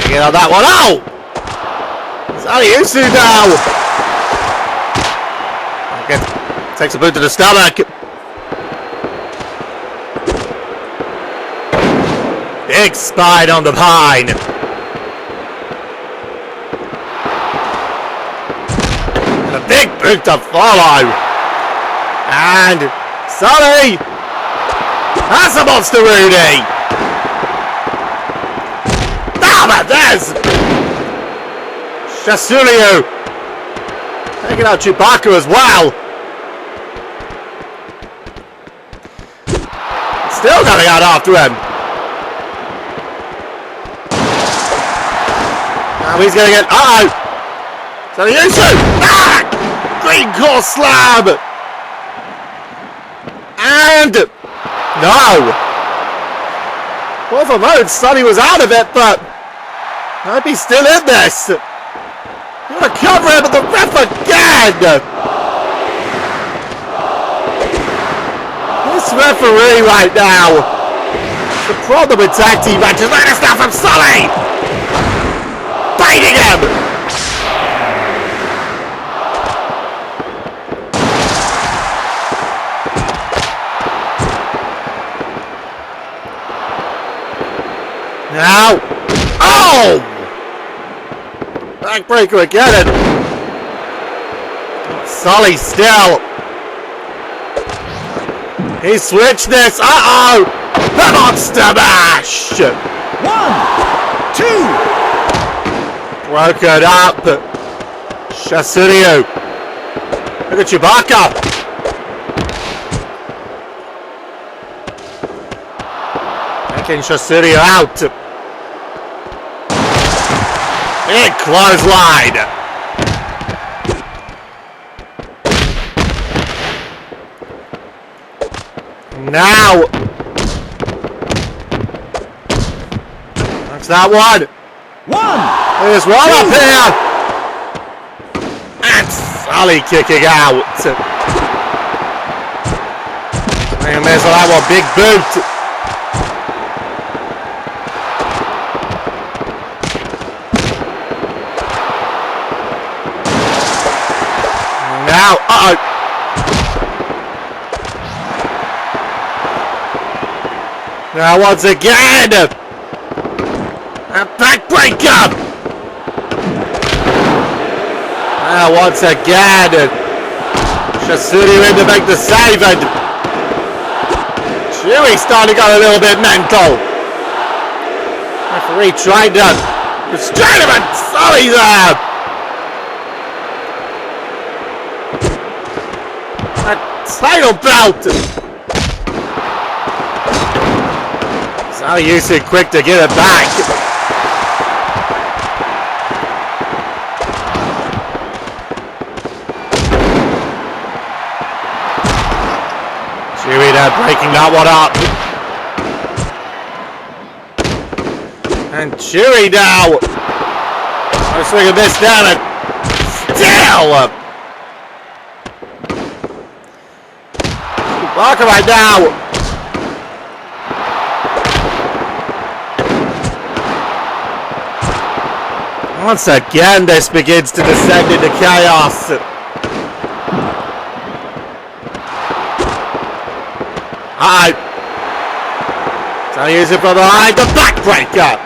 Get on that one! Oh! Yusu now! Okay. Takes a boot to the stomach. Big spine on the pine. And a big boot to follow. And Sully! That's a monster Rudy! Damn it, there's... Shaundi taking out Chewbacca as well. Still coming out after him. Now he's going to get... Uh-oh! Yusu! Ah! Green core slam! And... No! Well, for a moment, Sunny was out of it, but... might be still in this. to cover him, but the ref again! This referee right now. The problem with tag team matches. Look at this now from Sully! Biting him! Now! Oh! Backbreaker again! Sully still! He switched this! Uh-oh! The Monster Mash! 1, 2! Broken up! Shaundi! Look at Chewbacca! Taking Shaundi out! Big clothesline! Now! That's that one! There's one up here! And Sully kicking out! I miss that one, big boot! Now, uh-oh! Now once again! A backbreaker! Now once again! Shaundi in to make the save and Chewie's starting to go a little bit mental. Referee trying to restrain him and Sully there! A title belt! Sully used it quick to get it back. Chewie there breaking that one up. And Chewie now. No swing and miss down it. Still! Barker right now. Once again, this begins to descend into chaos. Alright. So use it from behind the backbreaker.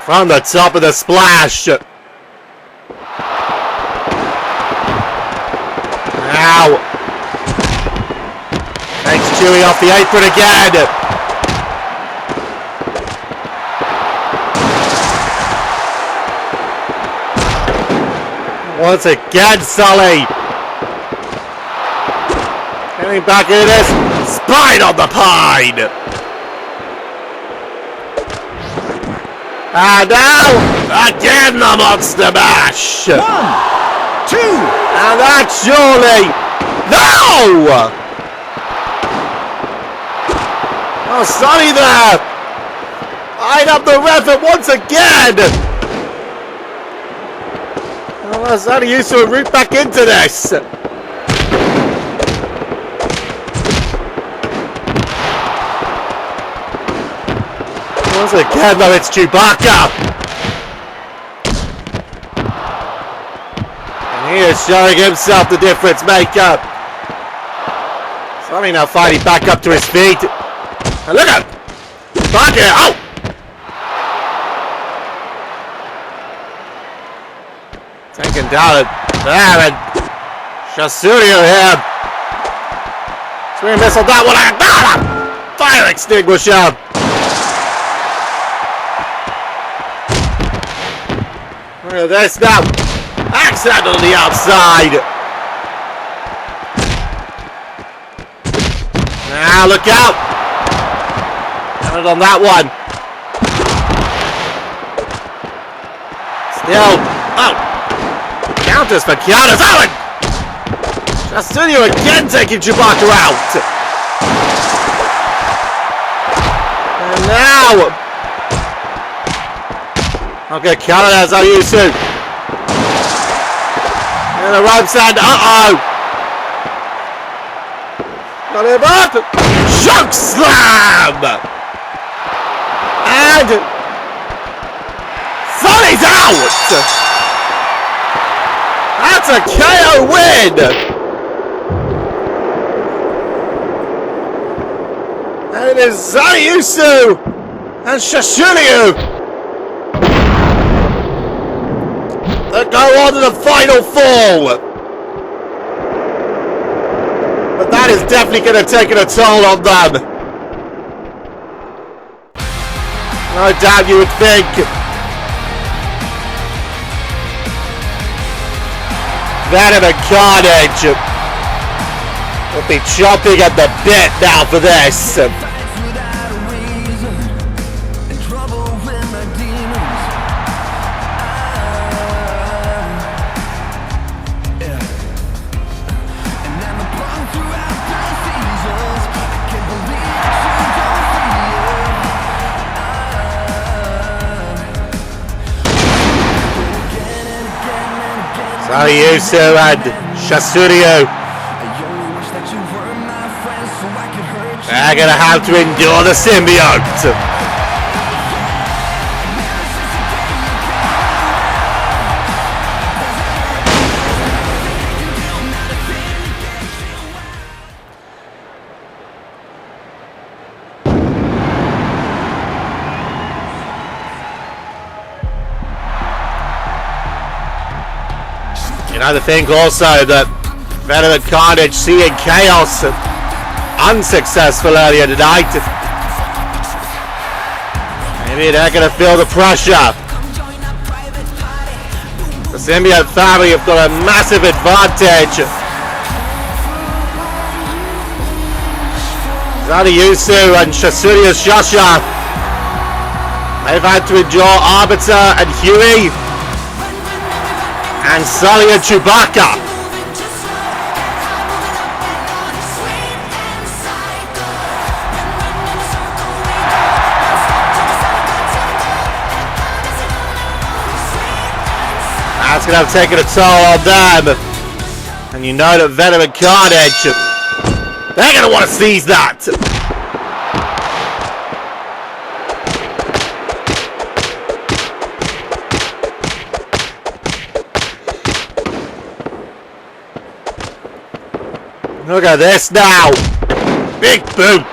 From the top of the splash. Now. Takes Chewie off the apron again. Once again, Sully. Getting back into this. Spine on the pine. And now, again the Monster Mash. 1, 2. And that's surely. No! Oh, Sully there! Eyeing up the ref once again! Oh, Sully used to root back into this! Once again, though, it's Chewbacca! And he is showing himself the difference maker! Sully now fighting back up to his feet. And look at Chewbacca! Oh! Taken down there, and Shaundi here. Swing missile that one out. Fire extinguisher! Look at this now. Axe handle on the outside. Now look out. Counted on that one. Still. Oh. Counters for counters. Oh, and Shaundi again taking Chewbacca out. Now! Okay, Canada's how you to. And the ropes end. Uh-oh! Got him up! Choke slam! And Sully's out! That's a KO win! And it is Zayusu and Shashunyu that go on to the final four. But that is definitely going to take a toll on them. No doubt you would think. Venom and Carnage will be chomping at the bit now for this. Zayusu and Shashunyu, they're gonna have to endure the symbiote. I think also that Venom and Carnage seeing Khaos unsuccessful earlier tonight. Maybe they're going to feel the pressure. The symbiote family have got a massive advantage. Zayusu and Shashunyu Shasha, they've had to endure Arbiter and Huey. And Sully and Chewbacca. That's going to have taken a toll on them. And you know that Venom and Carnage, they're going to want to seize that. Look at this now! Big boot!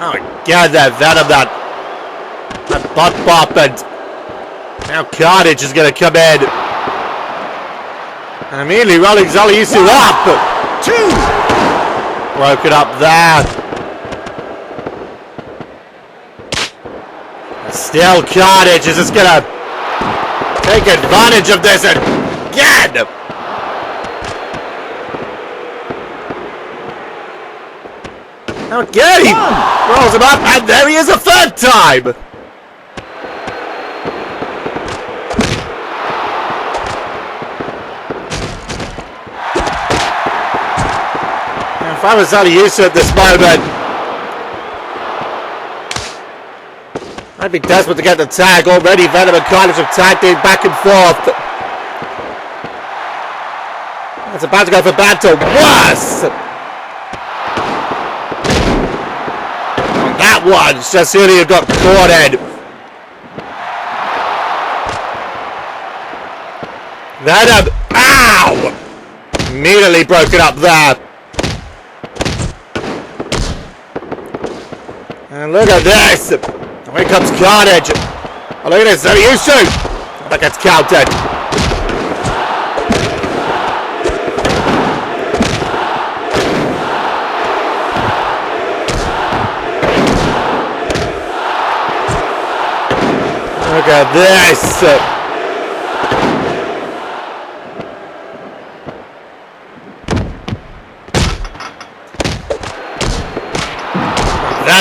Oh my god, that Venom, that butt pop, and now Carnage is gonna come in. And immediately rolling Zayusu up. Two. Broken up there. Still Carnage is just gonna take advantage of this again. Okay. Rolls him up and there he is a third time. If I was Zayusu at this moment, I'd be desperate to get the tag already. Venom and Carnage have tagged in back and forth. It's about to go from bad to worse. On that one, Shashunyu got cornered. Venom, ow! Immediately broken up there. And look at this! Here comes Carnage! Oh, look at this! Zayusu! That gets counted! Look at this!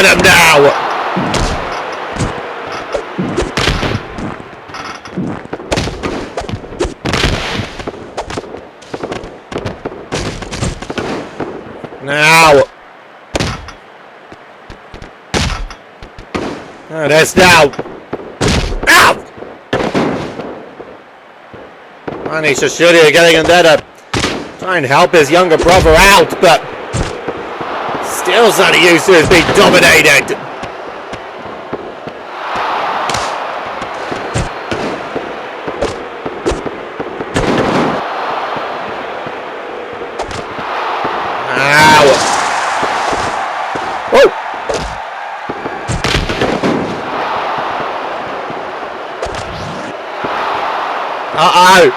Venom now. Now. Oh, that's now. Ow! I need Shaundi getting in there to try and help his younger brother out, but still Zhanshi has been dominated. Uh-oh!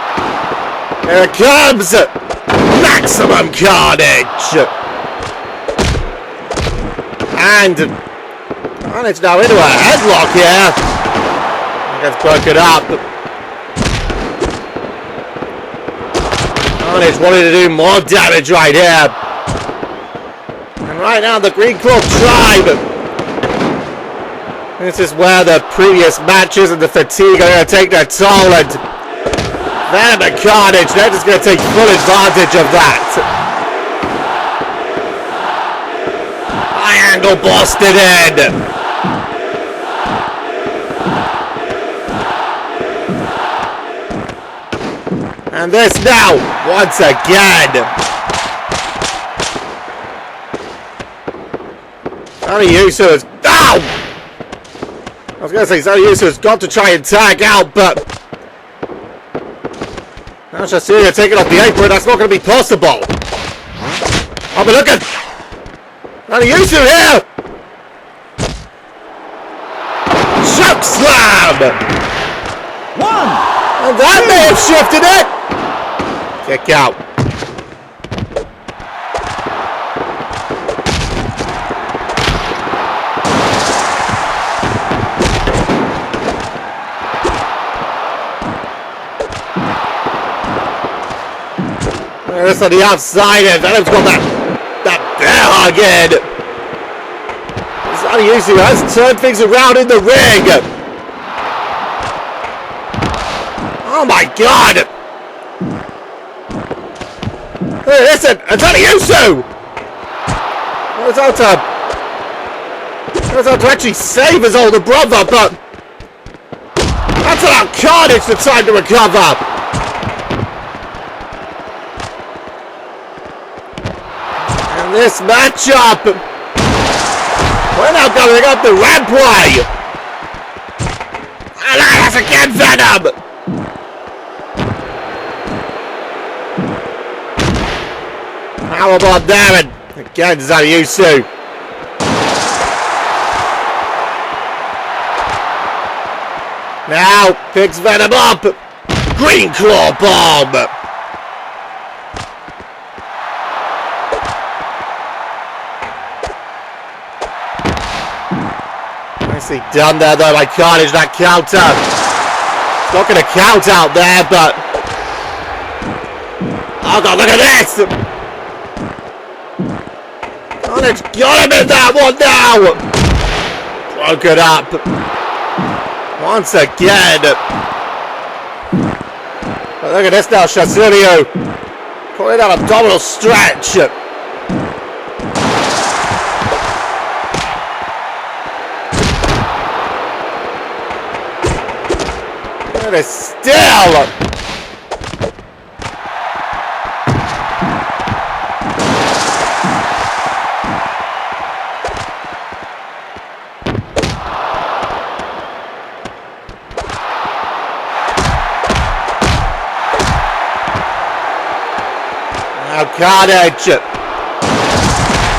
Here it comes! Maximum carnage! And Carnage now into a headlock here. Gets broken up. Carnage wanted to do more damage right here. And right now the Green Claw Tribe. This is where the previous matches and the fatigue are going to take their toll, and Venom and Carnage, they're just going to take full advantage of that. High angle busted in. And this now, once again. Zhanshi has... Ow! I was going to say Zhanshi has got to try and tag out, but... Now Shaundi taking off the apron, that's not going to be possible. Oh, but look at... Zhanshi here! Choke slam! One! And that may have shifted it! Kick out. This on the outside, and Venom's got that bear hug in. Zhanshi has turned things around in the ring. Oh my god! Hey, listen, Zhanshi! Was out to actually save his older brother, but that's allowed Carnage the time to recover. And this matchup, we're now going up the rampway. And that's again Venom. How about Damien? Again, Zhanshi. Now, picks Venom up. Green Claw Bomb. Nicely done there, though, by Carnage. That counter. It's not going to count out there, but... Oh, God, look at this! Carnage got him in that one now! Broke it up. Once again. But look at this now, Shaundi. Calling that abdominal stretch. It is still. Carnage!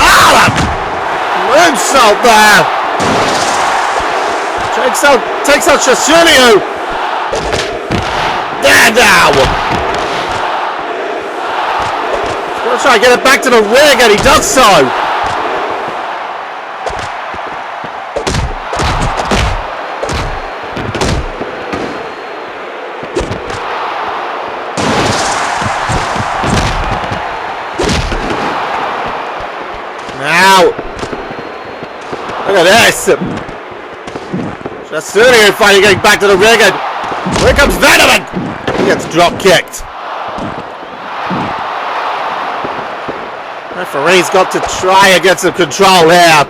Ah! Moonsault there! Takes out Shaundi! There now! He's gonna try and get it back to the ring, and he does so! this. Shaundi finally getting back to the ring, and here comes Venom, and he gets drop kicked. Referee's got to try and get some control here.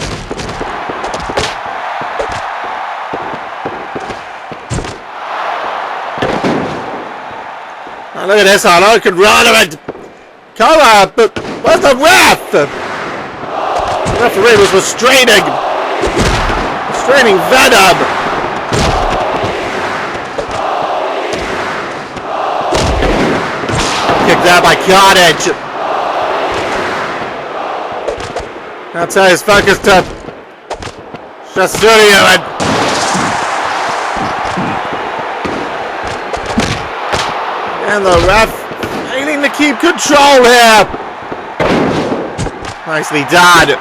Oh, look at this, Hart can run and come on, but where's the ref? The referee was restraining Venom. Kicked out by Carnage. Now tell his focus to Shaundi and the ref failing to keep control here. Nicely done.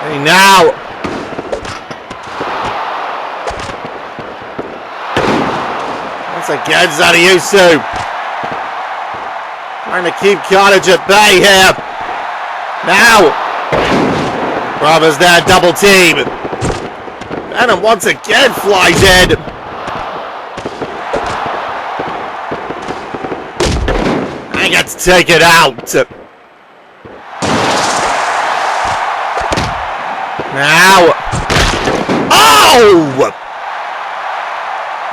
Hey, now. Once again, Zhanshi trying to keep Carnage at bay here. Now, Bravo's there, double team. Venom once again flies in. And gets taken out. Now. Oh!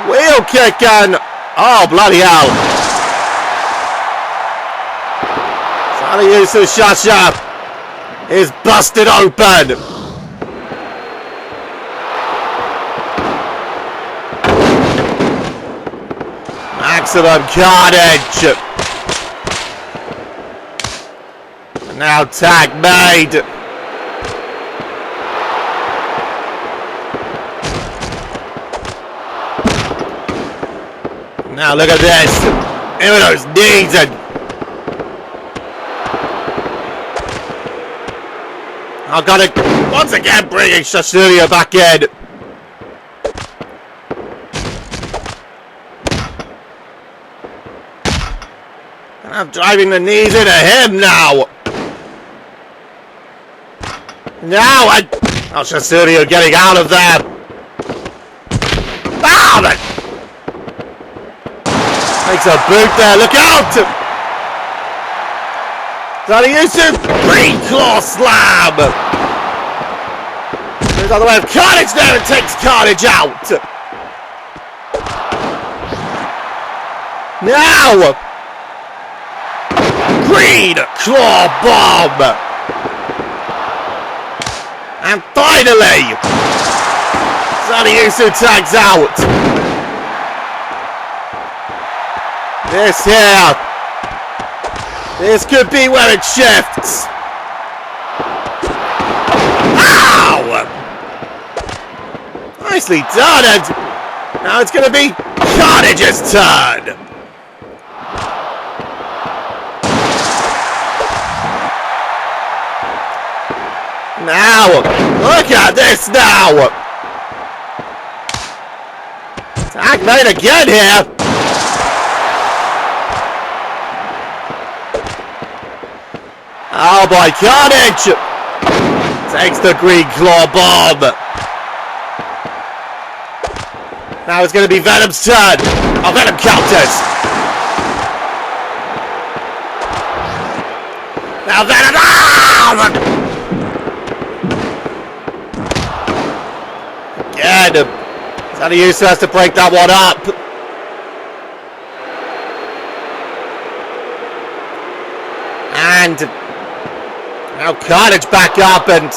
Wheel kick and... Oh, bloody hell. Zhanshi Shasha is busted open. Maximum carnage. And now tag made. Now look at this. Even those knees and I've got to once again bringing Shaundi back in. And I'm driving the knees into him now. Now Shaundi getting out of there. Ah, makes a boot there. Look out! Zhanshi, green claw slam! There's the other way of Carnage there and takes Carnage out! Now! Green claw bomb! And finally! Zhanshi tags out! This here! This could be where it shifts. Ow! Nicely done, and now it's going to be Carnage's turn. Now, look at this now. Tag made again here. Oh boy, Carnage takes the green claw bomb. Now it's going to be Venom's turn. Oh, Venom counters. Now Venom. Ah! Again, Zhanshi has to break that one up. And now Carnage back up and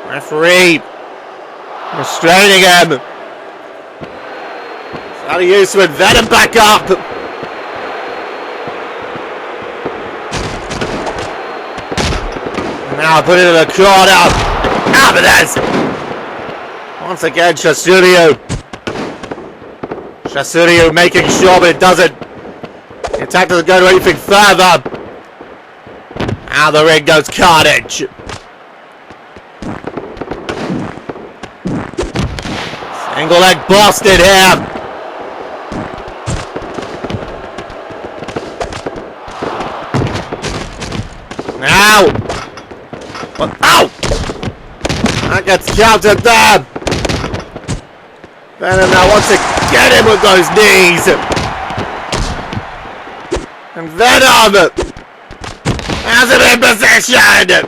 referee restraining him. Zhanshi and Venom back up. And now put it in the corner. Alvarez. Once again, Shaundi making sure, but it doesn't. The attack doesn't go to anything further. Out of the ring goes Carnage. Single leg busted here. Now. What? Ow! That gets countered there. Venom now wants to get him with those knees. And Venom has him in position.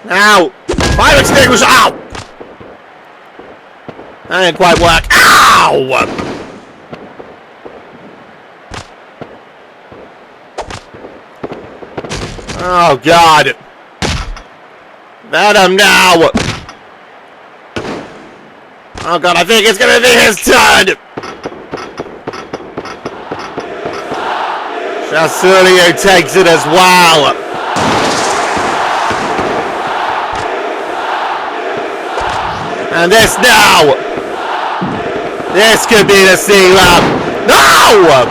Now, fire extinguisher. Ow! That didn't quite work. Ow! Oh God! Venom now! Oh God, I think it's gonna be his turn! Shasulio takes it as well! And this now! This could be the seal-up! No!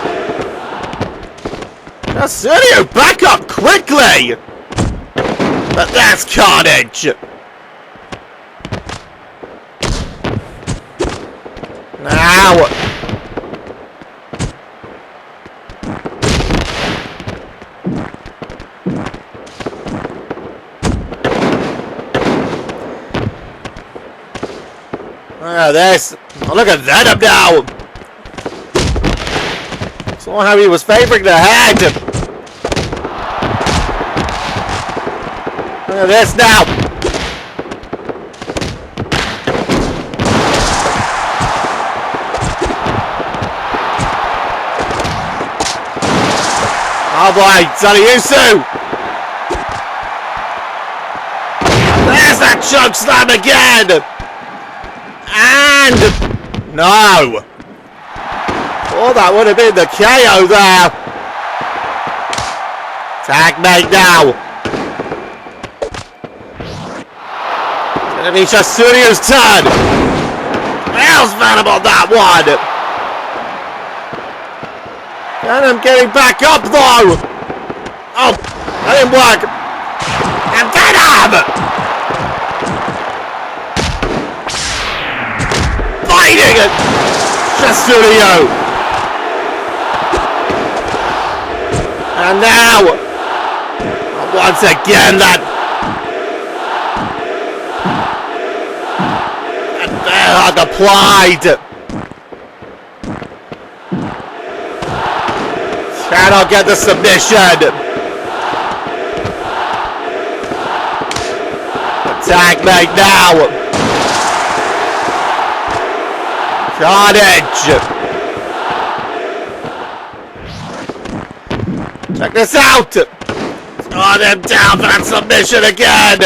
Shasulio, back up quickly! But that's carnage! Now! Look at this! Oh, look at Venom now! Saw how he was favoring the head! Look at this now! Oh boy, Zaniyusu! There's that choke slam again! And no! Oh, that would have been the KO there! Tag mate now! It's gonna be Shasulio's turn! Hell's Venom on that one! Venom getting back up though! Oh, that didn't work! And Venom! Fighting it! Shasulio! And now! Once again that... And there are applied! Cannot get the submission! Attack mate now! Carnage! Check this out! On him down for that submission again!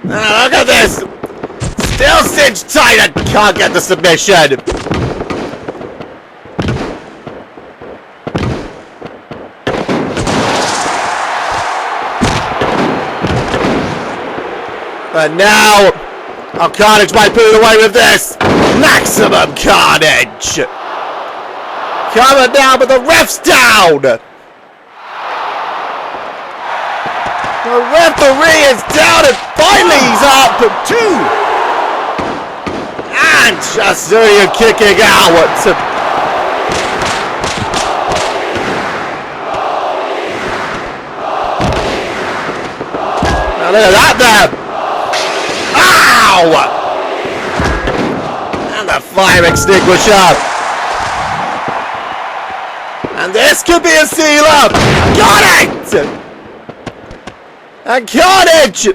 Now look at this! Still cinched tight and can't get the submission! But now, oh, Carnage might put it away with this. Maximum Carnage. Coming down, but the ref's down. The referee is down, and finally he's up. 2. And Shasulio kicking out. Now look at that there. Ow! And the fire extinguisher. And this could be a seal up. Got it! And Carnage!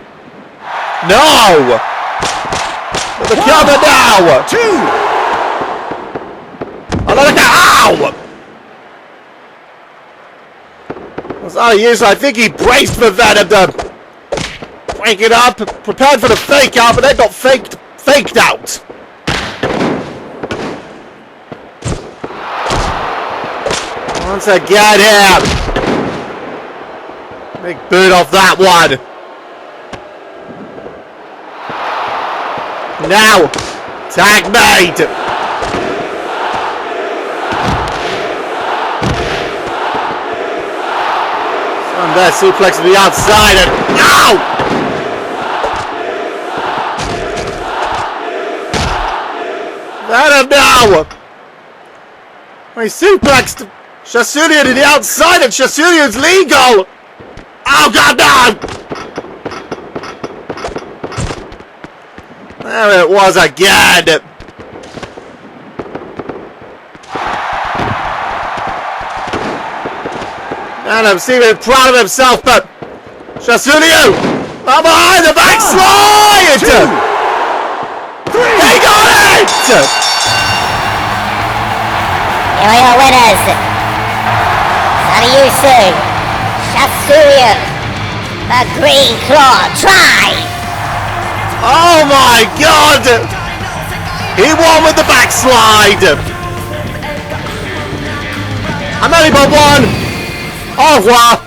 No! But the cover now! 2! Oh, look at ow! Was out of use. I think he braced for Venom to break it up, prepared for the fake out, but they got faked out. Once again here. Big boot off that one. Now, tag made. reverse suplex to the outside and ow! Venom now! He suplexed Shasulian to the outside and Shasulian's legal! Oh god no! There it was again! Venom seeming proud of himself, but Shasulian from behind the backslide! 1, 2, 3. He got it! Here are your winners. Sanyusu, Shasulian, the Green Claw, try! Oh my god! He won with the backslide! I'm only but one! Au revoir!